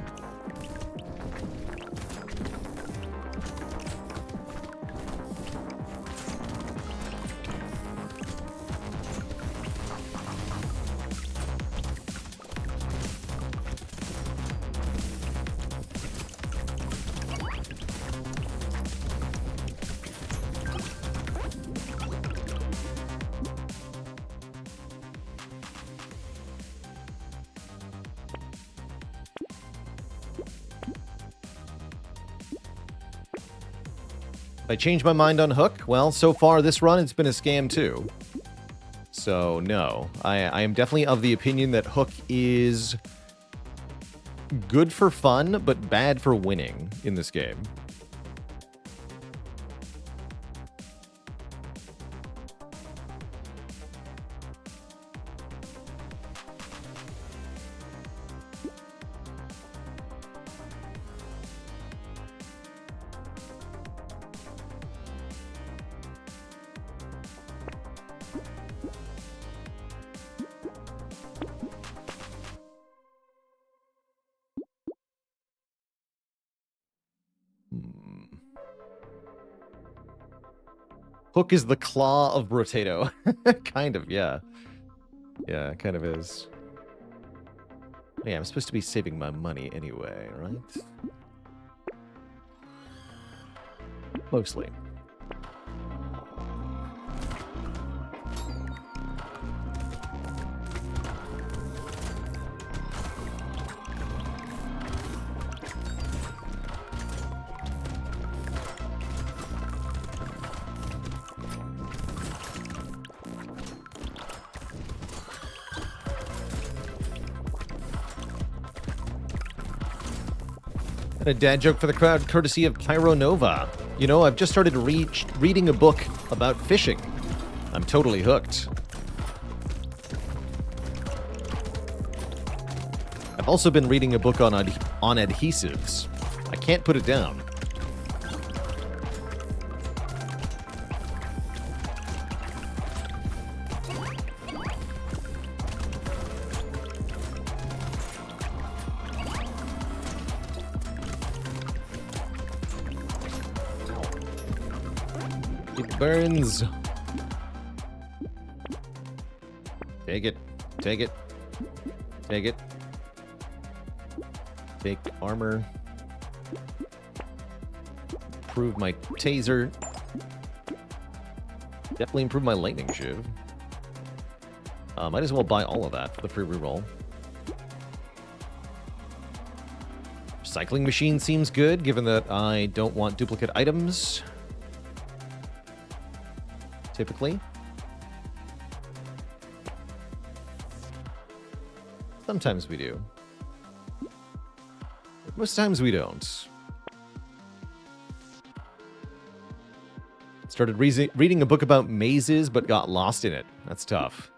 I changed my mind on Hook. Well, so far this run, it's been a scam too. So, no. I am definitely of the opinion that Hook is good for fun, but bad for winning in this game. Hook is the claw of Brotato. Kind of, yeah. Yeah, it kind of is. Yeah, I'm supposed to be saving my money anyway, right? Mostly. A dad joke for the crowd, courtesy of Pyro Nova. You know, I've just started reading a book about fishing. I'm totally hooked. I've also been reading a book on adhesives. I can't put it down. Burns. Take it. Take it. Take it. Take armor. Improve my taser. Definitely improve my lightning shiv. Might as well buy all of that for the free reroll. Recycling machine seems good, given that I don't want duplicate items. Typically. Sometimes we do. Most times we don't. Started reading a book about mazes, but got lost in it. That's tough.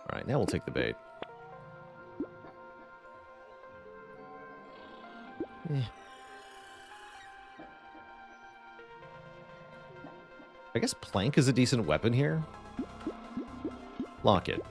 Alright, now we'll take the bait. I guess plank is a decent weapon here. Lock it.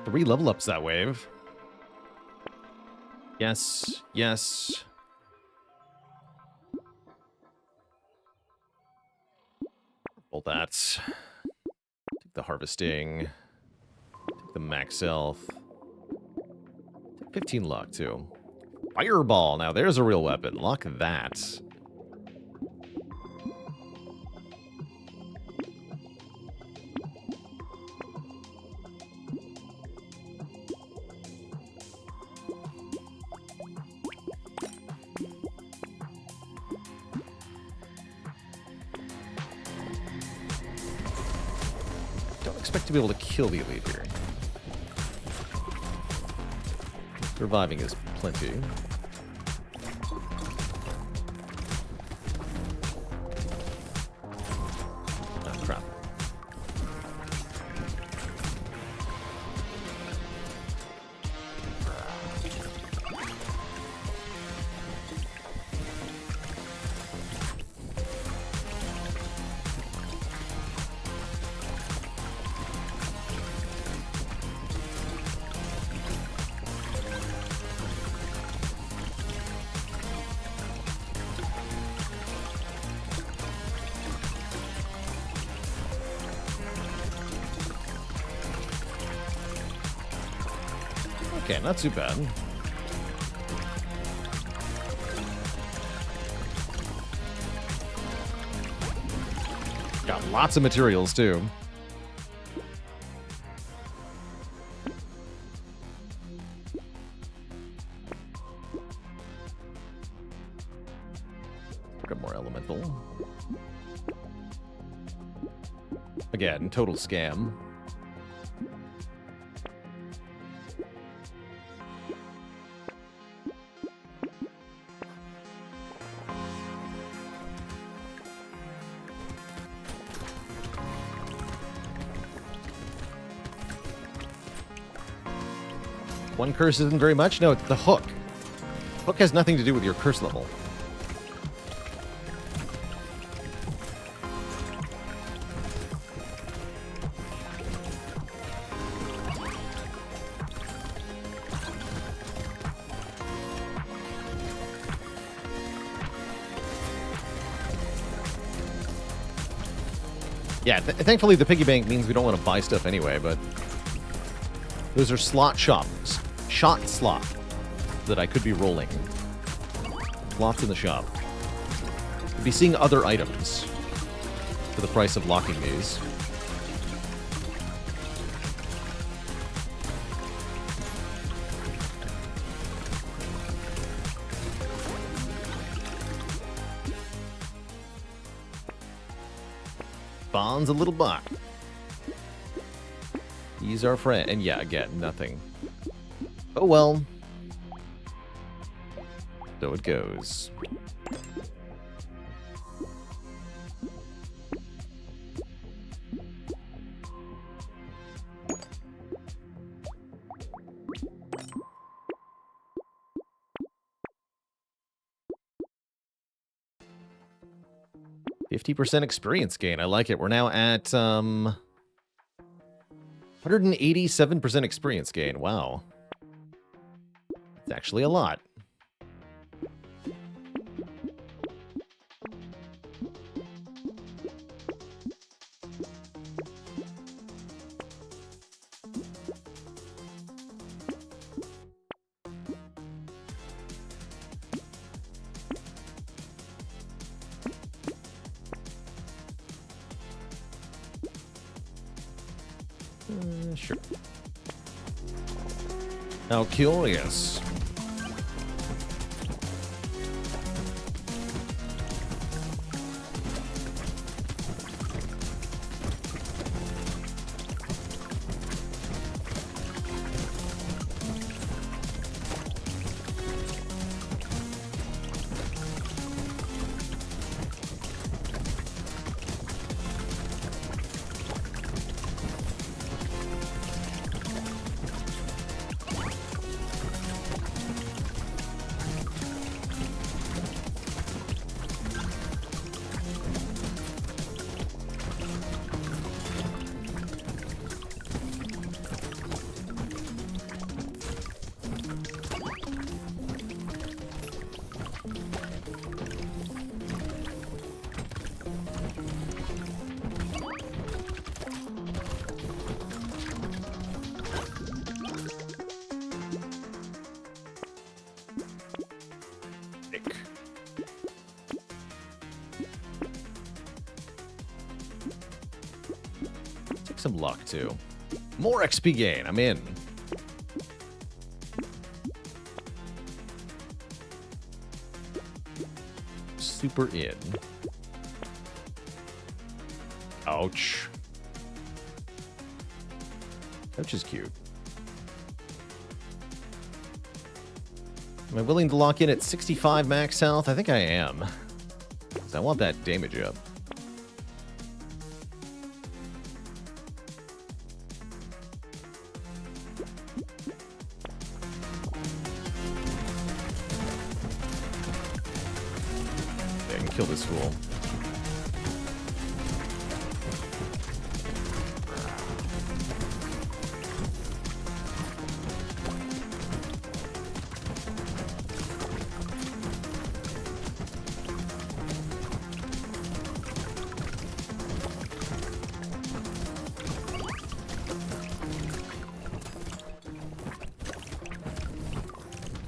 Three level ups that wave. Yes, yes. Roll that. Take the harvesting. Take the max health. Take 15 luck, too. Fireball! Now there's a real weapon. Lock that. To be able to kill the elite here. Surviving is plenty. Oh, crap. Okay, not too bad. Got lots of materials, too. Got more elemental. Again, total scam. One curse isn't very much? No, it's the hook. Hook has nothing to do with your curse level. Yeah, thankfully the piggy bank means we don't want to buy stuff anyway, but those are slot shops. Shot slot that I could be rolling. Lots in the shop. You'll be seeing other items for the price of locking these. spawns a little buck. He's our friend. And yeah, again, nothing. Oh well. So it goes. %, experience gain. I like it. We're now at 187% experience gain. Wow. It's actually a lot. Sure. How curious. Some luck too. More XP gain. I'm in. Super in. Ouch. Ouch is cute. Am I willing to lock in at 65 max health? I think I am. 'Cause I want that damage up. Kill this fool.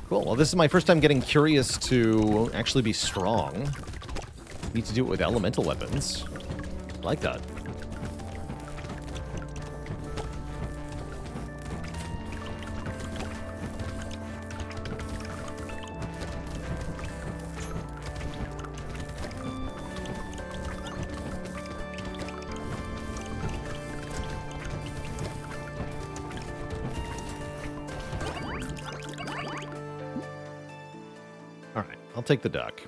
Cool. Well, this is my first time getting curious to actually be strong. Need to do it with elemental weapons. I like that. All right, I'll take the duck.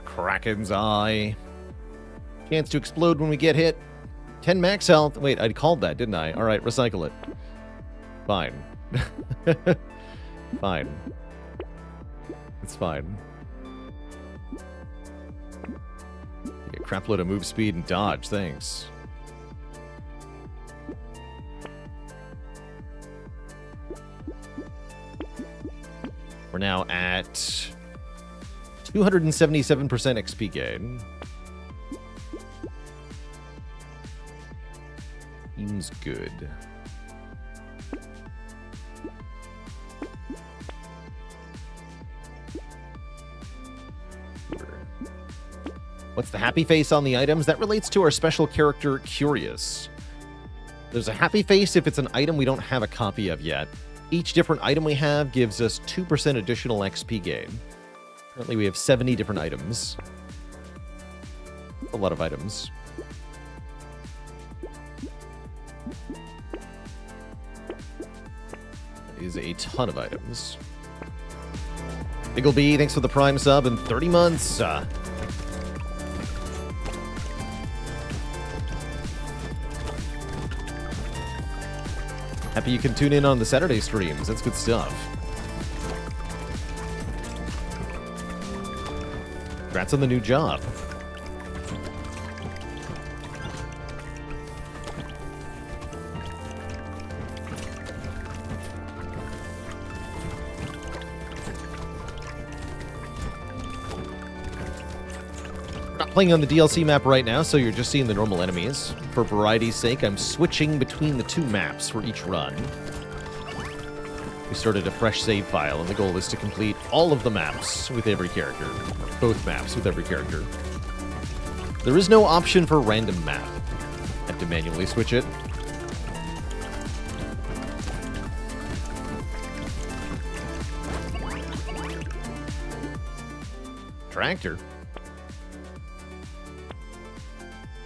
Kraken's Eye. Chance to explode when we get hit. 10 max health. Wait, I called that, didn't I? Alright, recycle it. Fine. Fine. It's fine. A crapload of move speed and dodge, thanks. We're now at 277% XP gain. Seems good. What's the happy face on the items? That relates to our special character, Curious. There's a happy face if it's an item we don't have a copy of yet. Each different item we have gives us 2% additional XP gain. Currently we have 70 different items. A lot of items. That is a ton of items. Biggleby, thanks for the Prime sub and 30 months. Happy you can tune in on the Saturday streams. That's good stuff. Congrats on the new job. Playing on the DLC map right now, so you're just seeing the normal enemies. For variety's sake, I'm switching between the two maps for each run. We started a fresh save file, and the goal is to complete all of the maps with every character. Both maps with every character. There is no option for random map. I have to manually switch it. Tractor.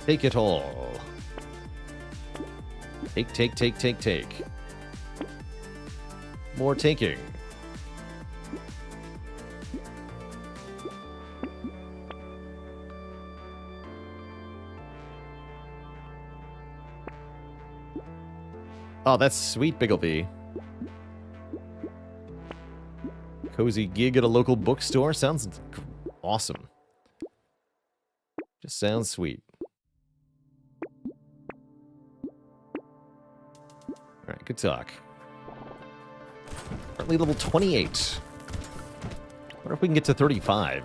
Take it all. Take. More taking. Oh, that's sweet, Biggleby. Cozy gig at a local bookstore? Sounds awesome. Just sounds sweet. Alright, good talk. Currently level 28. Wonder if we can get to 35.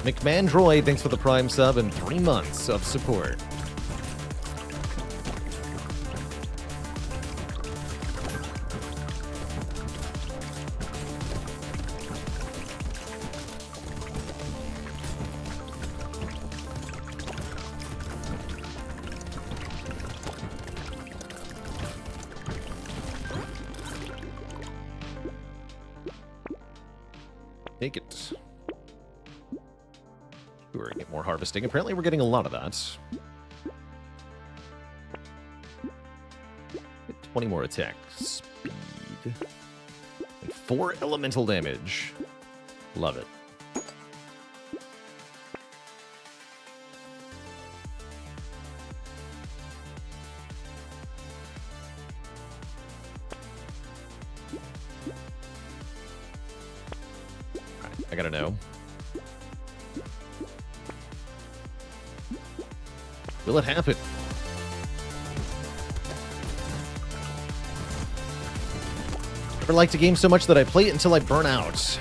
McMandroid, thanks for the Prime sub and 3 months of support. Take it. We're gonna get more harvesting. Apparently we're getting a lot of that. Get 20 more attack speed. And 4 elemental damage. Love it. Alright, I gotta know. Will it happen? Never liked a game so much that I play it until I burn out.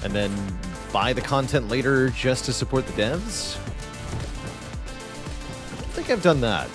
And then buy the content later just to support the devs? I think I've done that.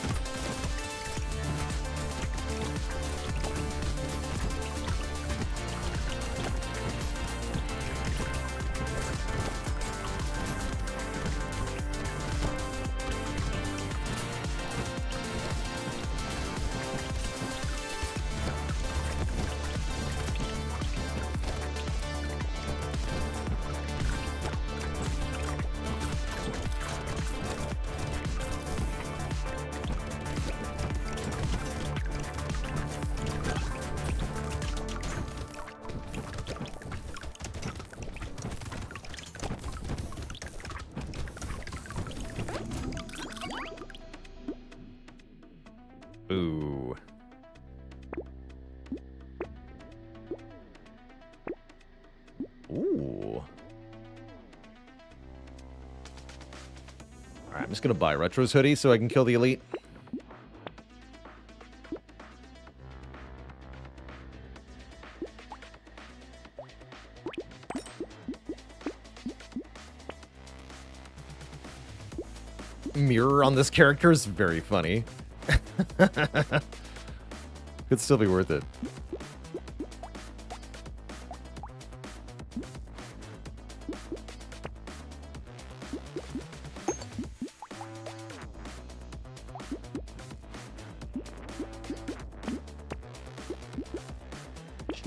Ooh. Ooh. Alright, I'm just gonna buy Retro's hoodie so I can kill the elite. mirror on this character is very funny. Could still be worth it.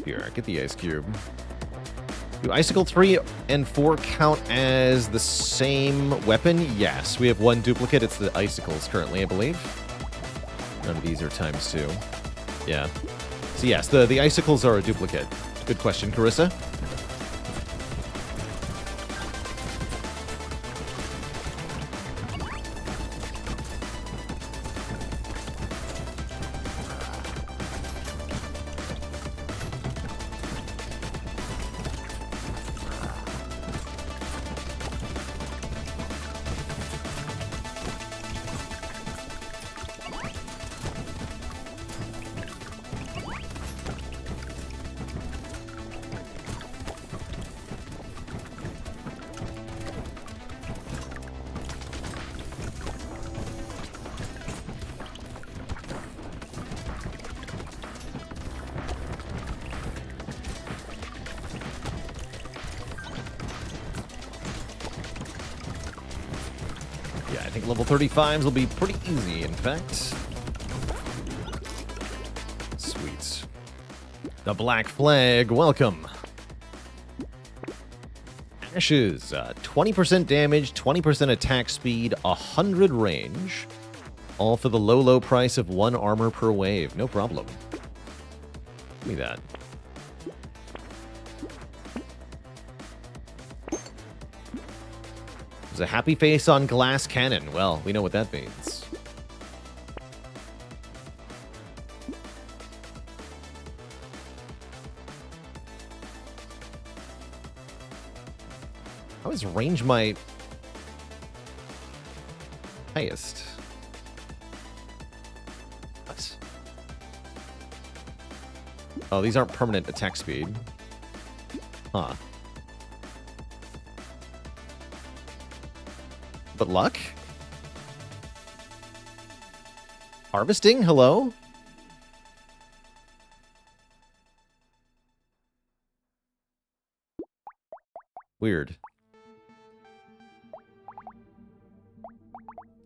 Here, get the ice cube. Do Icicle 3 and 4 count as the same weapon? Yes, we have one duplicate. It's the Icicles currently, I believe. None of these are ×2. Yeah. So yes, the Icicles are a duplicate. Good question, Carissa. I think level 35s will be pretty easy, in fact. Sweet. The Black Flag, welcome. Ashes, 20% damage, 20% attack speed, 100 range. All for the low, low price of 1 armor per wave. No problem. Give me that. There's a happy face on glass cannon. Well, we know what that means. How is range my highest? What? Oh, these aren't permanent attack speed. Huh. But luck? Harvesting? Hello? Weird.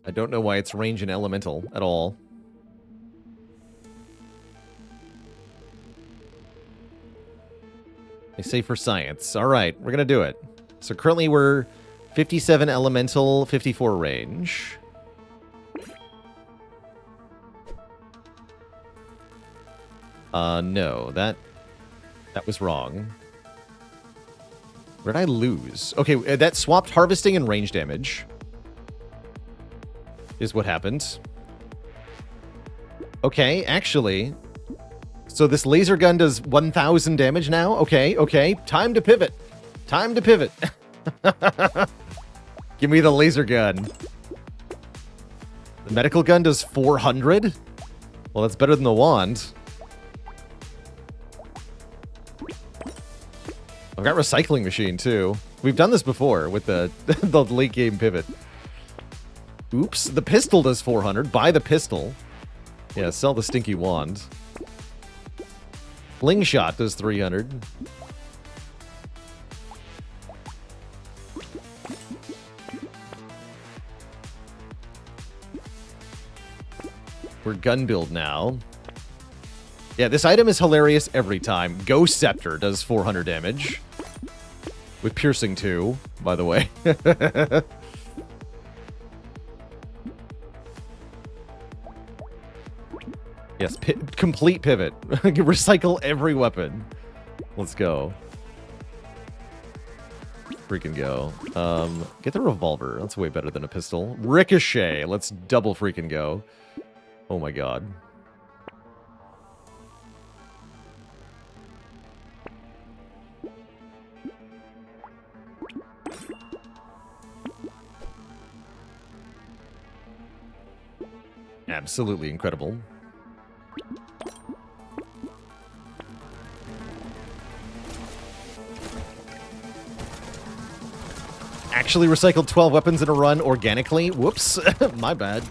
I don't know why it's range and elemental at all. They say for science. All right, we're going to do it. So currently we're 57 elemental, 54 range. No, that was wrong. Where did I lose? Okay, that swapped harvesting and range damage. Is what happened. Okay, actually. So this laser gun does 1,000 damage now? Okay, okay. Time to pivot. Time to pivot. Give me the laser gun. The medical gun does 400? Well, that's better than the wand. I've got recycling machine, too. We've done this before with the, the late game pivot. Oops, the pistol does 400. Buy the pistol. Yeah, sell the stinky wand. Slingshot does 300. We're gun build now. Yeah, this item is hilarious every time. Ghost Scepter does 400 damage. With piercing 2, by the way. Yes, complete pivot. Recycle every weapon. Let's go. Freaking go. Get the revolver. That's way better than a pistol. Ricochet. Let's double freaking go. Oh my god. Absolutely incredible. actually recycled 12 weapons in a run organically. Whoops. My bad.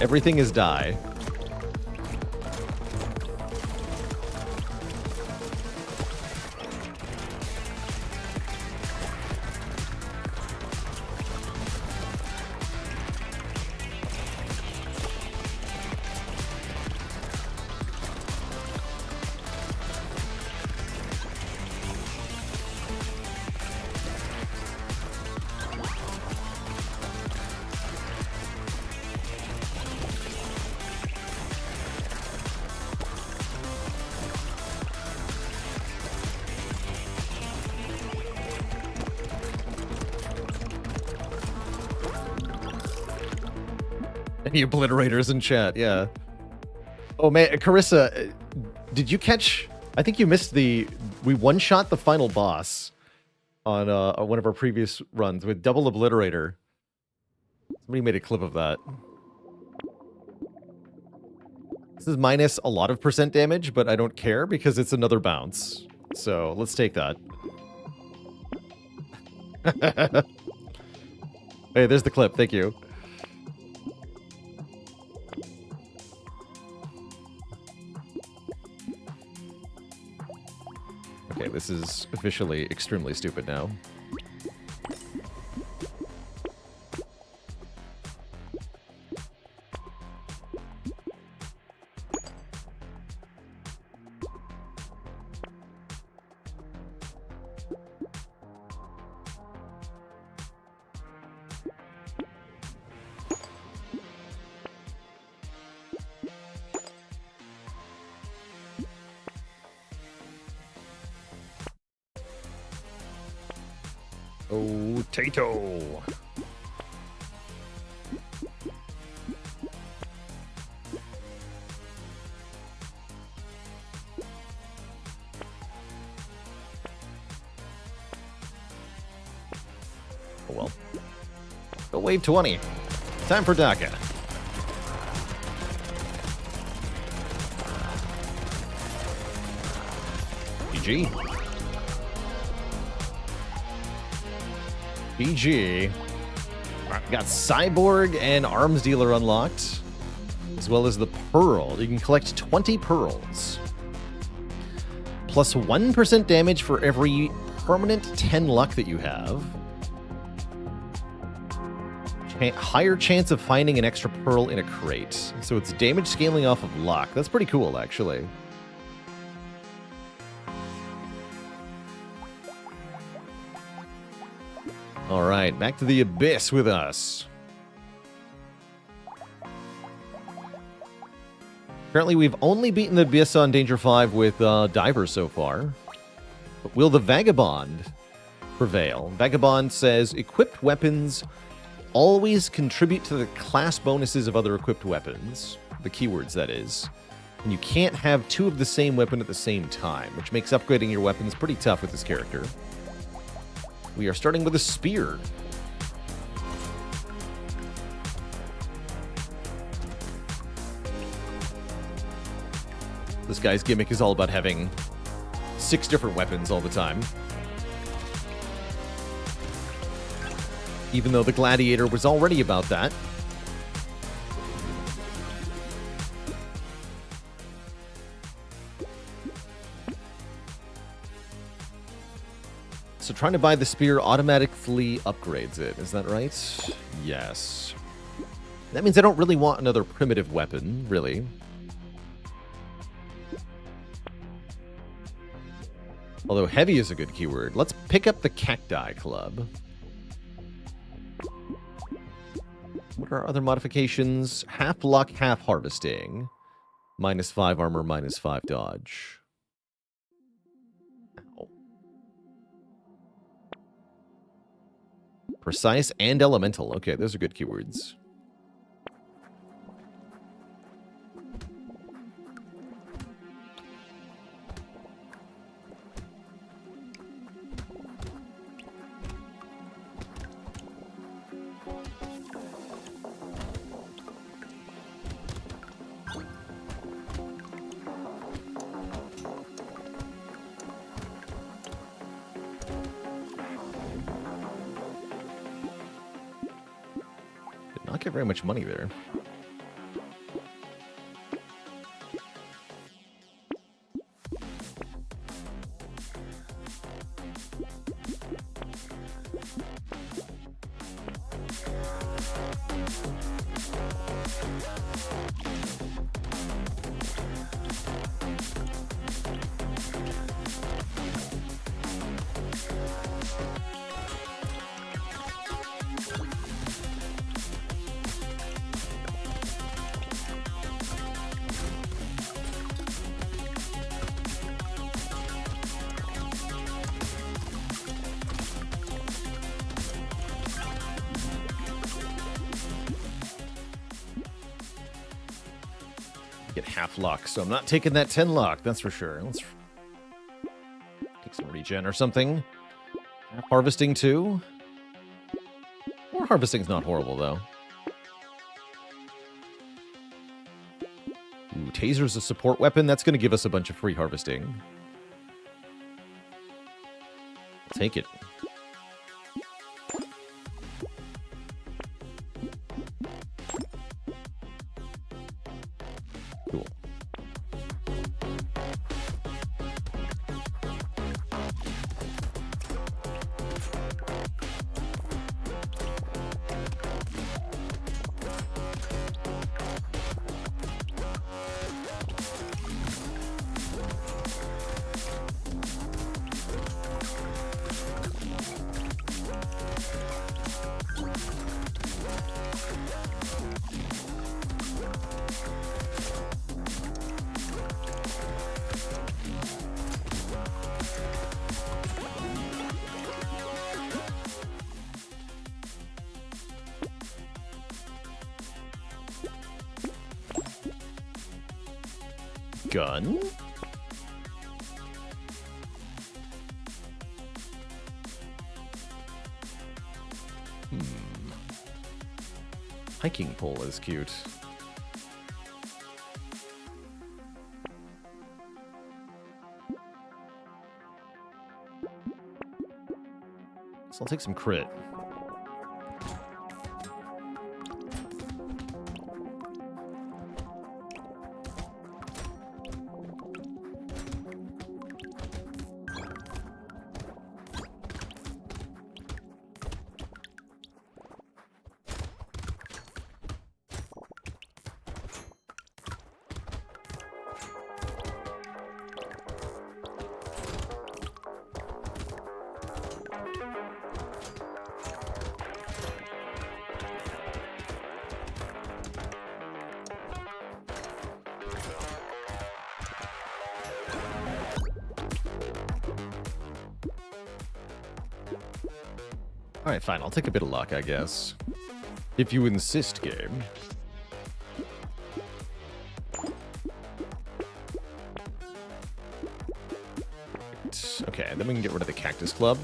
Everything is die. Any obliterators in chat, yeah. Oh man, Carissa, did you catch? I think you missed we one-shot the final boss on one of our previous runs with double obliterator. Somebody made a clip of that. This is minus a lot of % damage, but I don't care because it's another bounce. So let's take that. Hey, there's the clip. Thank you. Okay, this is officially extremely stupid now. Brotato. Oh well. Go wave 20. Time for Daka. GG. BG. Got Cyborg and Arms Dealer unlocked, as well as the Pearl. You can collect 20 Pearls. Plus 1% damage for every permanent 10 luck that you have. Higher chance of finding an extra Pearl in a crate. So it's damage scaling off of luck. That's pretty cool, actually. All right, back to the Abyss with us. Apparently, we've only beaten the Abyss on Danger 5 with Diver so far. But will the Vagabond prevail? Vagabond says, equipped weapons always contribute to the class bonuses of other equipped weapons. The keywords, that is. And you can't have two of the same weapon at the same time, which makes upgrading your weapons pretty tough with this character. We are starting with a spear. This guy's gimmick is all about having 6 different weapons all the time. Even though the Gladiator was already about that. So trying to buy the spear automatically upgrades it. Is that right? Yes. That means I don't really want another primitive weapon, really. Although heavy is a good keyword. Let's pick up the Cacti Club. What are our other modifications? Half luck, half harvesting. -5 armor, -5 dodge. Ow. Precise and elemental. Okay, those are good keywords. Not get very much money there. Get half luck, so I'm not taking that 10 luck, that's for sure. Let's take some regen or something. Half harvesting too. More harvesting's not horrible though. Ooh, taser's a support weapon. That's going to give us a bunch of free harvesting. I'll take it. Cool. Gun? Hiking pole is cute. So I'll take some crit. Alright, fine. I'll take a bit of luck, I guess. If you insist, game. Okay, then we can get rid of the Cactus Club.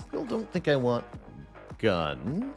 Still don't think I want gun.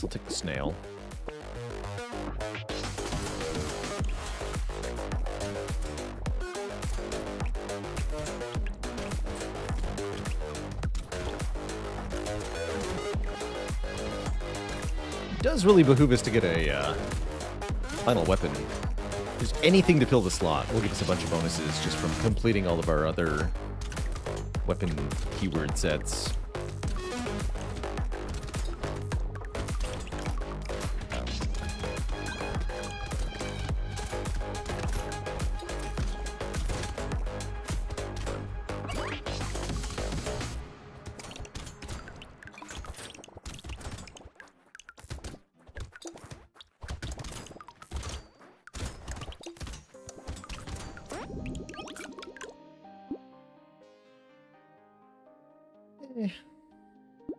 I'll take the snail. does really behoove us to get a final weapon. If there's anything to fill the slot, will give us a bunch of bonuses just from completing all of our other weapon keyword sets.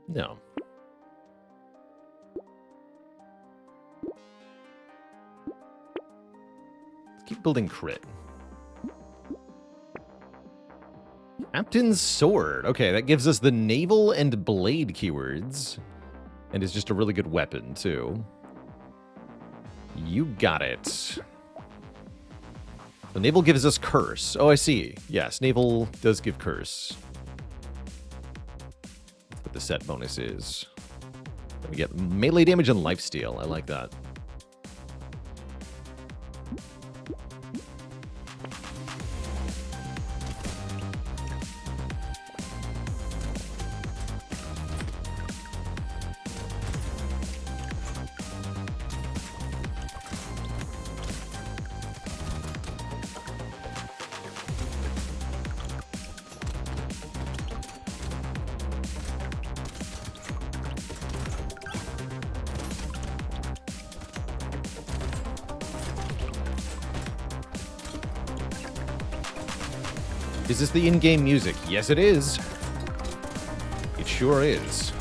No. Let's keep building crit. Captain's Sword. Okay, that gives us the naval and blade keywords. And is just a really good weapon, too. You got it. The naval gives us curse. Oh, I see. Yes, naval does give curse. That's what the set bonus is. We get melee damage and lifesteal. I like that. Is this the in-game music? Yes, it is. It sure is.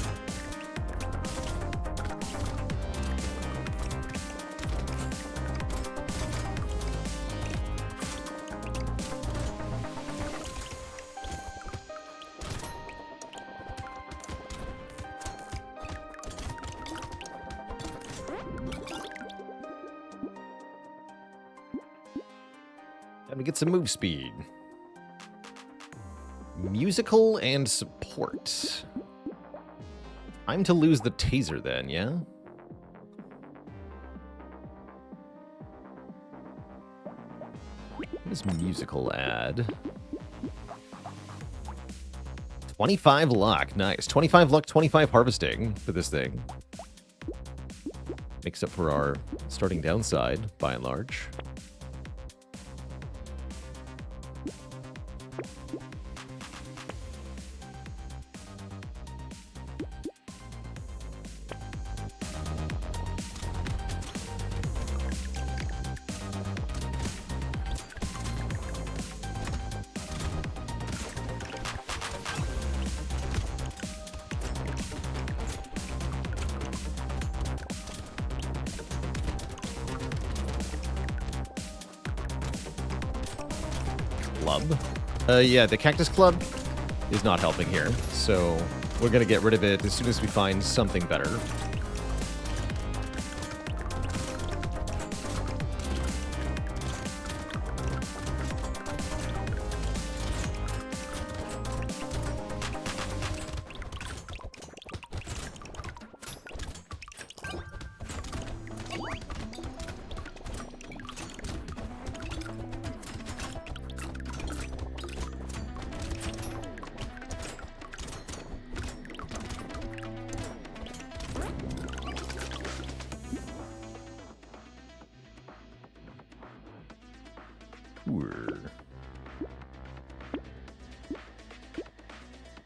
Time to get some move speed. Musical and support. Time to lose the taser then, yeah? What does musical add? 25 luck, nice. 25 luck, 25 harvesting for this thing. Makes up for our starting downside, by and large. Club. Yeah, the Cactus Club is not helping here, so we're gonna get rid of it as soon as we find something better.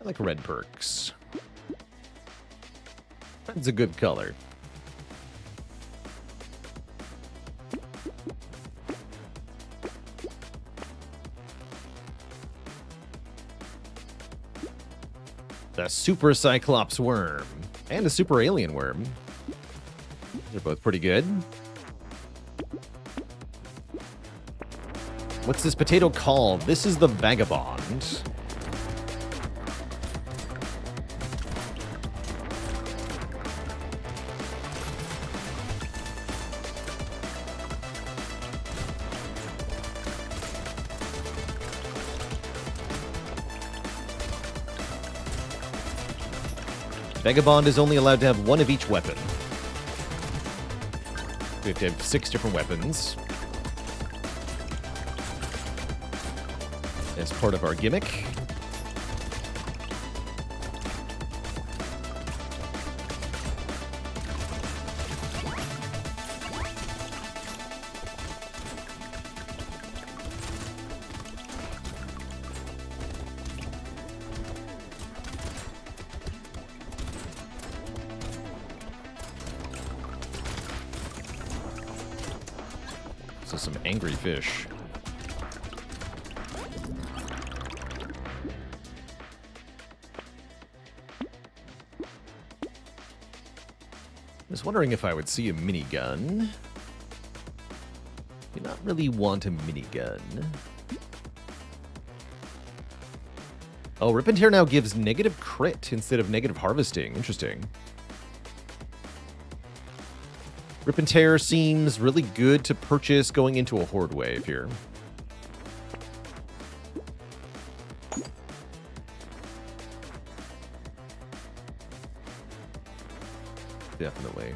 I like red perks. Red's a good color. The Super Cyclops Worm and a Super Alien Worm. They're both pretty good. What's this potato called? This is the Vagabond. Vagabond is only allowed to have one of each weapon. We have to have 6 different weapons as part of our gimmick. So some angry fish. I was wondering if I would see a minigun. Do not really want a minigun. Oh, Rip and Tear now gives negative crit instead of negative harvesting. Interesting. Rip and Tear seems really good to purchase going into a horde wave here. Definitely.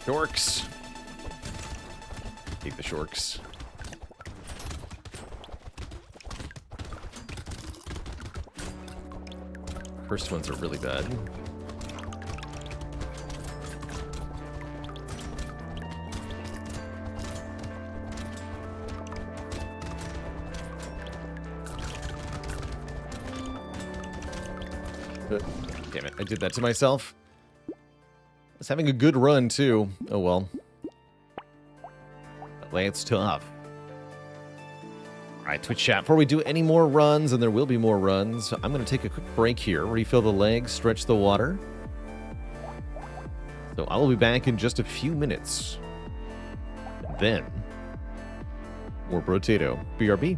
Shorks. Take the shorks. First ones are really bad. Damn it, I did that to myself. I was having a good run, too. Oh, well. That's tough. Alright, Twitch chat. Before we do any more runs, and there will be more runs, I'm going to take a quick break here, refill the legs, stretch the water. So I will be back in just a few minutes. And then, more Brotato. BRB.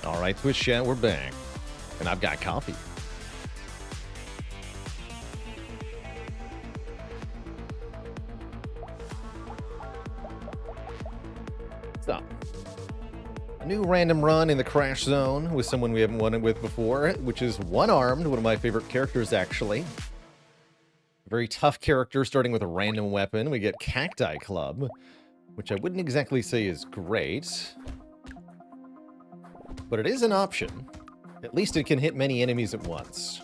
All right, Twitch chat, we're back. And I've got coffee. So, a new random run in the Crash Zone with someone we haven't won it with before, which is One-Armed, one of my favorite characters, actually. Very tough character, starting with a random weapon. We get Cacti Club, which I wouldn't exactly say is great, but it is an option. At least it can hit many enemies at once.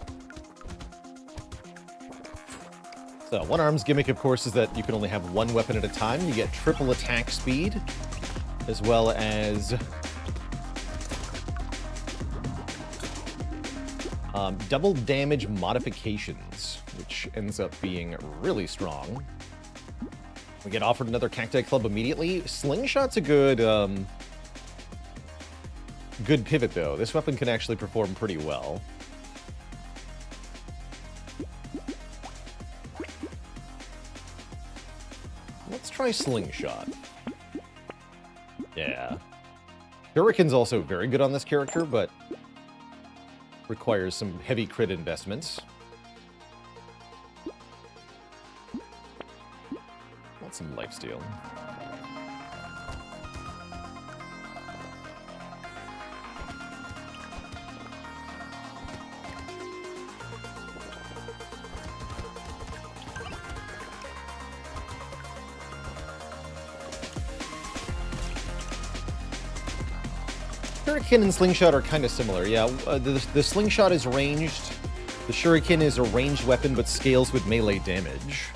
So, One-Arm's gimmick, of course, is that you can only have one weapon at a time. You get triple attack speed, as well as double damage modifications, which ends up being really strong. We get offered another Cacti Club immediately. Slingshot's a good good pivot, though. This weapon can actually perform pretty well. Let's try Slingshot. Yeah. Shuriken's also very good on this character, but requires some heavy crit investments. Want some lifesteal. Shuriken and Slingshot are kind of similar, yeah. The Slingshot is ranged. The Shuriken is a ranged weapon, but scales with melee damage.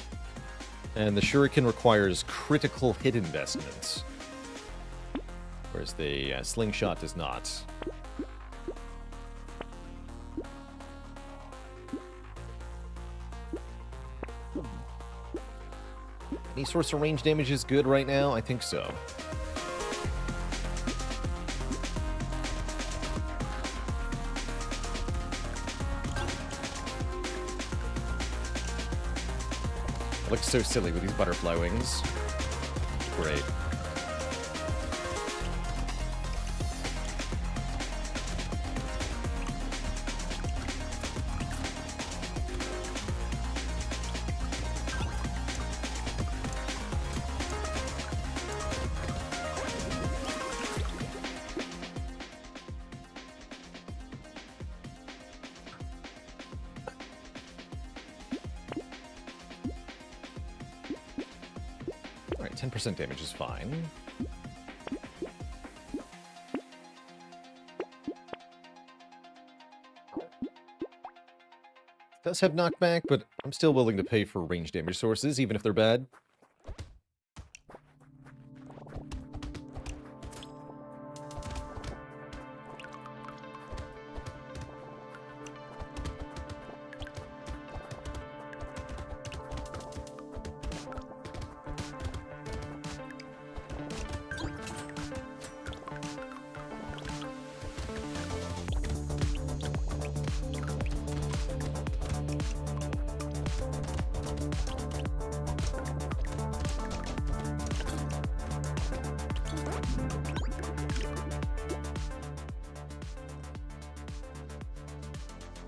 And the Shuriken requires critical hit investments, whereas the Slingshot does not. Any source of range damage is good right now? I think so. Looks so silly with these butterfly wings. Great. Alright, 10% damage is fine. Does have knockback, but I'm still willing to pay for range damage sources, even if they're bad.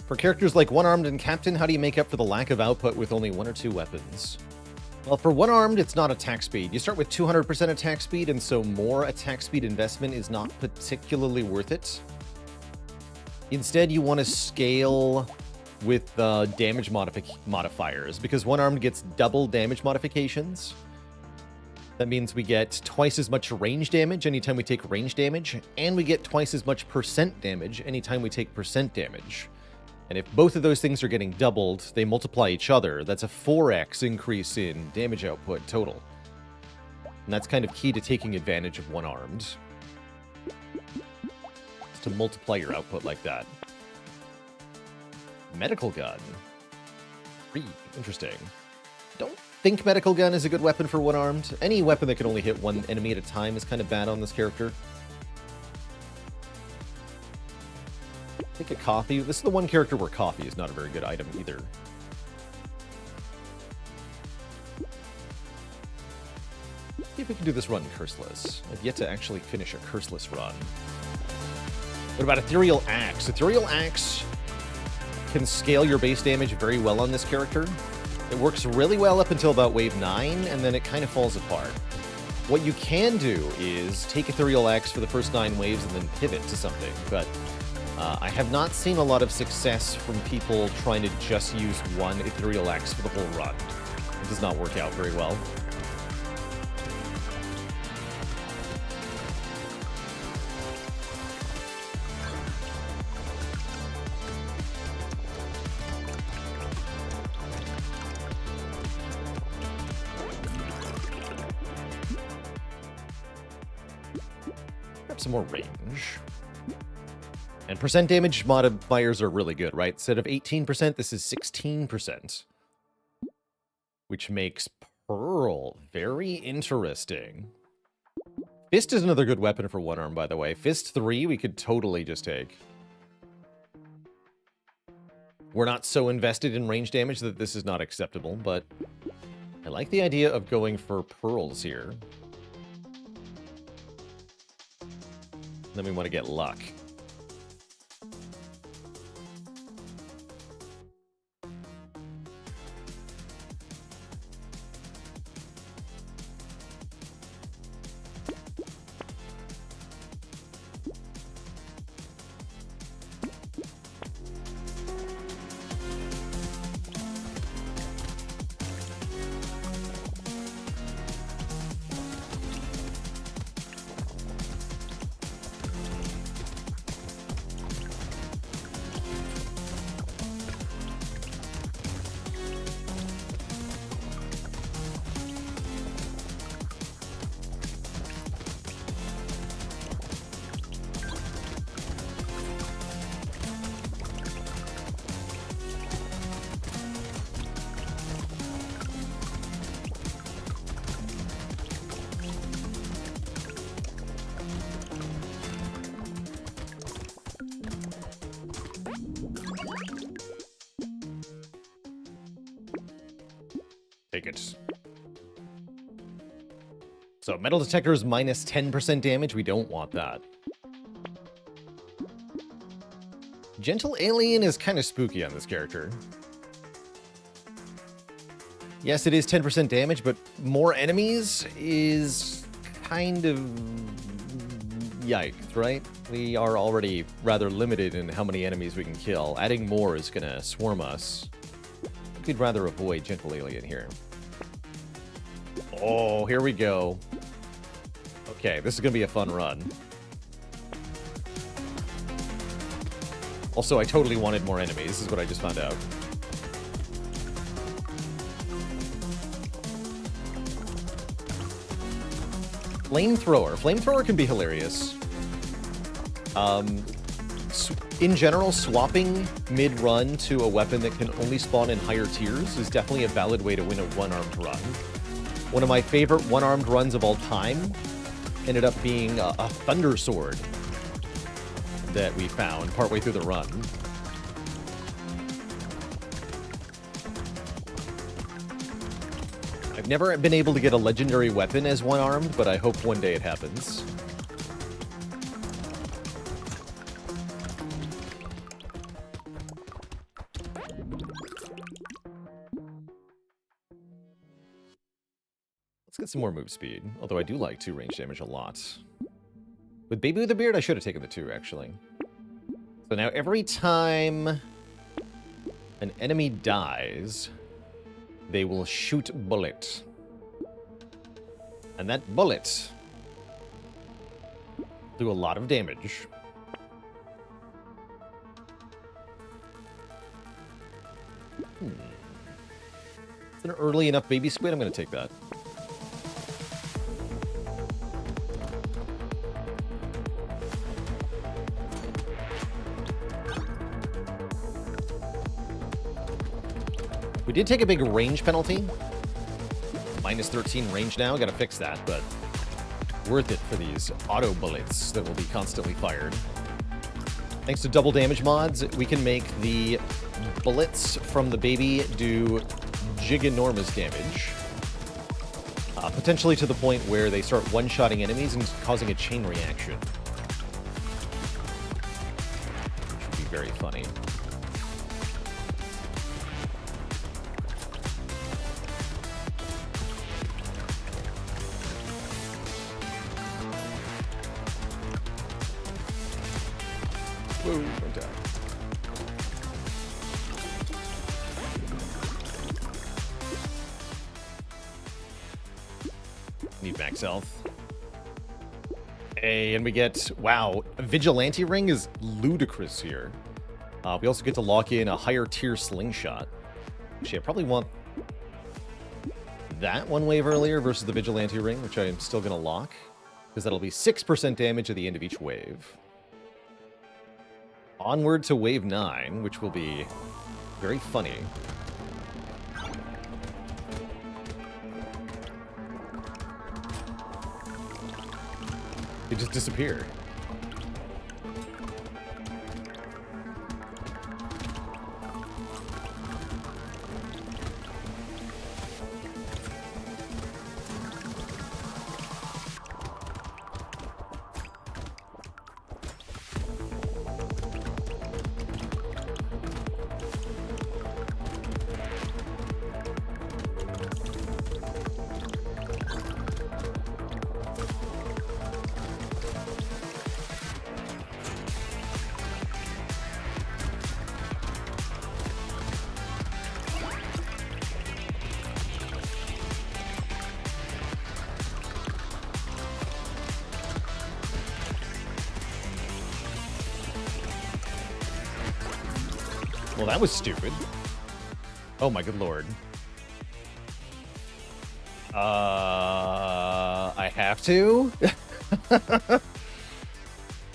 For characters like One-Armed and Captain, how do you make up for the lack of output with only one or two weapons? Well, for One-Armed, it's not attack speed. You start with 200% attack speed, and so more attack speed investment is not particularly worth it. Instead, you want to scale with damage modifiers, because One-Armed gets double damage modifications. That means we get twice as much range damage anytime we take range damage, and we get twice as much percent damage anytime we take percent damage. And if both of those things are getting doubled, they multiply each other. That's a 4x increase in damage output total. And that's kind of key to taking advantage of One-Armed. It's to multiply your output like that. Medical Gun. Interesting. Don't think Medical Gun is a good weapon for One-Armed. Any weapon that can only hit one enemy at a time is kind of bad on this character. Take a coffee. This is the one character where coffee is not a very good item either. See if we can do this run curseless. I've yet to actually finish a curseless run. What about Ethereal Axe? Ethereal Axe can scale your base damage very well on this character. It works really well up until about wave 9, and then it kind of falls apart. What you can do is take Ethereal Axe for the first 9 waves and then pivot to something, but I have not seen a lot of success from people trying to just use one Ethereal Axe for the whole run. It does not work out very well. Grab some more range. And percent damage modifiers are really good, right? Instead of 18%, this is 16%. Which makes Pearl very interesting. Fist is another good weapon for one arm, by the way. Fist 3, we could totally just take. We're not so invested in range damage that this is not acceptable, but I like the idea of going for pearls here. Then we want to get luck. Take it. So, metal detector is minus 10% damage. We don't want that. Gentle Alien is kind of spooky on this character. Yes, it is 10% damage, but more enemies is kind of yikes, right? We are already rather limited in how many enemies we can kill. Adding more is going to swarm us. We'd rather avoid Gentle Alien here. Oh, here we go. Okay, this is going to be a fun run. Also, I totally wanted more enemies. This is what I just found out. Flamethrower. Flamethrower can be hilarious. In general, swapping mid-run to a weapon that can only spawn in higher tiers is definitely a valid way to win a one-armed run. One of my favorite one-armed runs of all time ended up being a Thunder Sword that we found partway through the run. I've never been able to get a legendary weapon as one-armed, but I hope one day it happens. Let's get some more move speed, although I do like 2 range damage a lot. With Baby with a Beard, I should have taken the 2, actually. So now every time an enemy dies, they will shoot bullet. And that bullet do a lot of damage. It's an early enough baby squid, I'm going to take that. We did take a big range penalty. Minus 13 range now. Gotta fix that, but worth it for these auto bullets that will be constantly fired. Thanks to double damage mods, we can make the bullets from the baby do giganormous damage. Potentially to the point where they start one-shotting enemies and causing a chain reaction. very funny. Whoa, don't die. Need max health. Hey, and we get, wow, Vigilante Ring is ludicrous here. We also get to lock in a higher tier slingshot. Actually, I probably want that one wave earlier versus the Vigilante Ring, which I am still going to lock, because that'll be 6% damage at the end of each wave. Onward to wave 9, which will be very funny. They just disappear. Well, that was stupid. Oh my good lord. I have to? I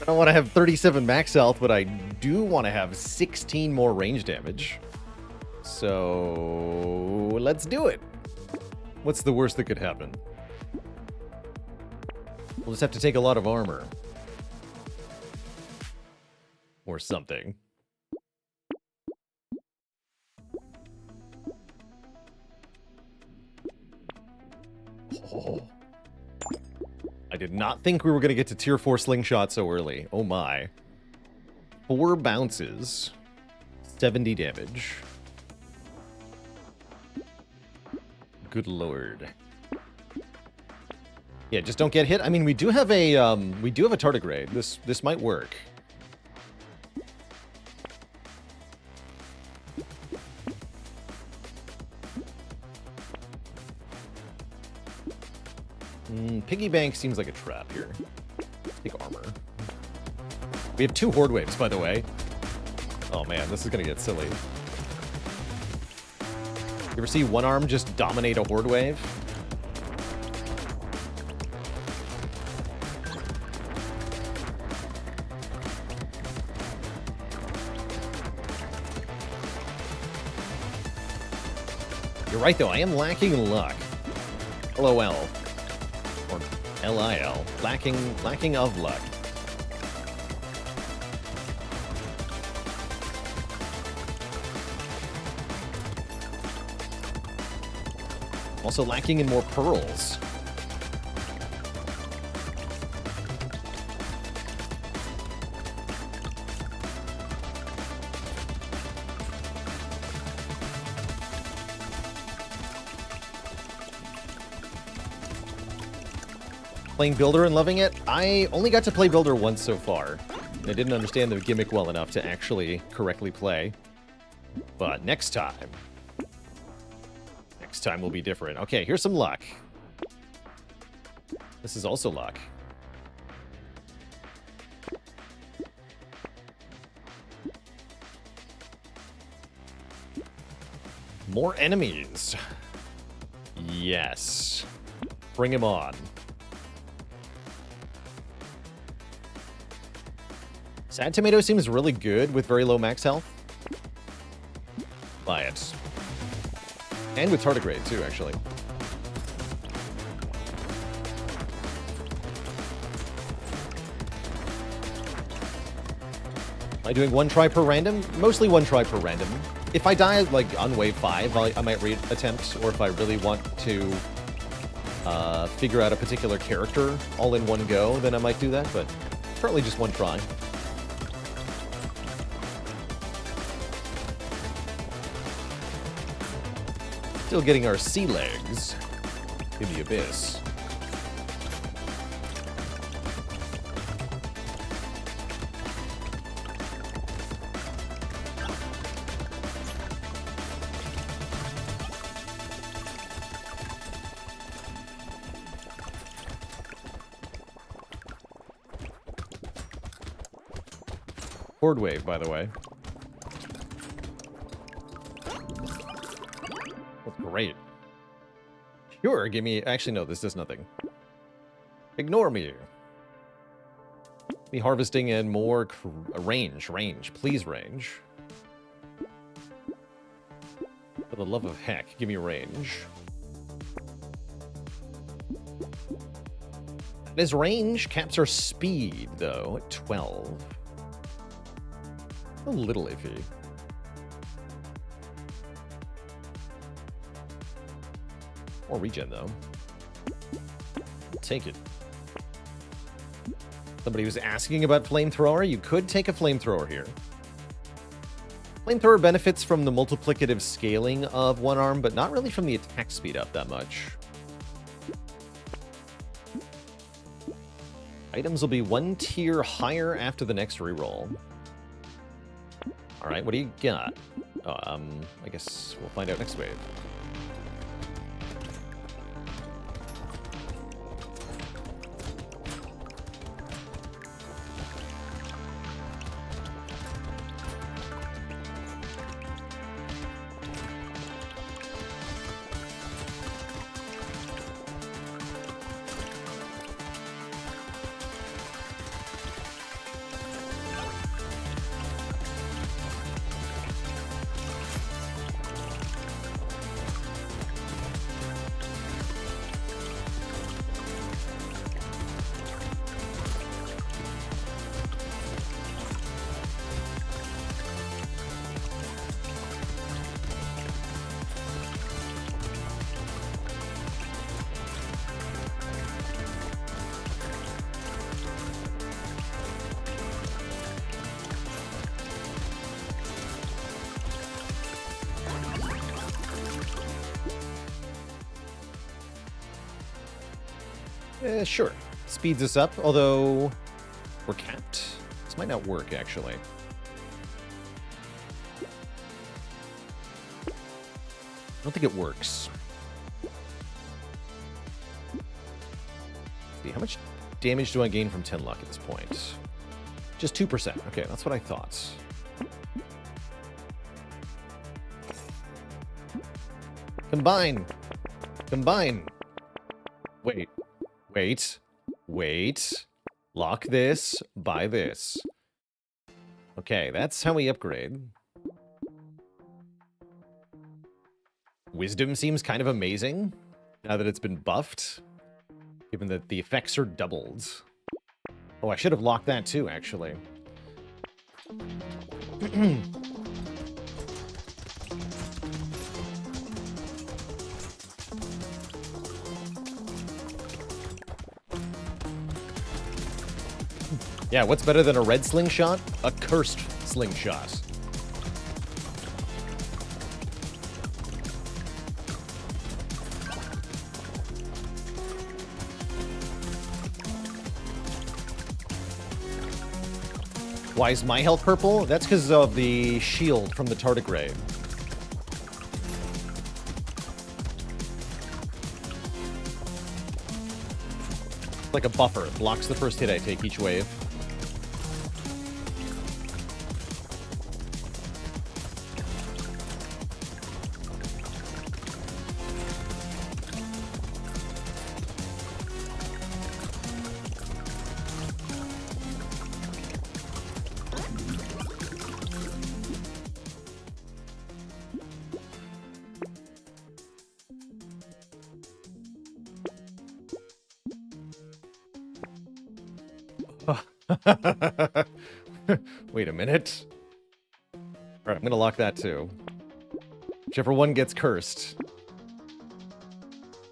don't want to have 37 max health, but I do want to have 16 more range damage. So, let's do it. What's the worst that could happen? We'll just have to take a lot of armor. Or something. Oh. I did not think we were going to get to tier 4 slingshot so early. Oh my. 4 bounces. 70 damage. Good lord. Yeah, just don't get hit. I mean, we do have a tardigrade. This might work. Piggy bank seems like a trap here. Take armor. We have 2 horde waves, by the way. Oh man, this is gonna get silly. You ever see one arm just dominate a horde wave? You're right though, I am lacking luck. LOL. Or LIL. Lacking of luck. Also lacking in more pearls. Playing Builder and loving it? I only got to play Builder once so far. I didn't understand the gimmick well enough to actually correctly play. But next time will be different. Okay, here's some luck. This is also luck. More enemies. Yes. Bring him on. Sad Tomato seems really good with very low max health. Buy it. And with Tardigrade, too, actually. Am I doing 1 try per random? Mostly 1 try per random. If I die, like, on wave 5, I might re-attempt, or if I really want to figure out a particular character all in one go, then I might do that, but currently just 1 try. Still getting our sea legs in the abyss. Horde wave, by the way. That's great. Sure, give me... Actually, no, this does nothing. Ignore me. Be harvesting and more range. Please, range. For the love of heck, give me range. This range caps our speed, though, at 12. A little iffy. More regen, though. Take it. Somebody was asking about flamethrower. You could take a flamethrower here. Flamethrower benefits from the multiplicative scaling of one arm, but not really from the attack speed up that much. Items will be one tier higher after the next reroll. Alright, what do you got? Oh, I guess we'll find out next wave. Sure. Speeds us up, although we're capped. This might not work, actually. I don't think it works. Let's see, how much damage do I gain from 10 luck at this point? Just 2%. Okay, that's what I thought. Combine! Combine! Wait. Wait. Lock this, buy this. Okay, that's how we upgrade. Wisdom seems kind of amazing, now that it's been buffed, given that the effects are doubled. Oh, I should have locked that too, actually. Yeah, what's better than a red slingshot? A cursed slingshot. Why is my health purple? That's because of the shield from the tardigrade. Like a buffer. It blocks the first hit I take each wave. Wait a minute. Alright, I'm gonna lock that too. Whichever one gets cursed.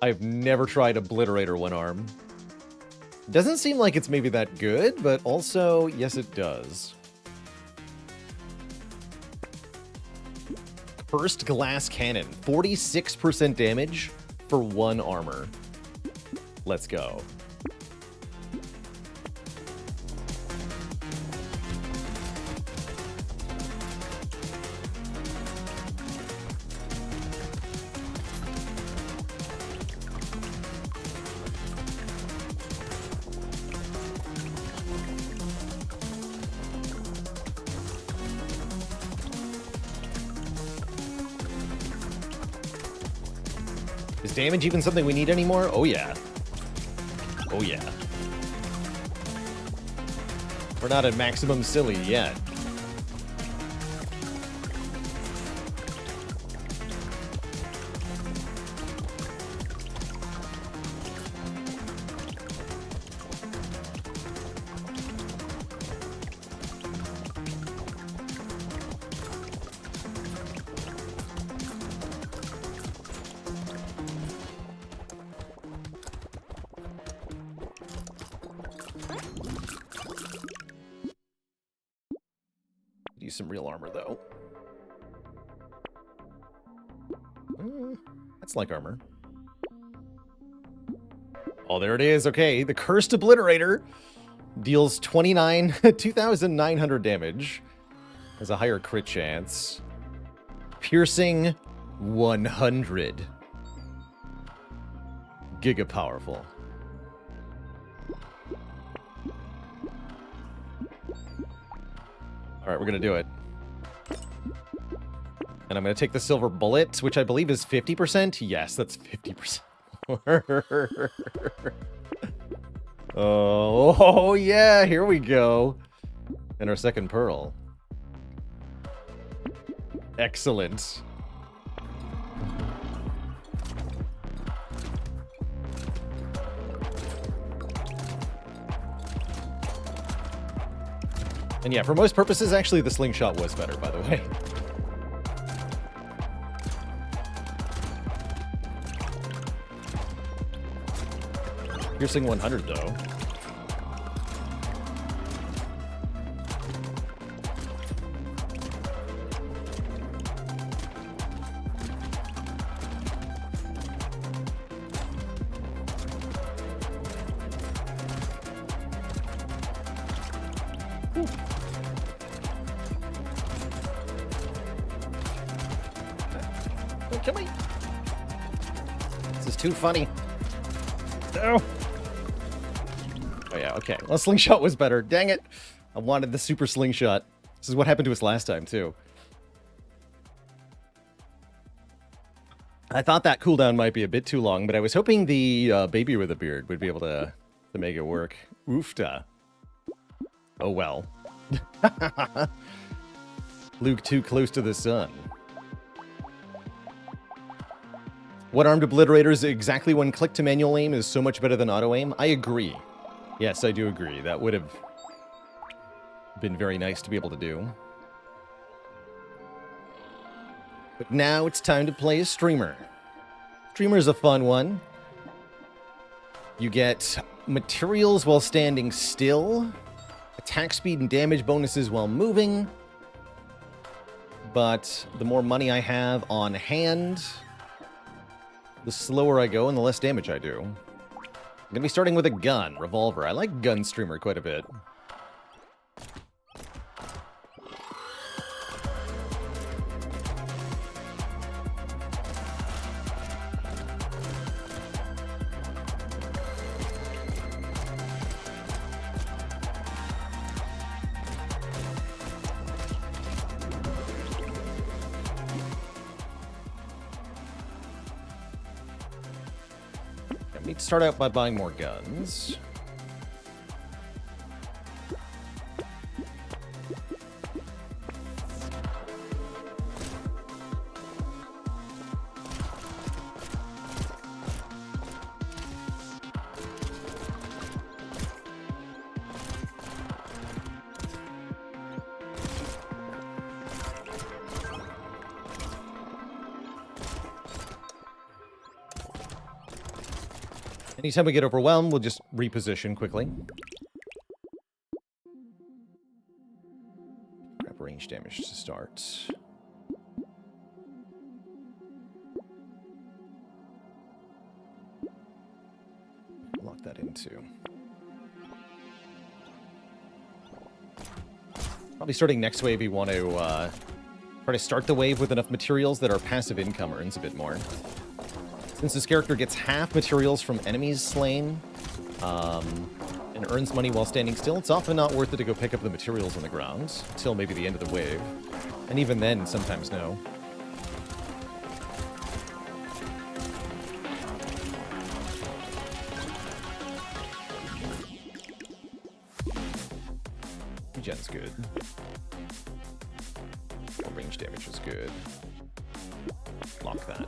I've never tried Obliterator one arm. Doesn't seem like it's maybe that good, but also, yes it does. first glass cannon. 46% damage for 1 armor. Let's go. Is damage even something we need anymore? Oh yeah. Oh yeah. We're not at maximum silly yet. Use some real armor, though. That's like armor. Oh, there it is. Okay, the Cursed Obliterator deals 2,900 damage. Has a higher crit chance. Piercing 100. Giga powerful. All right, we're going to do it. And I'm going to take the silver bullet, which I believe is 50%. Yes, that's 50% more. Oh, yeah, here we go. And our second pearl. Excellent. And yeah, for most purposes, actually, the slingshot was better, by the way. Piercing 100, though. Don't kill me. This is too funny. No. Oh, yeah, okay. Well, slingshot was better. Dang it. I wanted the super slingshot. This is what happened to us last time, too. I thought that cooldown might be a bit too long, but I was hoping the baby with a beard would be able to make it work. Oofta. Oh, well. Luke too close to the sun. What armed obliterators exactly when click to manual aim is so much better than auto aim? I agree. Yes, I do agree. That would have been very nice to be able to do. But now it's time to play a streamer. Streamer's a fun one. You get materials while standing still, attack speed and damage bonuses while moving. But the more money I have on hand, the slower I go and the less damage I do. I'm going to be starting with a gun, revolver. I like gun streamer quite a bit. Need to start out by buying more guns. Anytime we get overwhelmed, we'll just reposition quickly. Grab range damage to start. lock that into? Probably starting next wave, you want to try to start the wave with enough materials that our passive income earns a bit more. Since this character gets half materials from enemies slain, and earns money while standing still, it's often not worth it to go pick up the materials on the ground until maybe the end of the wave. And even then, sometimes no. Regen's good. Range damage is good. Lock that.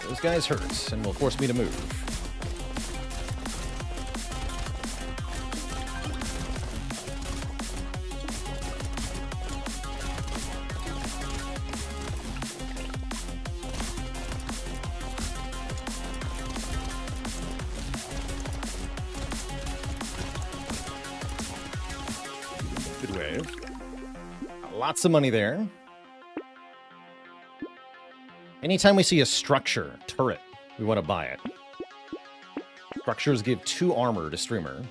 Those guys hurt and will force me to move. Good wave. Lots of money there. Anytime we see a structure, turret, we want to buy it. Structures give 2 armor to streamer.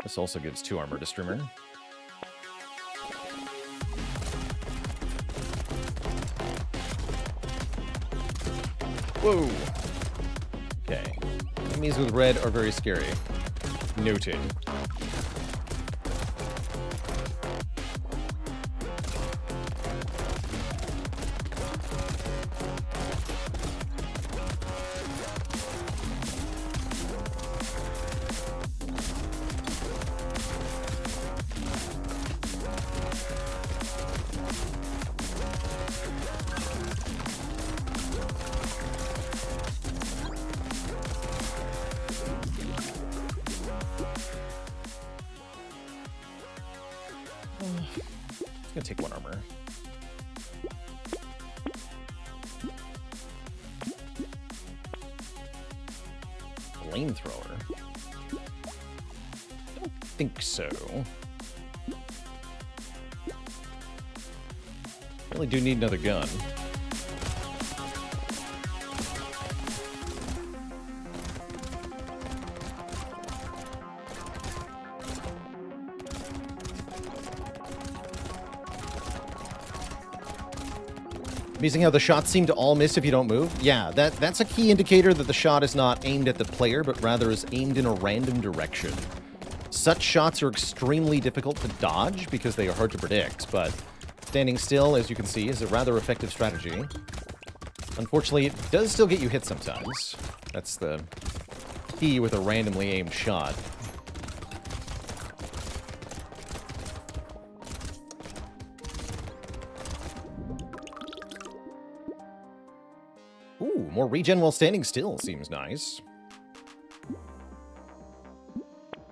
This also gives 2 armor to streamer. Whoa! Okay. Enemies with red are very scary. Noted. It's gonna take 1 armor. Flamethrower? Don't think so. Really do need another gun. Amazing how the shots seem to all miss if you don't move. Yeah, that's a key indicator that the shot is not aimed at the player, but rather is aimed in a random direction. Such shots are extremely difficult to dodge because they are hard to predict, but standing still, as you can see, is a rather effective strategy. Unfortunately, it does still get you hit sometimes. That's the key with a randomly aimed shot. Ooh, more regen while standing still seems nice.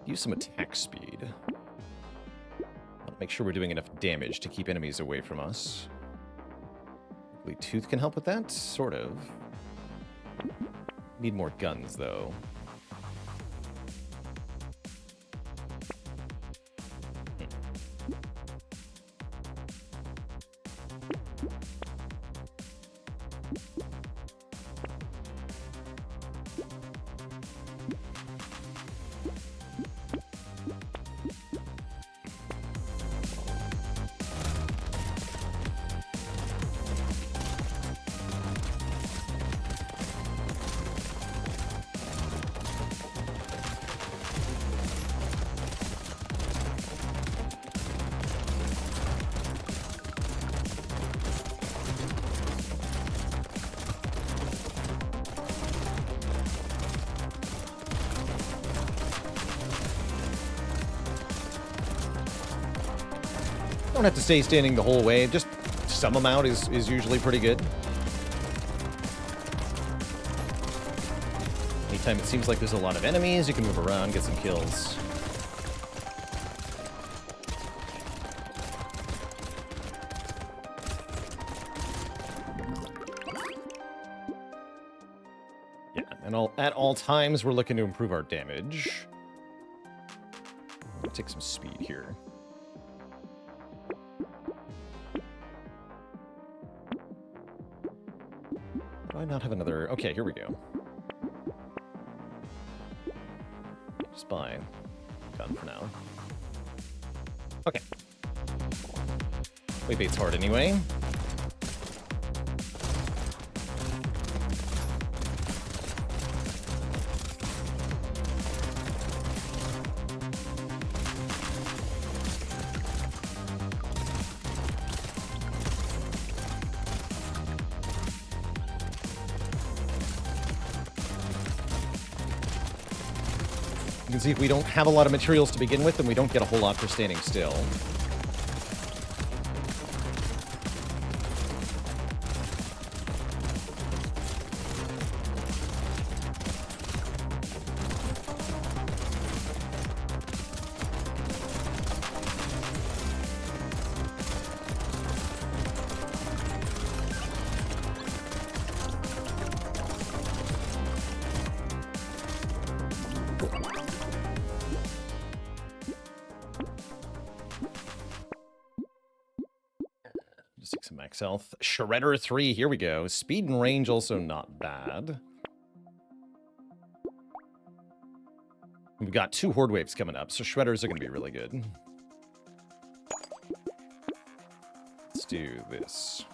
Use some attack speed. Make sure we're doing enough damage to keep enemies away from us. Hopefully Tooth can help with that, sort of. Need more guns, though. Don't have to stay standing the whole way. Just some amount is usually pretty good. Anytime it seems like there's a lot of enemies, you can move around, get some kills. Yeah, and at all times, we're looking to improve our damage. Take some speed here. Do I not have another? Okay, here we go. Just buy gun for now. Okay. Weight bait's hard anyway. You can see if we don't have a lot of materials to begin with, then we don't get a whole lot for standing still. Some max health. Shredder 3, here we go. Speed and range also not bad. We've got 2 horde waves coming up, so shredders are going to be really good. Let's do this.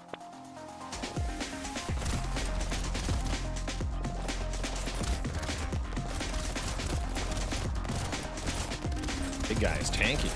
Big guy's tanky.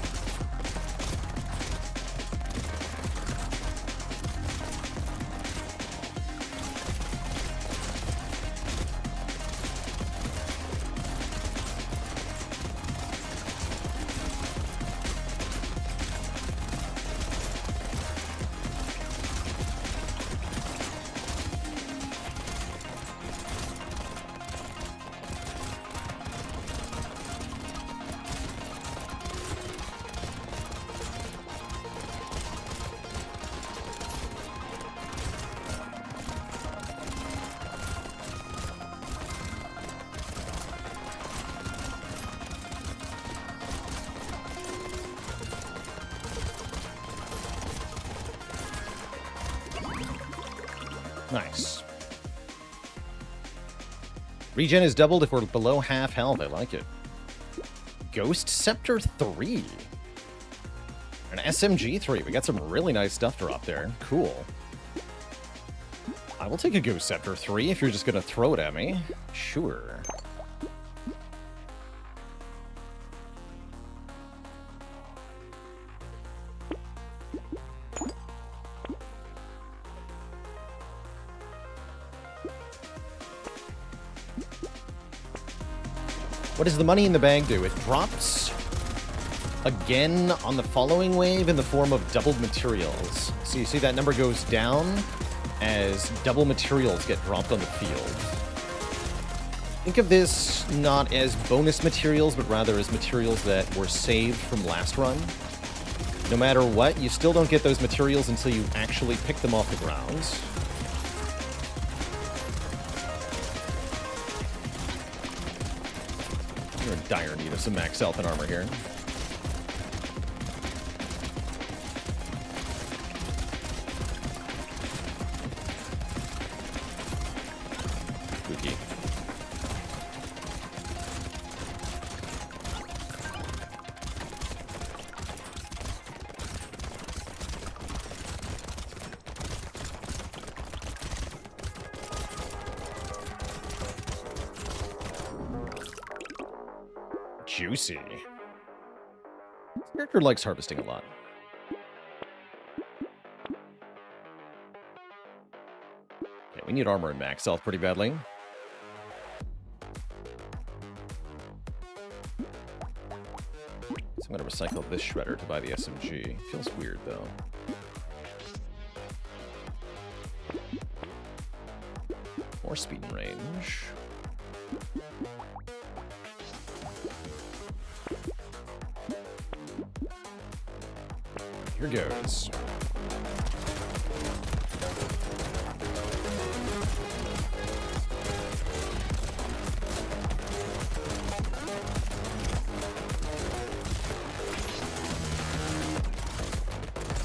Nice. Regen is doubled if we're below half health. I like it. Ghost Scepter 3. An SMG 3. We got some really nice stuff drop there. Cool. I will take a Ghost Scepter 3 if you're just going to throw it at me. Sure. What does the money in the bag do? It drops again on the following wave in the form of doubled materials. So you see that number goes down as double materials get dropped on the field. Think of this not as bonus materials, but rather as materials that were saved from last run. No matter what, you still don't get those materials until you actually pick them off the ground. You're in dire need of some max health and armor here. Spooky. Juicy. This character likes harvesting a lot. Okay, we need armor and max health pretty badly. So I'm going to recycle this shredder to buy the SMG. Feels weird, though. More speed and range. Here goes.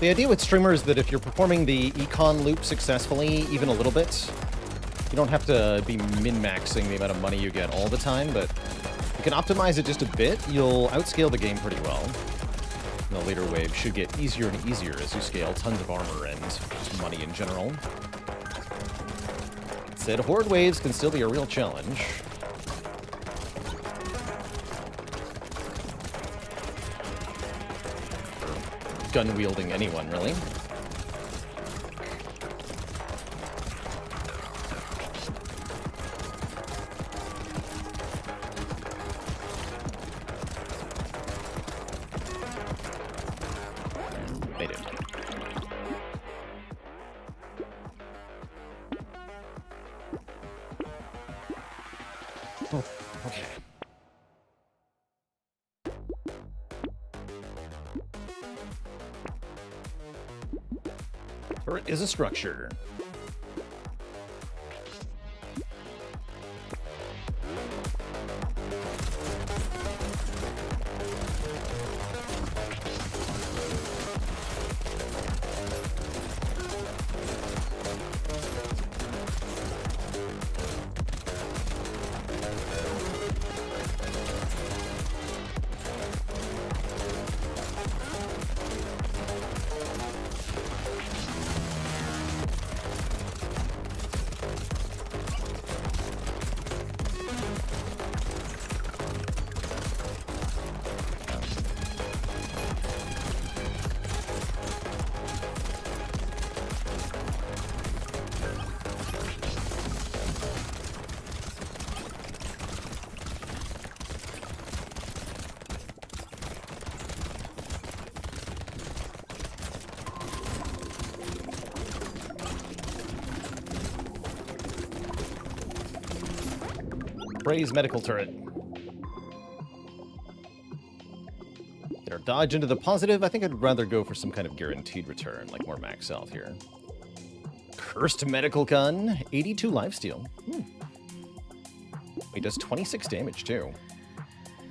The idea with streamers is that if you're performing the econ loop successfully, even a little bit, you don't have to be min-maxing the amount of money you get all the time, but you can optimize it just a bit, you'll outscale the game pretty well. And the later wave should get easier and easier as you scale tons of armor and just money in general. That said, horde waves can still be a real challenge. Gun-wielding anyone, really. Made it. Oh, okay. Turret is a structure. Praise medical turret. Get our dodge into the positive. I think I'd rather go for some kind of guaranteed return, like more max health here. Cursed medical gun. 82 lifesteal. It does 26 damage, too.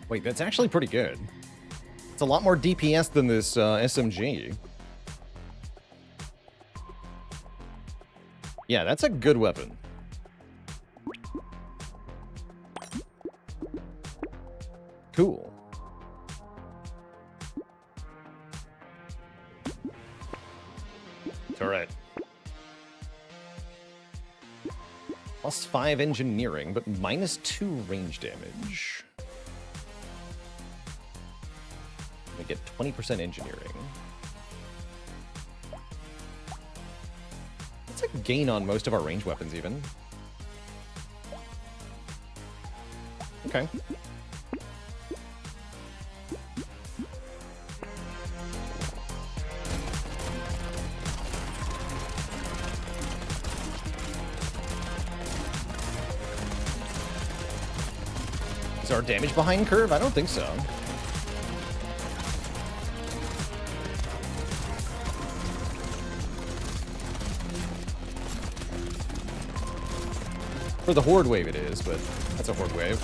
Wait, that's actually pretty good. It's a lot more DPS than this SMG. Yeah, that's a good weapon. Cool. Turret. +5 engineering, but -2 range damage. We get 20% engineering. That's a gain on most of our range weapons, even. Okay. Is our damage behind curve? I don't think so. For the horde wave it is, but that's a horde wave.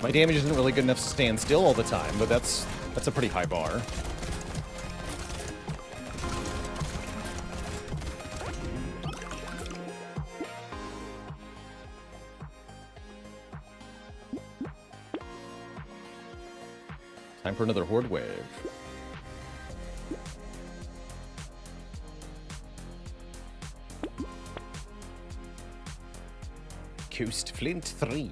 My damage isn't really good enough to stand still all the time, but that's a pretty high bar. Time for another horde wave. Coast Flint 3.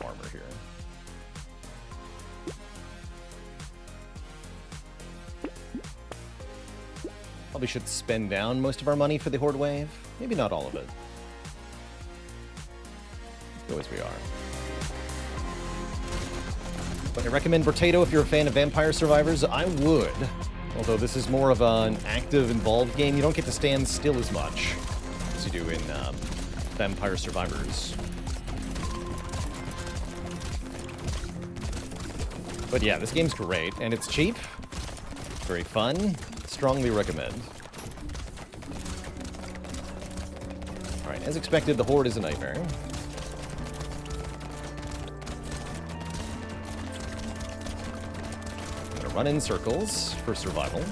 Armor here. Probably should spend down most of our money for the horde wave. Maybe not all of it. Let's go as we are. Would I recommend Brotato if you're a fan of Vampire Survivors? I would. Although this is more of an active, involved game, you don't get to stand still as much as you do in Vampire Survivors. But yeah, this game's great, and it's cheap. Very fun. Strongly recommend. Alright, as expected, the Horde is a nightmare. I'm gonna run in circles for survival.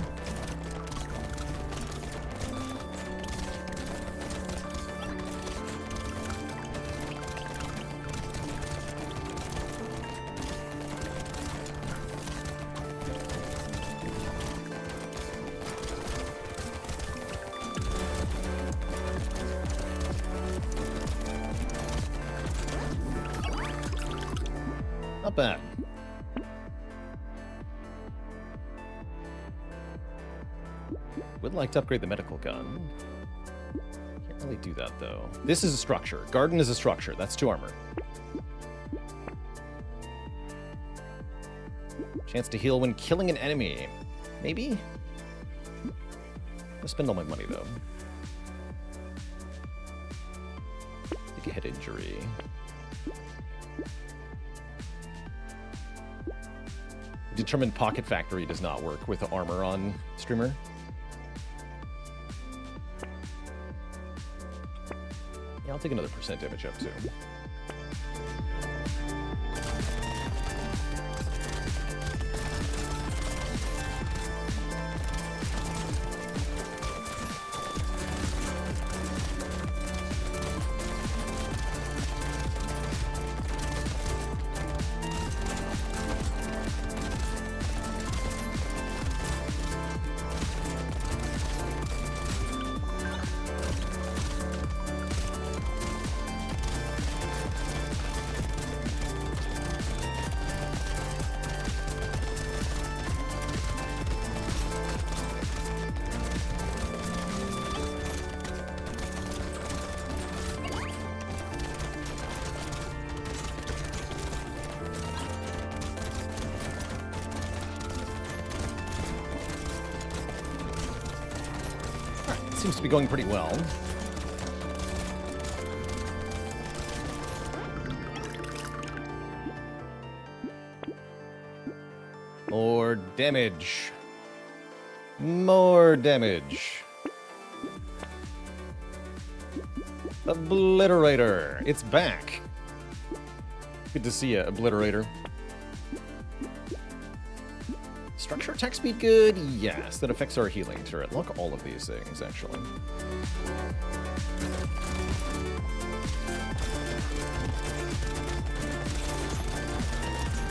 Not bad. Would like to upgrade the medical gun. Can't really do that, though. This is a structure. Garden is a structure. That's 2 armor. Chance to heal when killing an enemy. Maybe? I'll spend all my money, though. Take a head injury. Determined Pocket Factory does not work with armor on streamer. Yeah, I'll take another % damage up too. Seems to be going pretty well. More damage. More damage. Obliterator. It's back. Good to see you, Obliterator. Structure attack speed good? Yes, that affects our healing turret. Look, all of these things, actually.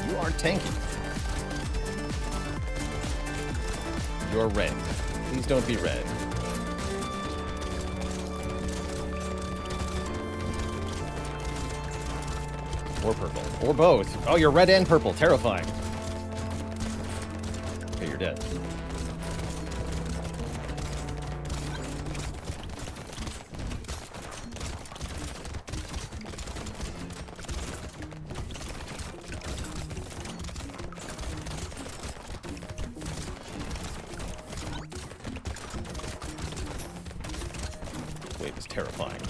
You are tanky. You're red. Please don't be red. Or purple. Or both. Oh, you're red and purple. Terrifying. Okay, you're dead. Wave is terrifying.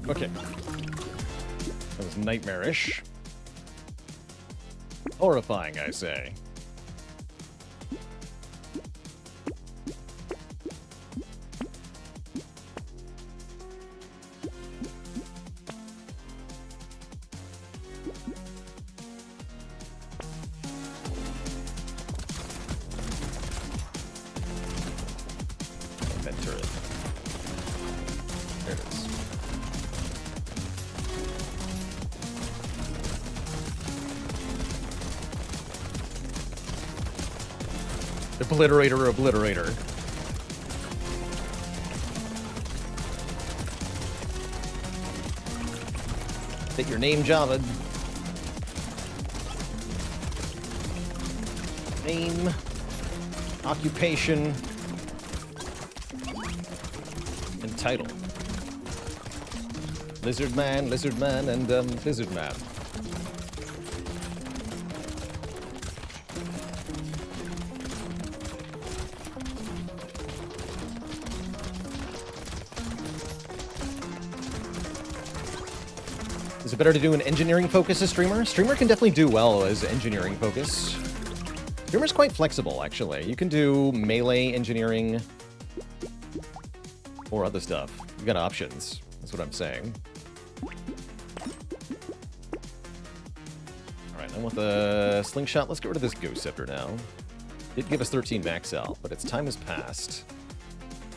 Okay. That was nightmarish. Horrifying, I say. Vent turret. There it is. Obliterator, obliterator. Take your name, Javed. Name. Occupation. And title. Lizard Man, and Lizard Man. Is it better to do an engineering focus as streamer? Streamer can definitely do well as engineering focus. Streamer's quite flexible, actually. You can do melee engineering or other stuff. You got options. That's what I'm saying. Alright, then with the slingshot, let's get rid of this Ghost Scepter now. Did give us 13 max health, but its time has passed.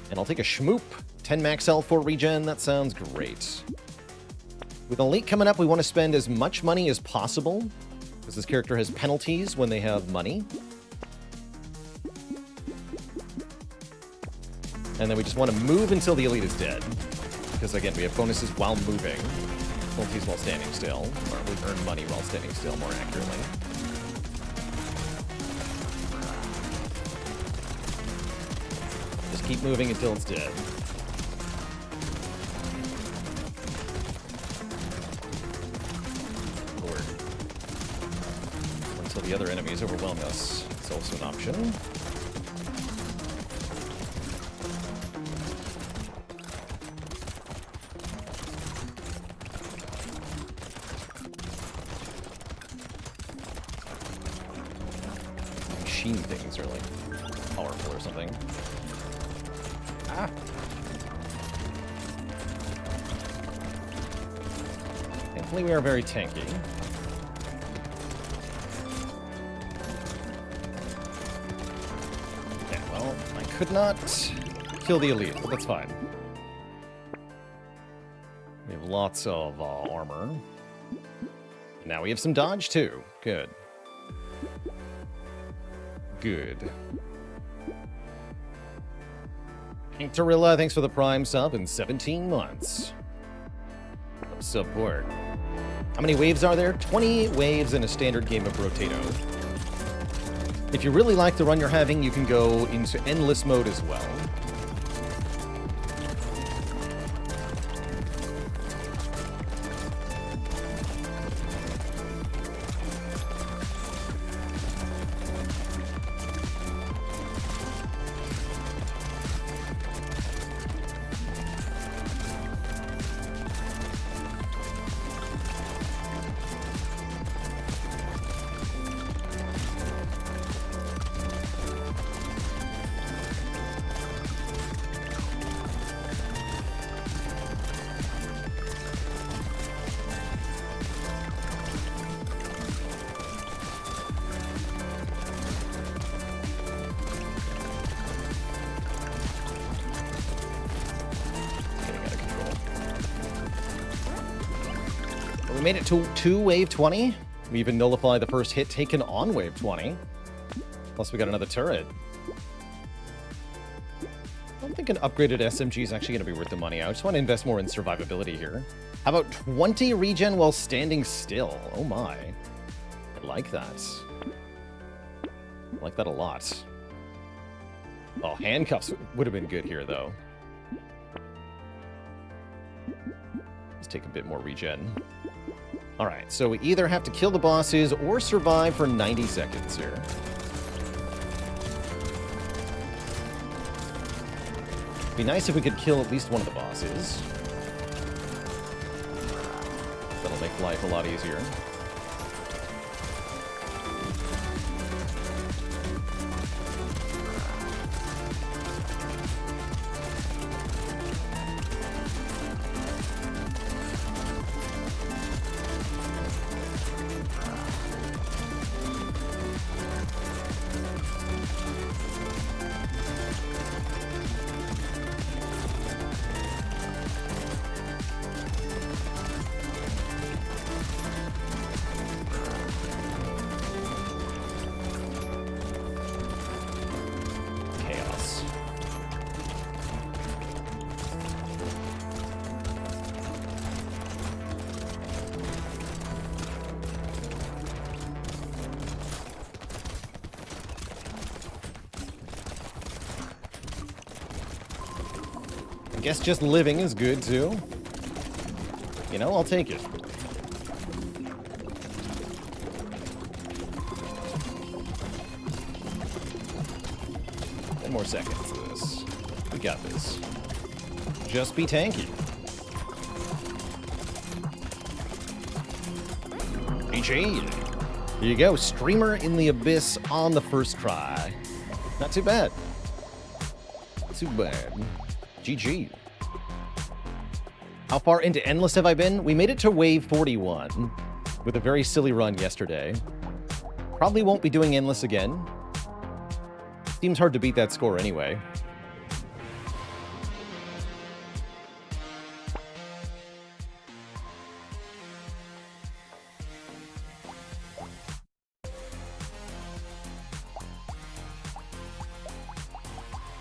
And I'll take a Schmoop. 10 max health for regen. That sounds great. With Elite coming up, we want to spend as much money as possible, because this character has penalties when they have money. And then we just want to move until the Elite is dead. Because, again, we have bonuses while moving. Penalties while standing still. Or we earn money while standing still, more accurately. Just keep moving until it's dead. Lord. Until the other enemies overwhelm us. It's also an option. Things are like powerful or something. Ah. Thankfully, we are very tanky. Okay, well, I could not kill the Elite, but that's fine. We have lots of armor. Now we have some dodge too. Good. Good. Torilla, thanks for the Prime sub in 17 months. Support. How many waves are there? 20 waves in a standard game of Brotato. If you really like the run you're having, you can go into endless mode as well. We made it to wave 20. We even nullify the first hit taken on wave 20. Plus we got another turret. I don't think an upgraded SMG is actually going to be worth the money. I just want to invest more in survivability here. How about 20 regen while standing still? Oh my. I like that. I like that a lot. Oh, handcuffs would have been good here, though. Let's take a bit more regen. Alright, so we either have to kill the bosses or survive for 90 seconds here. It'd be nice if we could kill at least one of the bosses. That'll make life a lot easier. Guess just living is good, too. You know, I'll take it. 10 more seconds of this. We got this. Just be tanky. GG. Here you go. Streamer in the Abyss on the first try. Not too bad. Not too bad. GG. How far into Endless have I been? We made it to wave 41 with a very silly run yesterday. Probably won't be doing Endless again. Seems hard to beat that score anyway.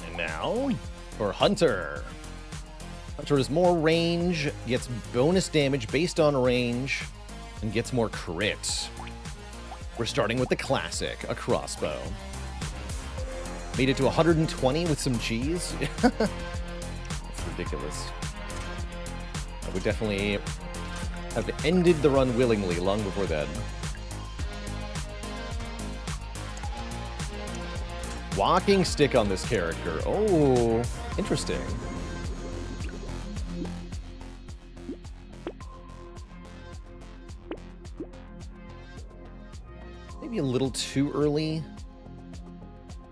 And now for Hunter. Hunter has more range, gets bonus damage based on range, and gets more crit. We're starting with the classic, a crossbow. Made it to 120 with some cheese. That's ridiculous. I would definitely have ended the run willingly long before that. Walking stick on this character. Oh, interesting. Maybe a little too early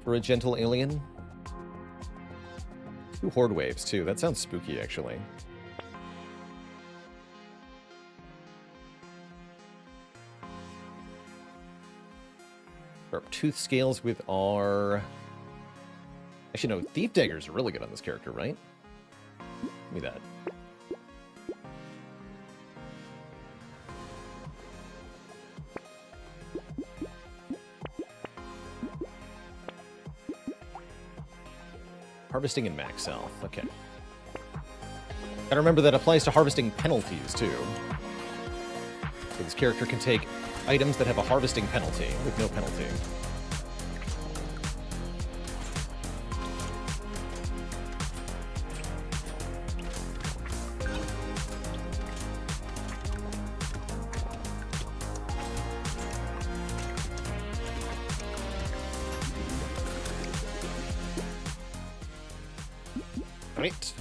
for a gentle alien. 2 horde waves, too. That sounds spooky, actually. Sharp tooth scales with our... Actually, no, Thief Dagger's are really good on this character, right? Give me that. Harvesting and max health. Okay. Gotta remember that applies to harvesting penalties, too. So this character can take items that have a harvesting penalty with no penalty. Right.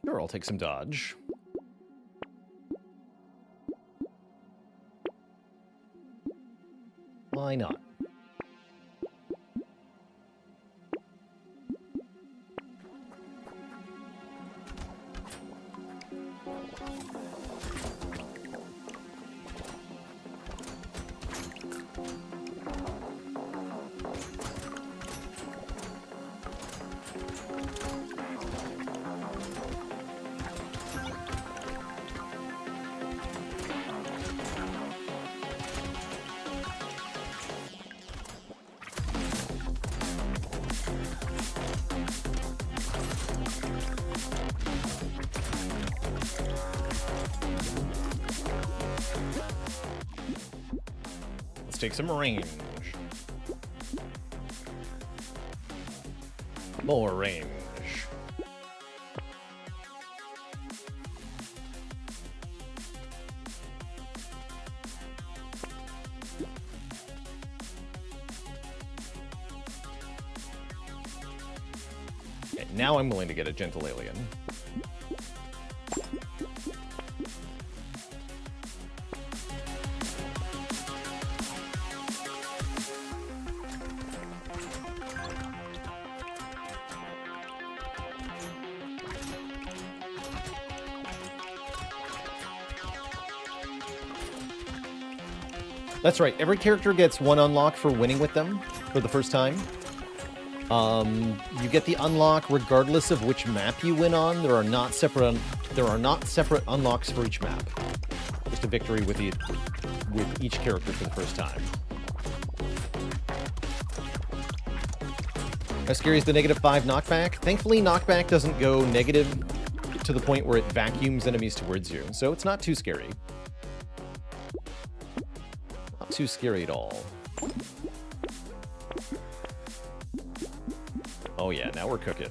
Sure, I'll take some dodge. Why not? Take some range. More range. Okay, now I'm willing to get a gentle alien. That's right. Every character gets one unlock for winning with them for the first time. You get the unlock regardless of which map you win on. There are not separate unlocks for each map. Just a victory with each character for the first time. How scary is the -5 knockback? Thankfully, knockback doesn't go negative to the point where it vacuums enemies towards you, so it's not too scary. Not too scary at all. Oh yeah, now we're cooking.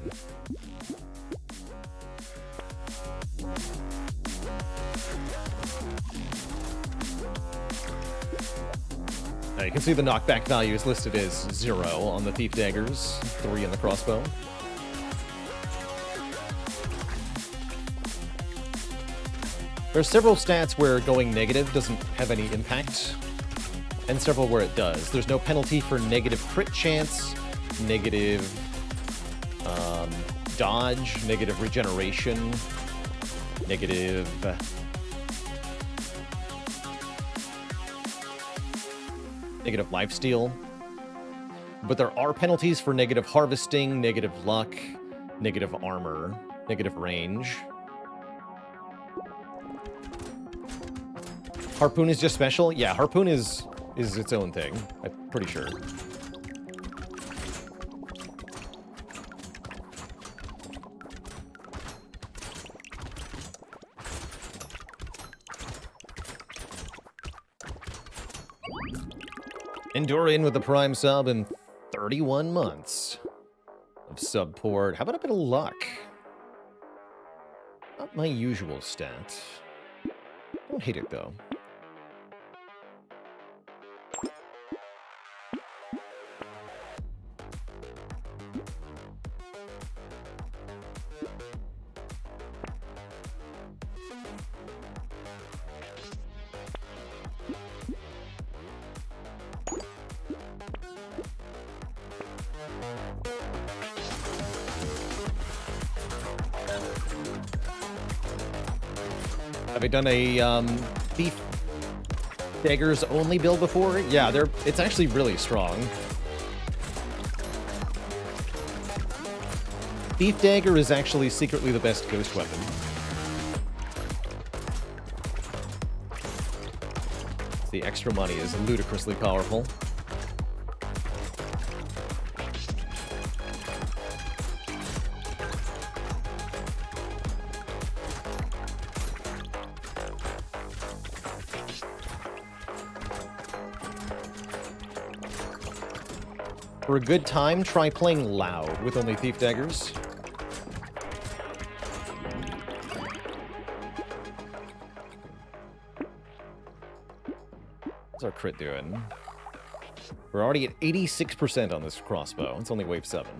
Now you can see the knockback value is listed as 0 on the Thief Daggers, 3 on the crossbow. There are several stats where going negative doesn't have any impact, and several where it does. There's no penalty for negative crit chance, negative dodge, negative regeneration, negative lifesteal. But there are penalties for negative harvesting, negative luck, negative armor, negative range. Harpoon is just special? Yeah, Harpoon is its own thing, I'm pretty sure. Endorian with the Prime sub in 31 months of support. How about a bit of luck? Not my usual stat. Don't hate it, though. Have I done a Thief Daggers only build before? Yeah, it's actually really strong. Thief Dagger is actually secretly the best ghost weapon. The extra money is ludicrously powerful. For a good time, try playing loud with only Thief Daggers. What's our crit doing? We're already at 86% on this crossbow. It's only wave 7.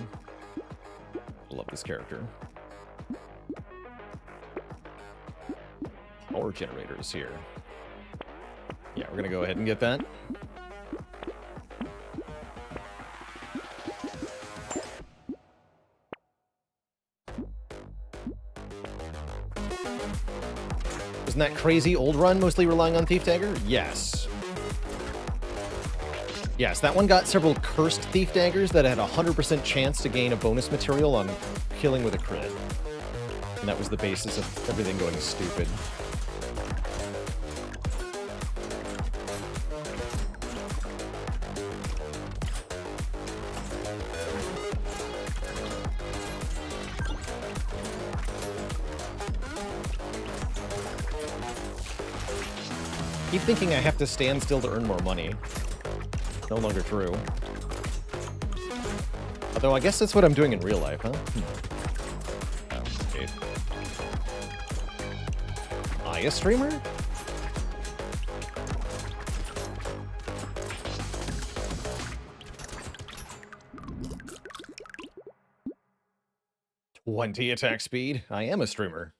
I love this character. Power generators here. Yeah, we're gonna go ahead and get that. Isn't that crazy old run mostly relying on Thief Dagger? Yes. Yes, that one got several cursed Thief Daggers that had a 100% chance to gain a bonus material on killing with a crit. And that was the basis of everything going stupid. Keep thinking I have to stand still to earn more money. No longer true. Although I guess that's what I'm doing in real life, huh? Okay. I a streamer? "20 attack speed? I am a streamer."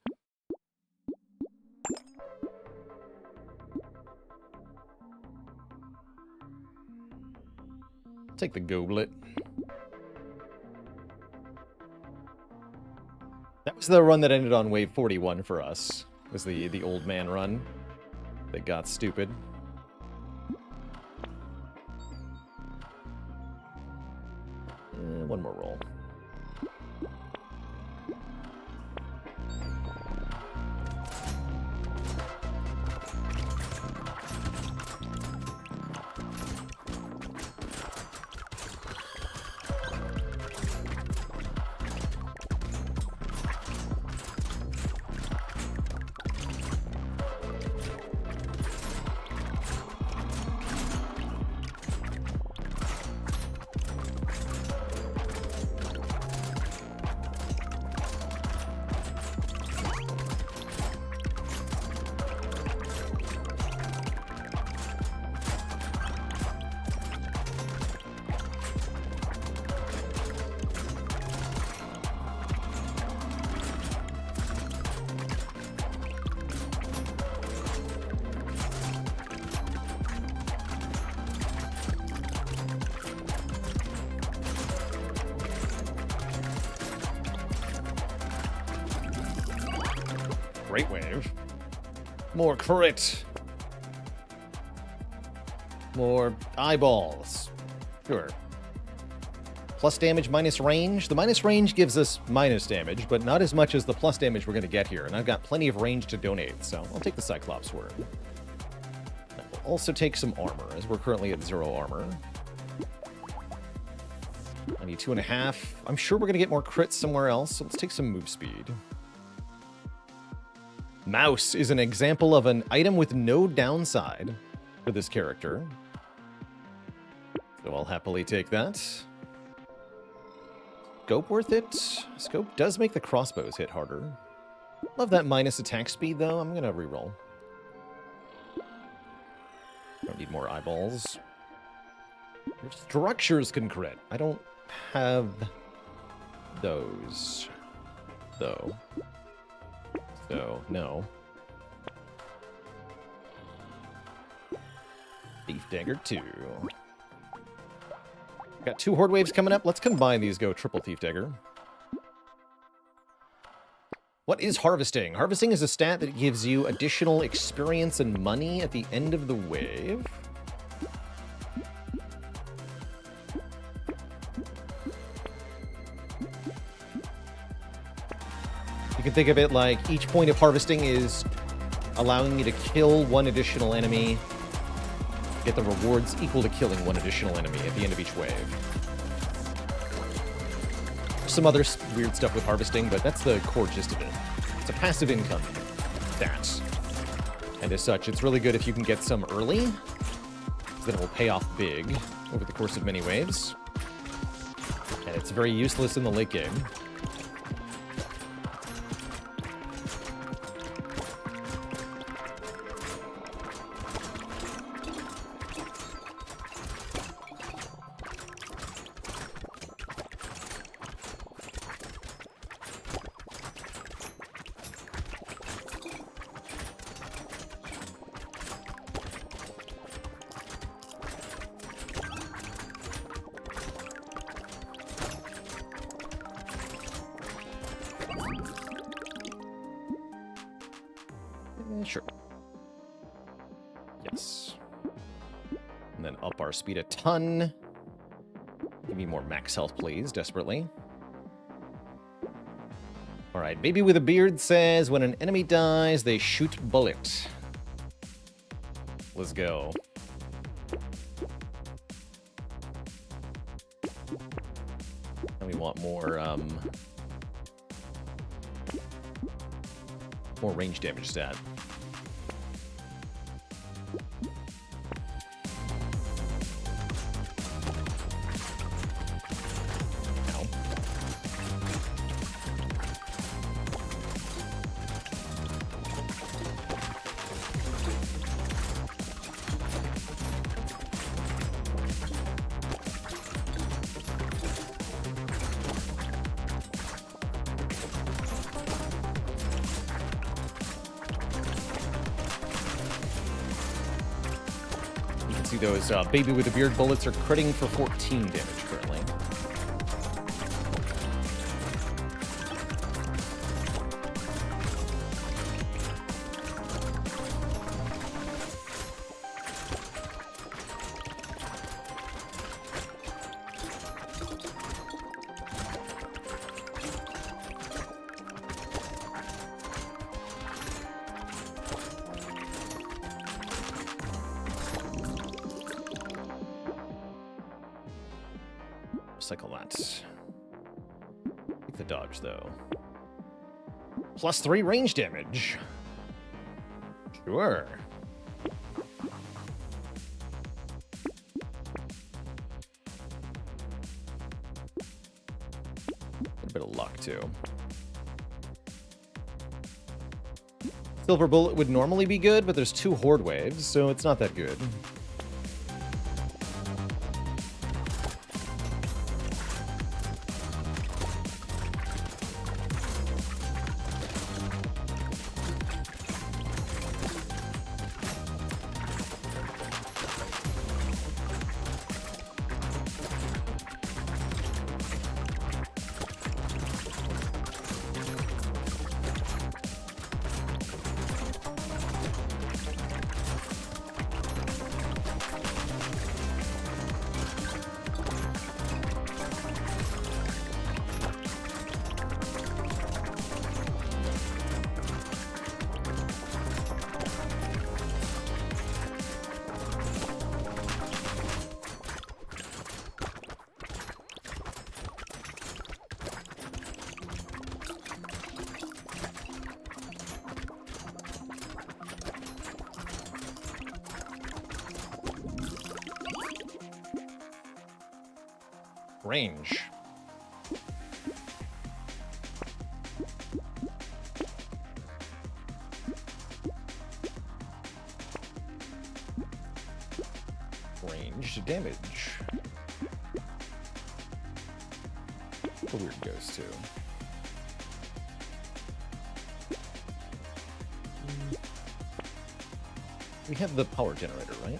Take the goblet. That was the run that ended on wave 41 for us. It was the old man run that got stupid. one more roll. Great wave. More crit. More eyeballs. Sure. Plus damage, minus range. The minus range gives us minus damage, but not as much as the plus damage we're going to get here. And I've got plenty of range to donate, so I'll take the Cyclops Word. I will also take some armor, as we're currently at 0 armor. I need 2.5. I'm sure we're going to get more crits somewhere else, so let's take some move speed. Mouse is an example of an item with no downside for this character. So I'll happily take that. Scope worth it? Scope does make the crossbows hit harder. Love that minus attack speed, though. I'm going to reroll. Don't need more eyeballs. Your structures can crit. I don't have those, though. So, no. Thief Dagger 2. Got 2 Horde Waves coming up. Let's combine these, go triple Thief Dagger. What is Harvesting? Harvesting is a stat that gives you additional experience and money at the end of the wave. You can think of it like each point of harvesting is allowing you to kill 1 additional enemy, get the rewards equal to killing 1 additional enemy at the end of each wave. Some other weird stuff with harvesting, but that's the core gist of it. It's a passive income stat. And as such, it's really good if you can get some early, because then it will pay off big over the course of many waves. And it's very useless in the late game. Sure. Yes. And then up our speed a ton. Give me more max health, please, desperately. Alright, Baby with a Beard says, when an enemy dies, they shoot bullet. Let's go. And we want more, more range damage stat. See those Baby with a Beard bullets are critting for 14 damage currently. cycle that. Take the dodge, though. +3 range damage. Sure. A bit of luck, too. Silver Bullet would normally be good, but there's 2 Horde Waves, so it's not that good. Range. Range damage. A weird ghost, too. We have the power generator, right?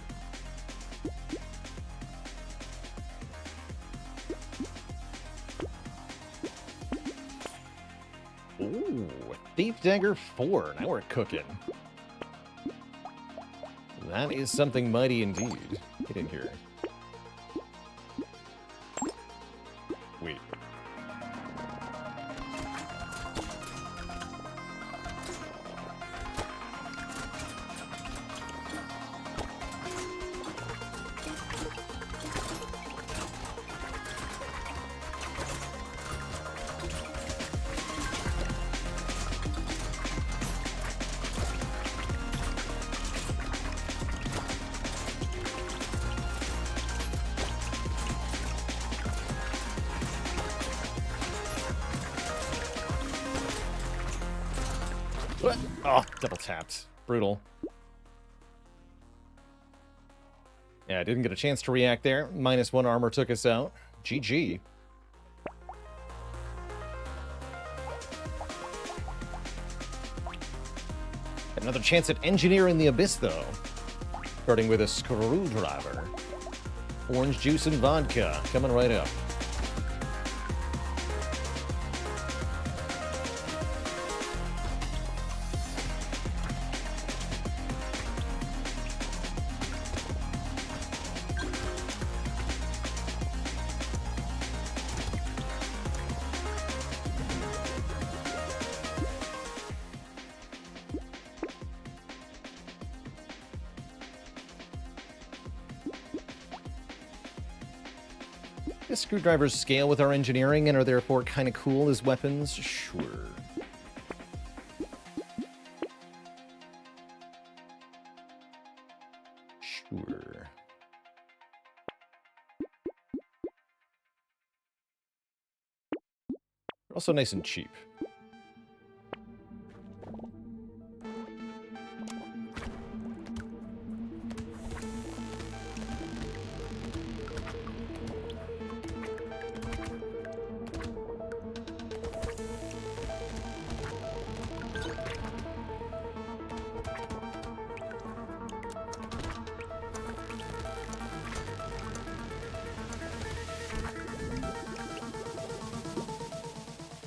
Ooh, Thief Dagger 4. Now we're cooking. That is something mighty indeed. Get in here. Wait. What? Oh, double tapped. Brutal. Yeah, I didn't get a chance to react there. -1 armor took us out. GG. Another chance at engineering the Abyss, though. Starting with a screwdriver. Orange juice and vodka. Coming right up. Does screwdrivers scale with our engineering and are therefore kind of cool as weapons? Sure. Sure. They're also nice and cheap.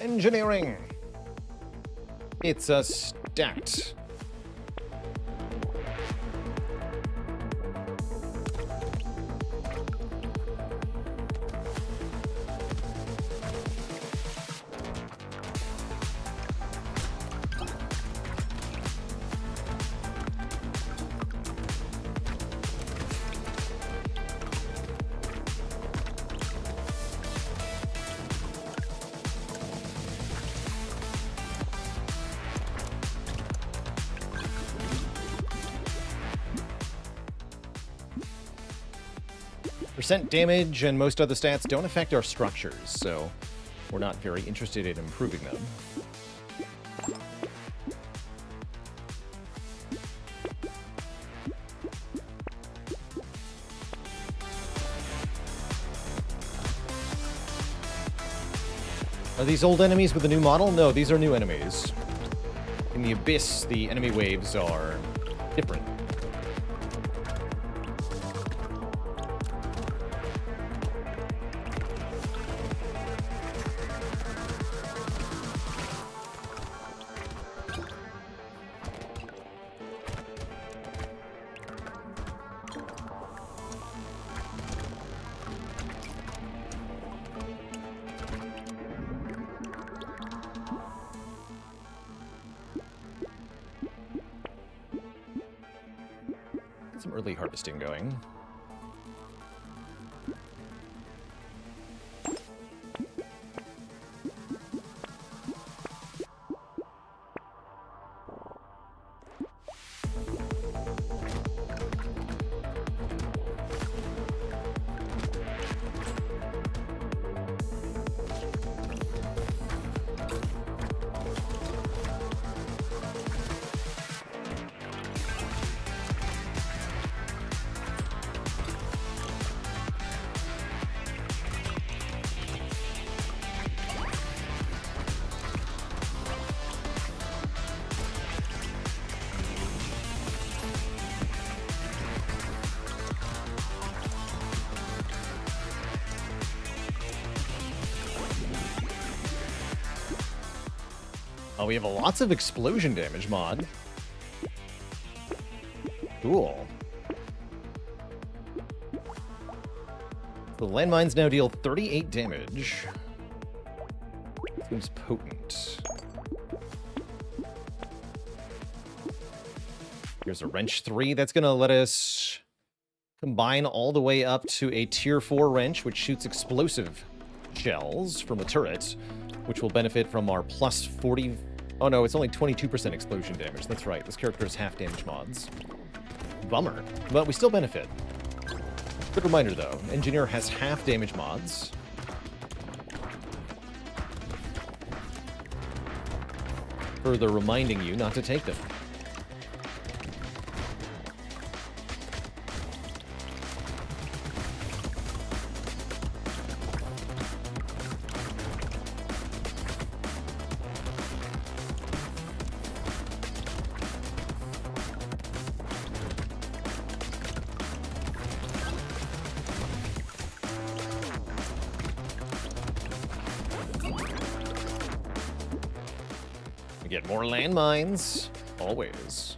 Engineering. It's a stat. percent damage and most other stats don't affect our structures, so we're not very interested in improving them. Are these old enemies with the new model? No, these are new enemies. In the Abyss, the enemy waves are different. Some early harvesting going. Oh, we have lots of explosion damage mod. Cool. The landmines now deal 38 damage. Seems potent. Here's a wrench 3. That's going to let us combine all the way up to a tier 4 wrench, which shoots explosive shells from the turret, which will benefit from our plus 40... Oh no, it's only 22% explosion damage. That's right, this character has half damage mods. Bummer, but we still benefit. Good reminder though, Engineer has half damage mods. Further reminding you not to take them. We get more landmines, always.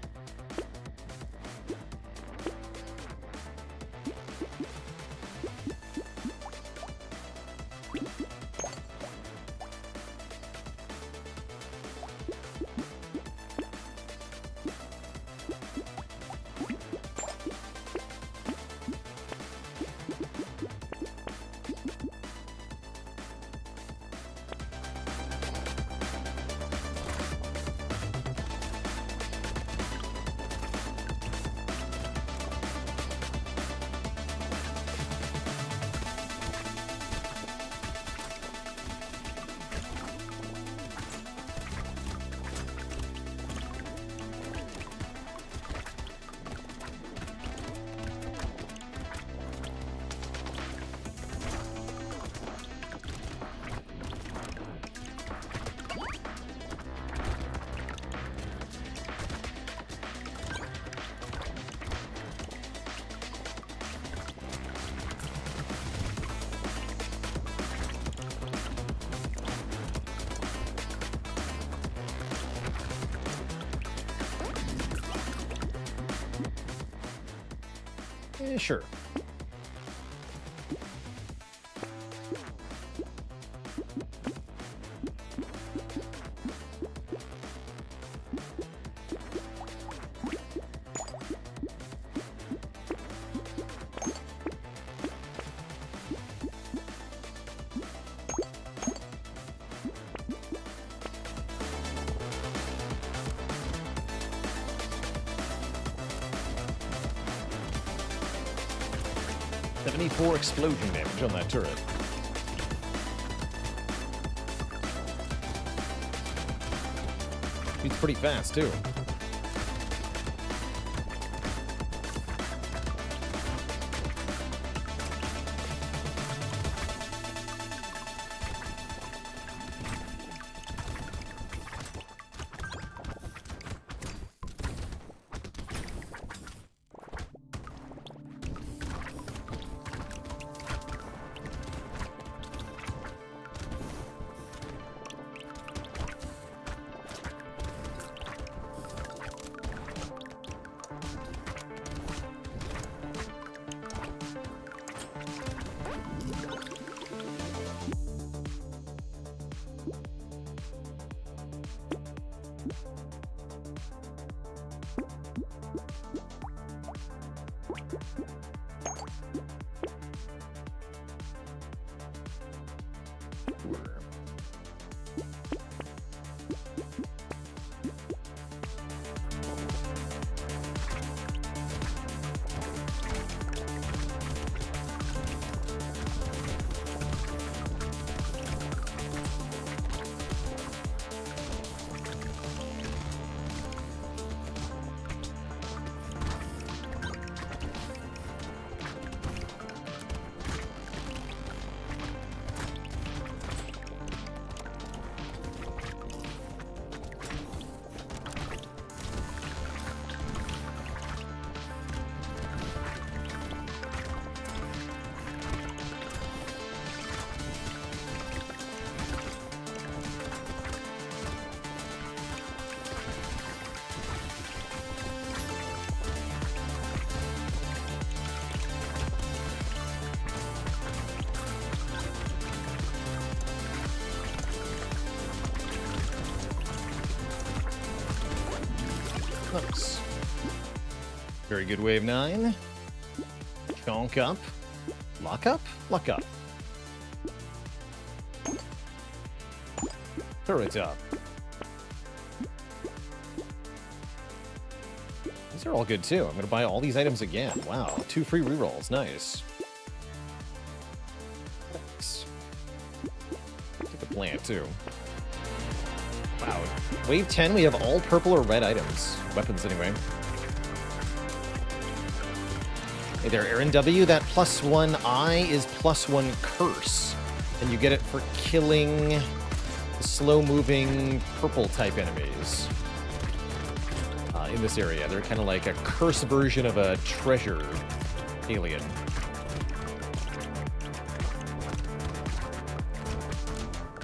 Sure. 74 explosion damage on that turret. Beats pretty fast, too. Nice. Very good, wave 9. Chonk up. Lock up? Lock up. Turret up. These are all good, too. I'm going to buy all these items again. Wow, 2 free rerolls. Nice. Thanks. Take the plant, too. Wow. Wave 10, we have all purple or red items. Weapons, anyway. Hey there, Aaron W. That +1 eye is +1 curse. And you get it for killing slow-moving purple-type enemies. In this area. They're kind of like a curse version of a treasure alien.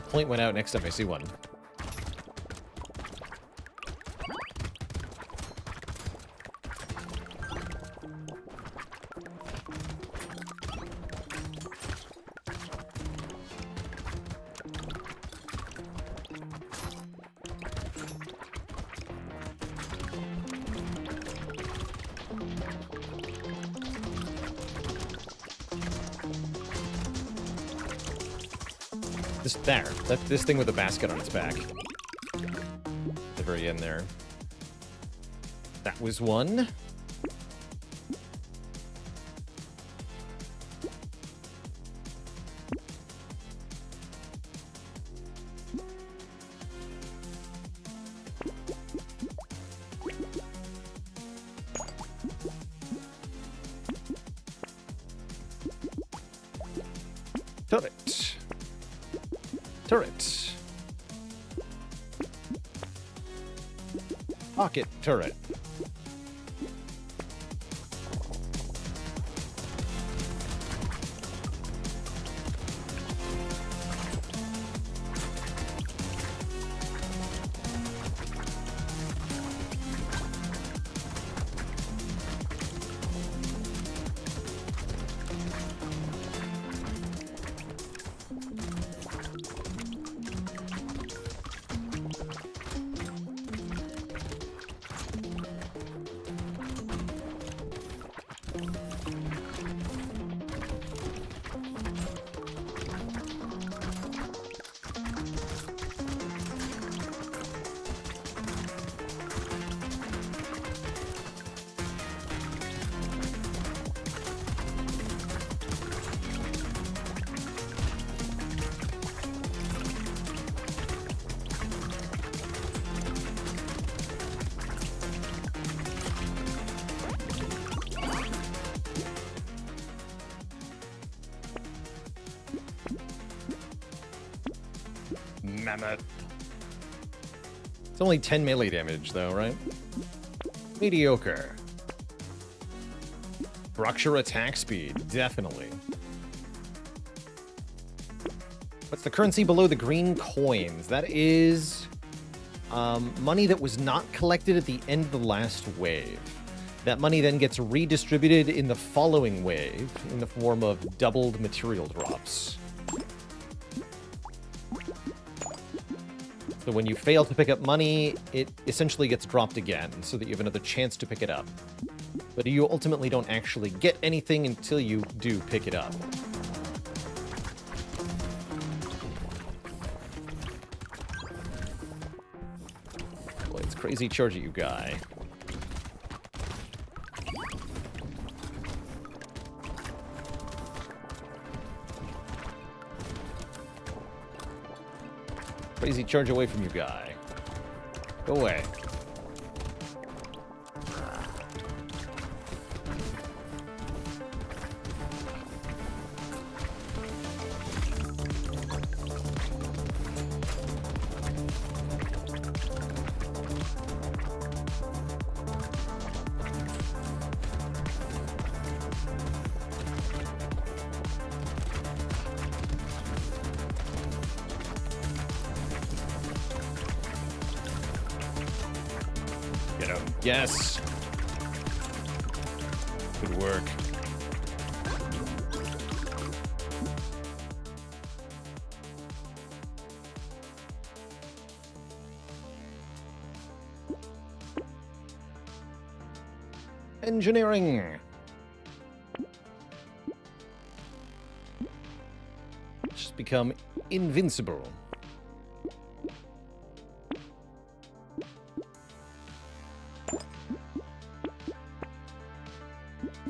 Point went out next time I see one. This thing with the basket on its back. At the very end there. That was one. Turret. Turret. Pocket turret. Mammoth. It's only 10 melee damage, though, right? Mediocre. Structure attack speed, definitely. What's the currency below the green coins? That is money that was not collected at the end of the last wave. That money then gets redistributed in the following wave in the form of doubled material drops. So when you fail to pick up money, it essentially gets dropped again so that you have another chance to pick it up. But you ultimately don't actually get anything until you do pick it up. Boy, it's crazy charge at you, guy. Crazy charge away from you, guy. Go away. Yes. Good work. Engineering. Just become invincible.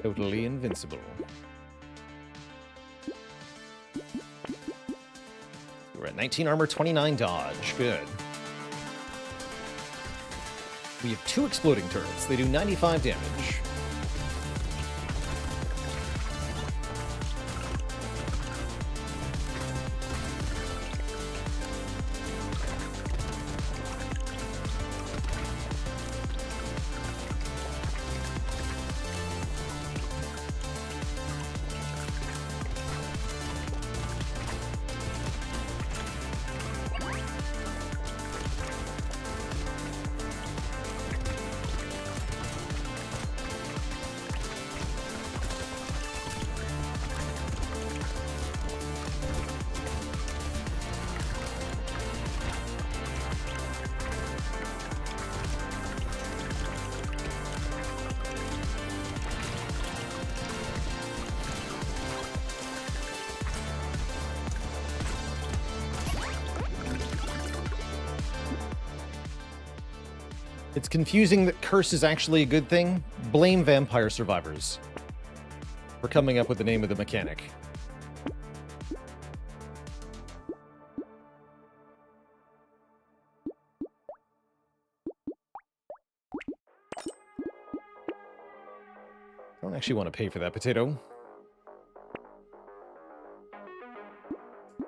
Totally invincible. We're at 19 armor, 29 dodge. Good. We have 2 exploding turrets. They do 95 damage. It's confusing that curse is actually a good thing. Blame vampire survivors for coming up with the name of the mechanic. I don't actually want to pay for that potato.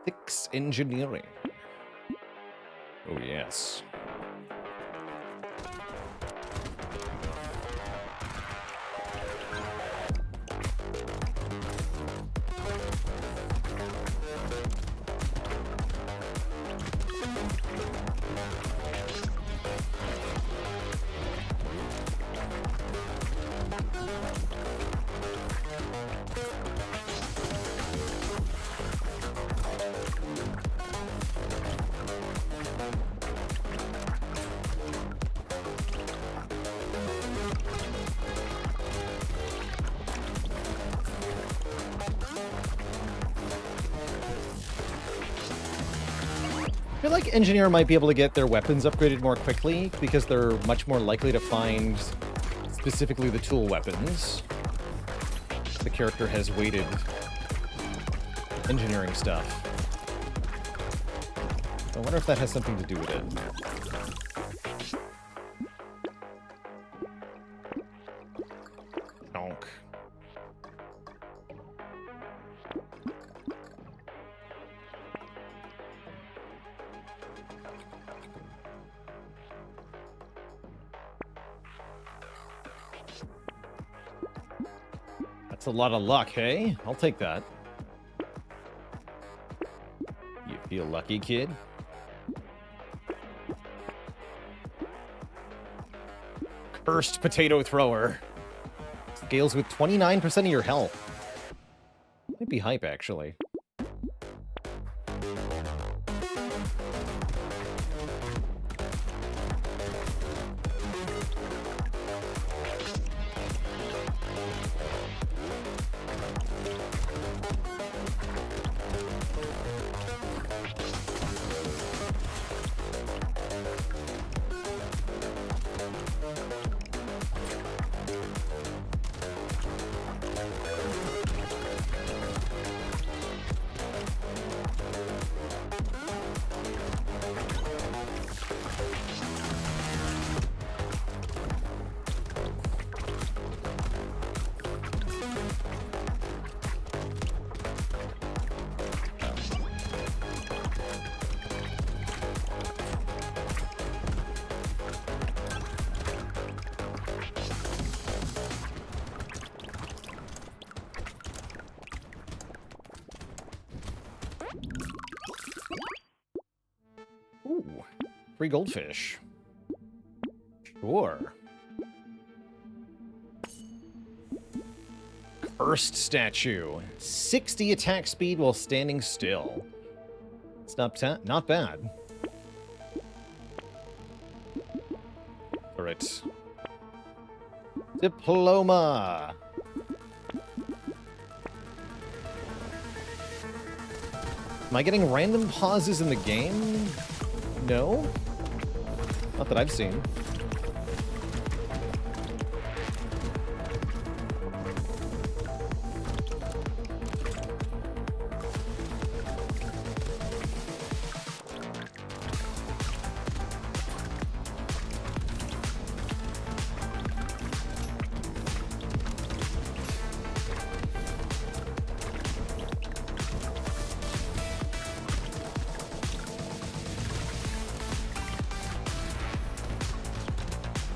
Fix engineering. Oh, yes. I feel like Engineer might be able to get their weapons upgraded more quickly because they're much more likely to find specifically the tool weapons. The character has weighted engineering stuff. I wonder if that has something to do with it. Donk. That's a lot of luck, hey? I'll take that. You feel lucky, kid? Cursed potato thrower. Scales with 29% of your health. Might be hype, actually. Ooh, free goldfish. Sure. Cursed statue. 60 attack speed while standing still. It's not bad. Alright. Diploma. Am I getting random pauses in the game? No? Not that I've seen.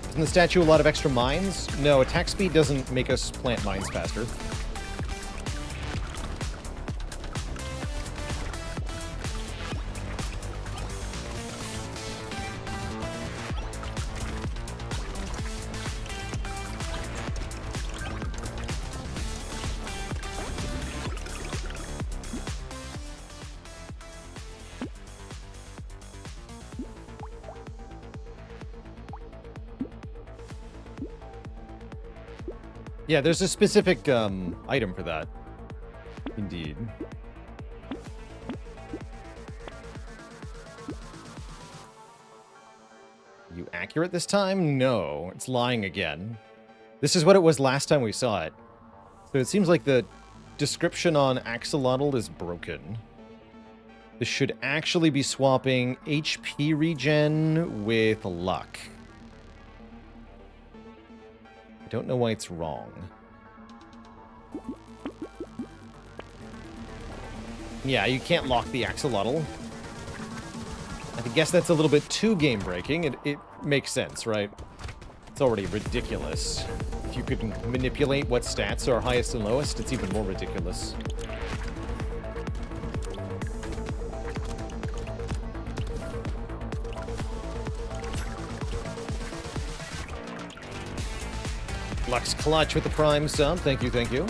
Isn't the statue a lot of extra mines? No, attack speed doesn't make us plant mines faster. Yeah, there's a specific item for that. Indeed. You accurate this time? No, it's lying again. This is what it was last time we saw it. So it seems like the description on Axolotl is broken. This should actually be swapping HP regen with luck. I don't know why it's wrong. Yeah, you can't lock the Axolotl. I guess that's a little bit too game-breaking. It makes sense, right? It's already ridiculous. If you could manipulate what stats are highest and lowest, it's even more ridiculous. Lux Clutch with the Prime sub. Thank you, thank you.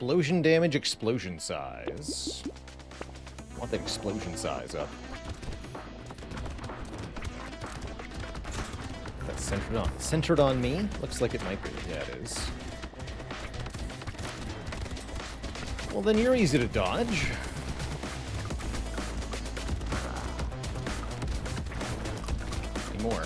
Explosion damage, explosion size. I want that explosion size up. That's centered on me? Looks like it might be. Yeah, it is. Well, then you're easy to dodge. Any more?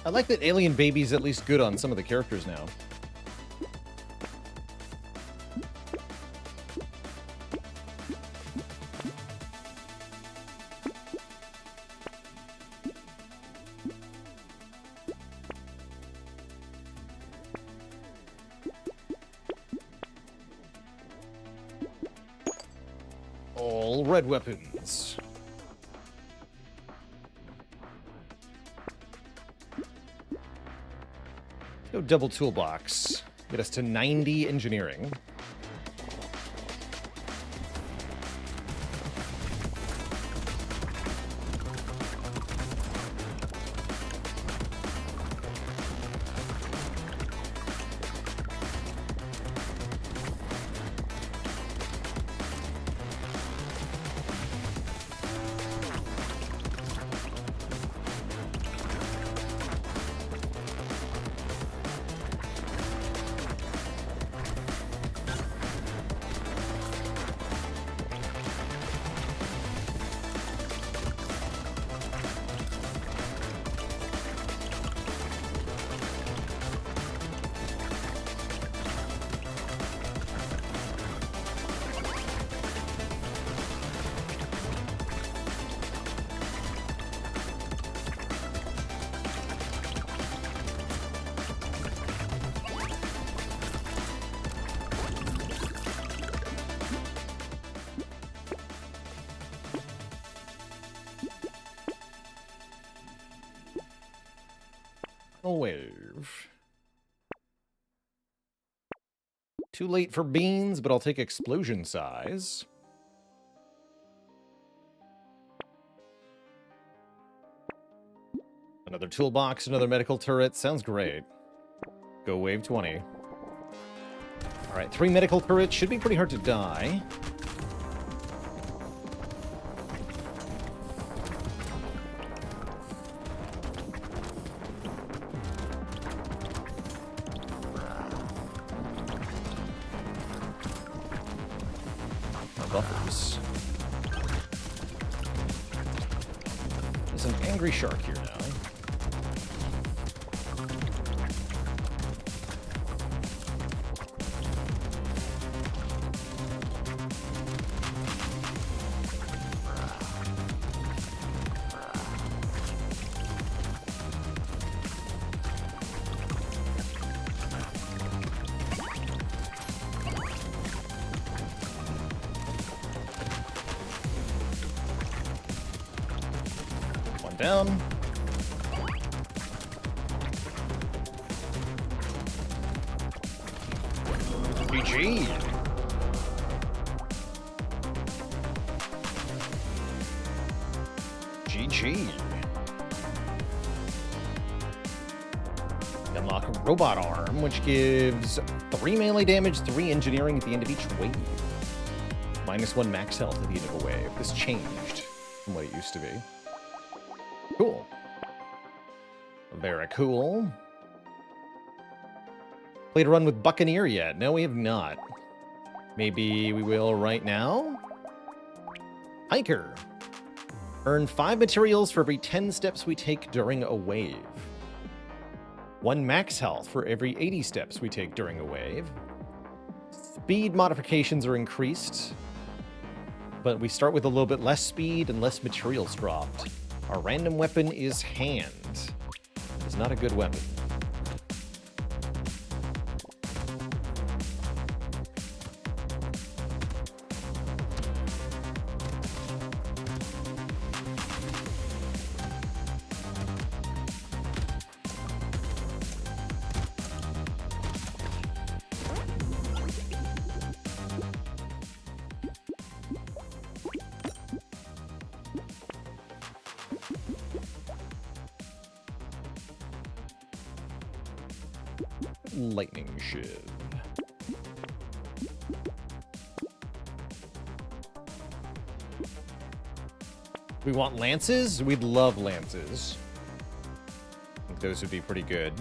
I like that Alien Baby's at least good on some of the characters now. All red weapons. Go double toolbox. Get us to 90 engineering. Wave. Too late for beans, but I'll take explosion size. Another toolbox, another medical turret. Sounds great. Go wave 20. Alright, 3 medical turrets. Should be pretty hard to die. Buffers. There's an angry shark here now. Down. GG. GG. Unlock a robot arm, which gives 3 melee damage, 3 engineering at the end of each wave. -1 max health at the end of a wave. This changed from what it used to be. Cool. Very cool. Played a run with Buccaneer yet? No, we have not. Maybe we will right now? Hiker. Earn 5 materials for every 10 steps we take during a wave. 1 max health for every 80 steps we take during a wave. speed modifications are increased, but we start with a little bit less speed and less materials dropped. Our random weapon is hand. It's not a good weapon. Lightning shiv. We want lances? We'd love lances. I think those would be pretty good.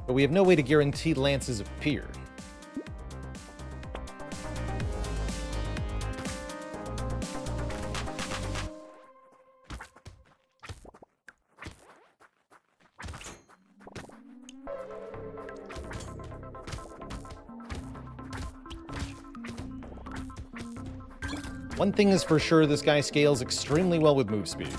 But we have no way to guarantee lances appear. One thing is for sure, this guy scales extremely well with move speed.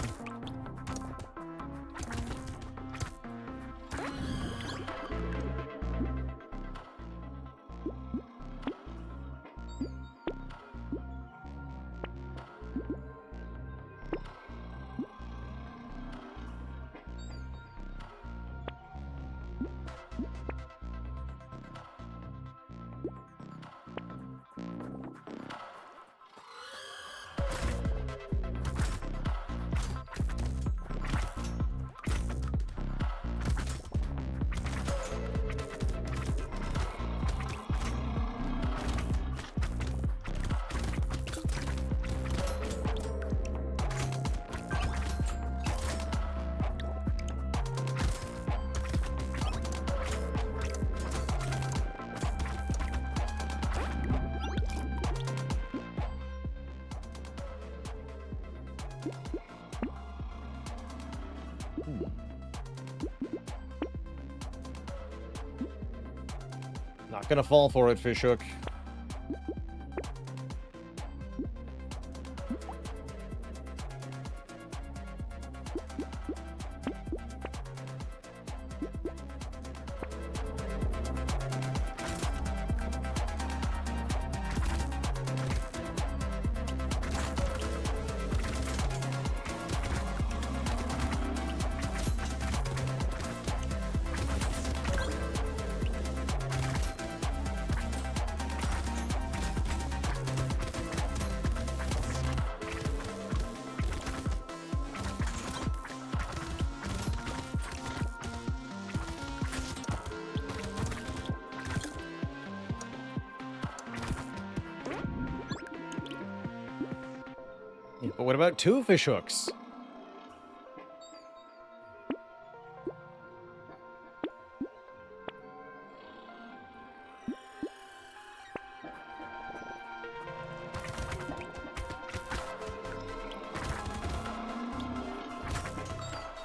Not gonna fall for it, Fishhook. But what about two fishhooks?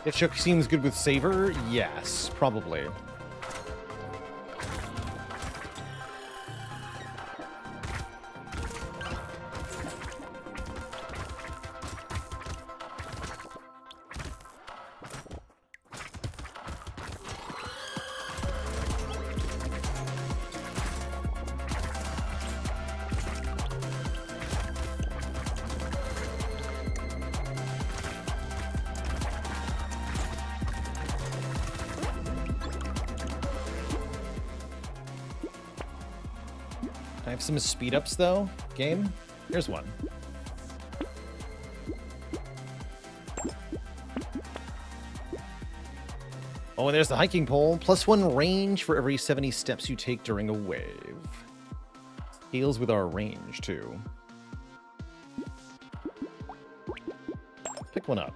Fishhook seems good with Saver? Yes, probably. I have some speed ups though. Game? Here's one. Oh, and there's the hiking pole. +1 range for every 70 steps you take during a wave. Scales with our range too. Pick one up.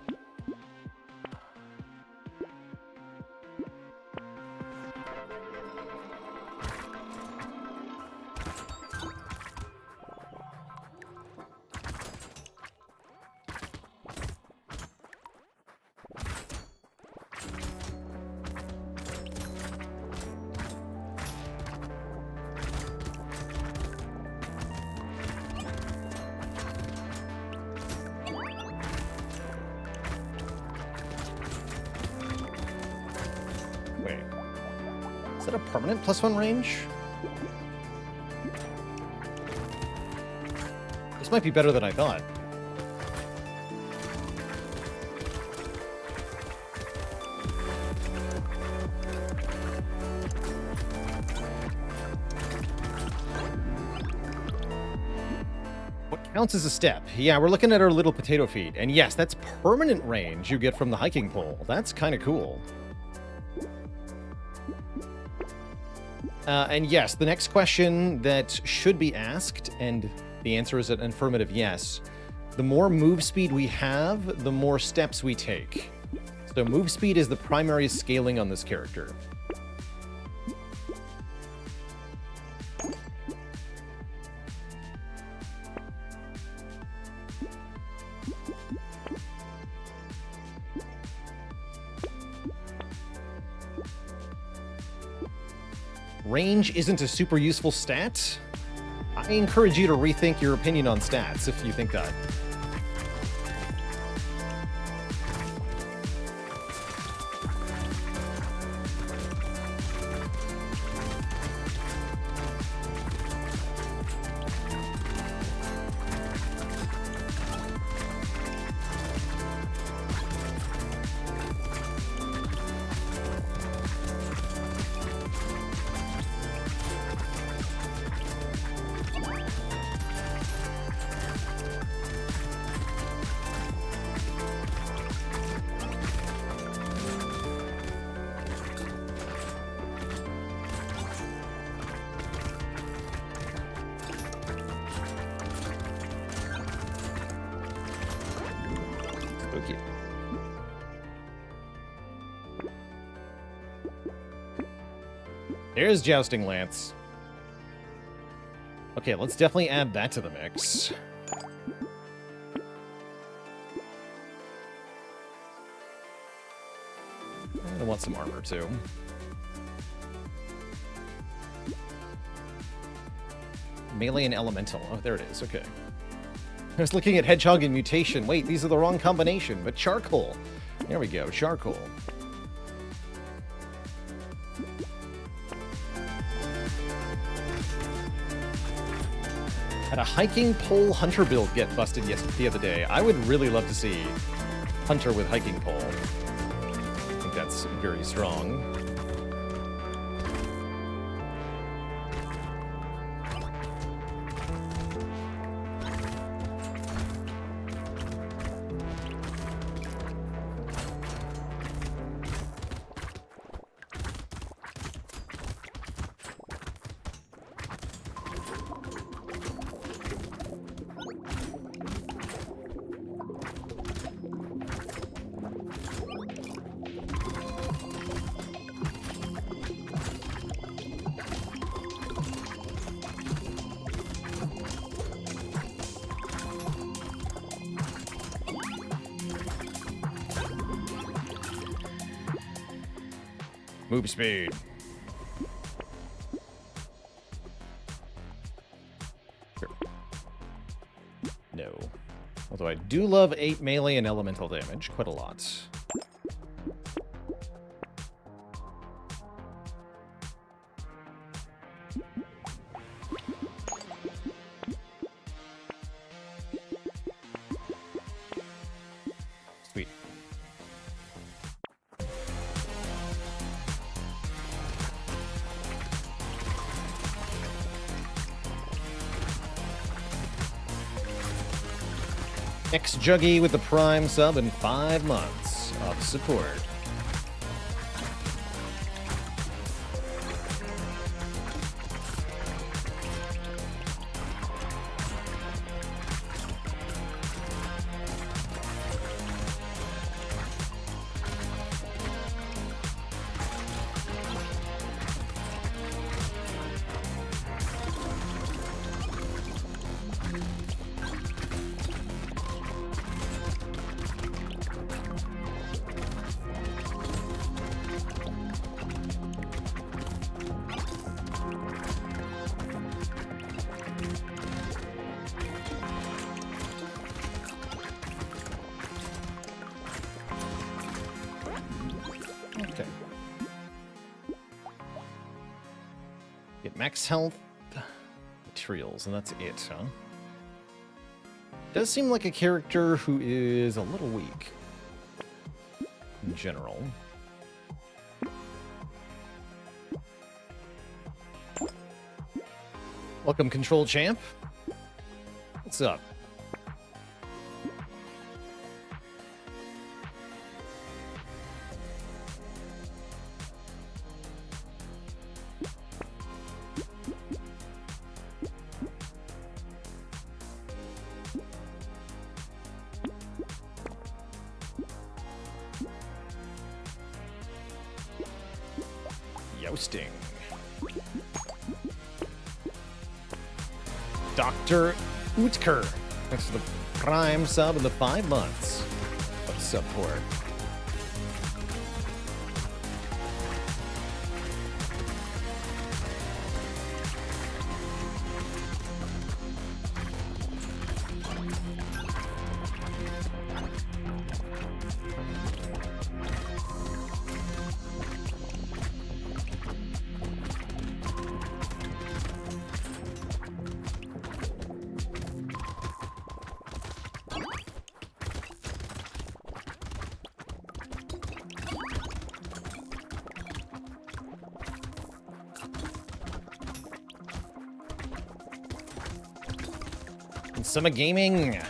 Wait. Is that a permanent +1 range? This might be better than I thought. What counts as a step? Yeah, we're looking at our little potato feet. And yes, that's permanent range you get from the hiking pole. That's kind of cool. And yes, the next question that should be asked, and the answer is an affirmative yes. The more move speed we have, the more steps we take. So move speed is the primary scaling on this character. Range isn't a super useful stat. I encourage you to rethink your opinion on stats if you think that. Spooky. There's Jousting Lance. Okay, let's definitely add that to the mix. I want some armor, too. Melee and Elemental. Oh, there it is. Okay. I was looking at Hedgehog and Mutation. Wait, these are the wrong combination, but Charcoal. There we go, Charcoal. Had a hiking pole hunter build get busted the other day. I would really love to see hunter with hiking pole. I think that's very strong. Move speed. Sure. No. Although I do love 8 melee and elemental damage quite a lot. Sweet. X Juggy with the Prime sub and 5 months of support. max health, materials, and that's it, huh? Does seem like a character who is a little weak in general. Welcome, Control Champ. What's up? Yoasting. Dr. Utker. Thanks for the Prime sub in the 5 months of support. Summer Gaming.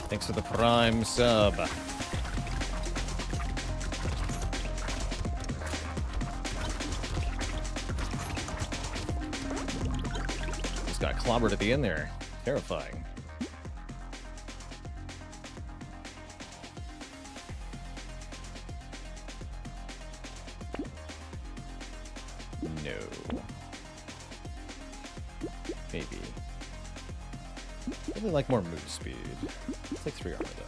Thanks for the Prime sub. Just got clobbered at the end there. Terrifying. No. Maybe. I really like more move speed. Let's take 3 armor though.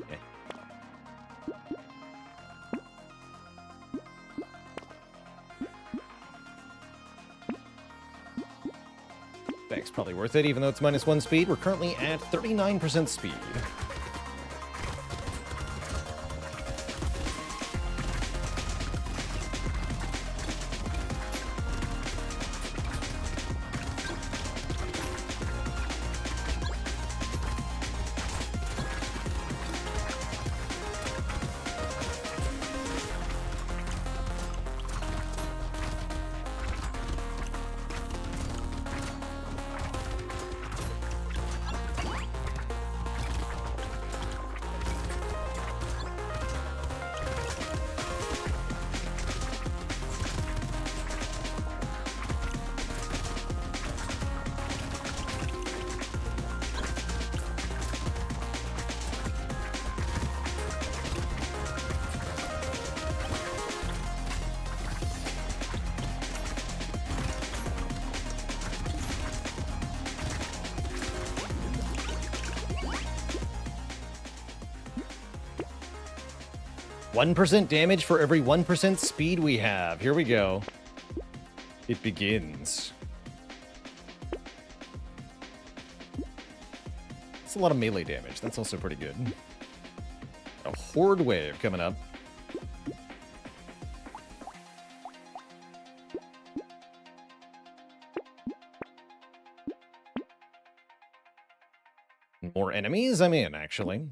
Yeah. Defect's probably worth it, even though it's -1 speed. We're currently at 39% speed. %1 damage for every 1% speed we have. Here we go. It begins. That's a lot of melee damage. That's also pretty good. A horde wave coming up. More enemies? I'm in, actually.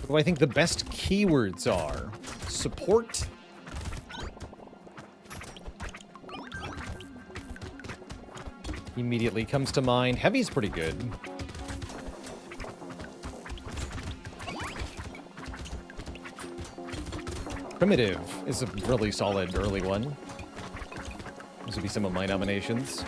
What do I think the best keywords are? Support. Immediately comes to mind. Heavy's pretty good. Primitive is a really solid early one. Those would be some of my nominations.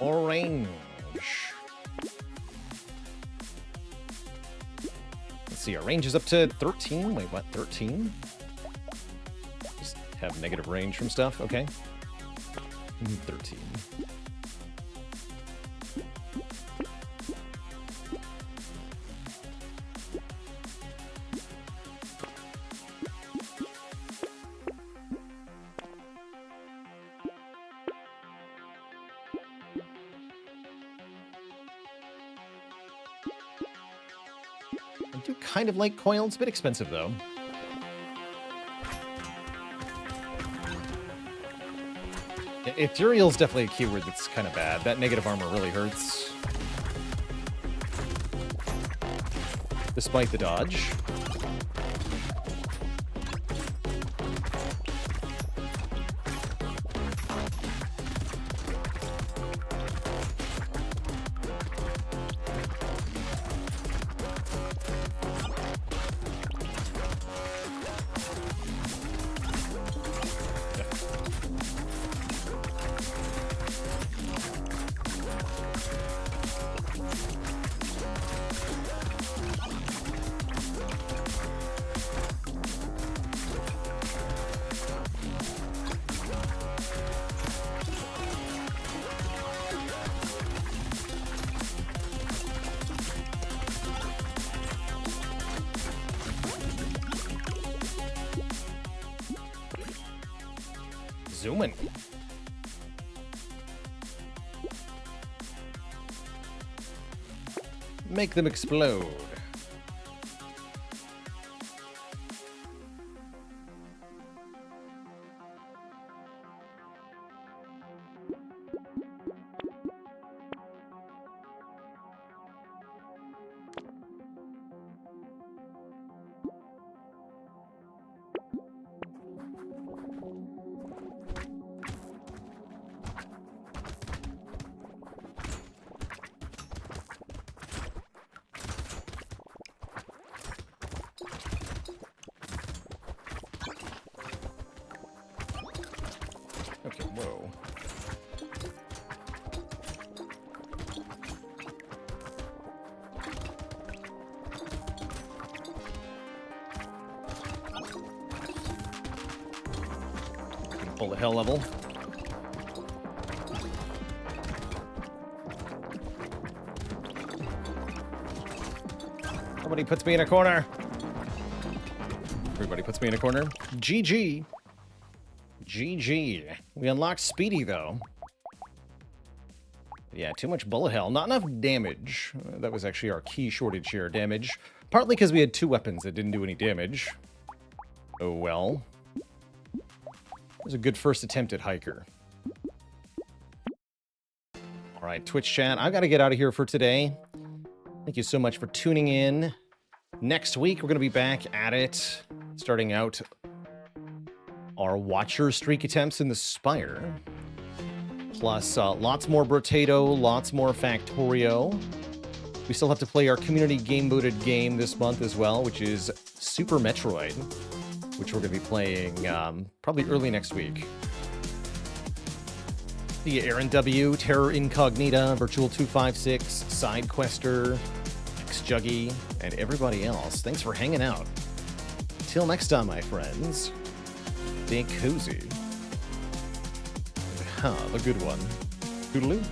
Orange. Let's see, our range is up to 13. Wait, what? 13? Just have negative range from stuff. Okay. 13. I do kind of like coil. It's a bit expensive, though. Ethereal's definitely a keyword that's kind of bad. That negative armor really hurts. Despite the dodge. Zooming. Make them explode. Okay, whoa. Pull the hell level. Somebody puts me in a corner. Everybody puts me in a corner. GG. GG. We unlocked Speedy, though. Yeah, too much bullet hell. Not enough damage. That was actually our key shortage here, damage. Partly because we had two weapons that didn't do any damage. Oh well. It was a good first attempt at Hiker. Alright, Twitch chat, I've got to get out of here for today. Thank you so much for tuning in. Next week, we're going to be back at it, starting out our Watcher streak attempts in the Spire. Plus, lots more Brotato, lots more Factorio. We still have to play our community game-voted game this month as well, which is Super Metroid, which we're going to be playing probably early next week. The Aaron W, Terror Incognita, Virtual 256, Side Quester, X-Juggy, and everybody else. Thanks for hanging out. Till next time, my friends. Stay cozy. Have a good one. Toodaloo.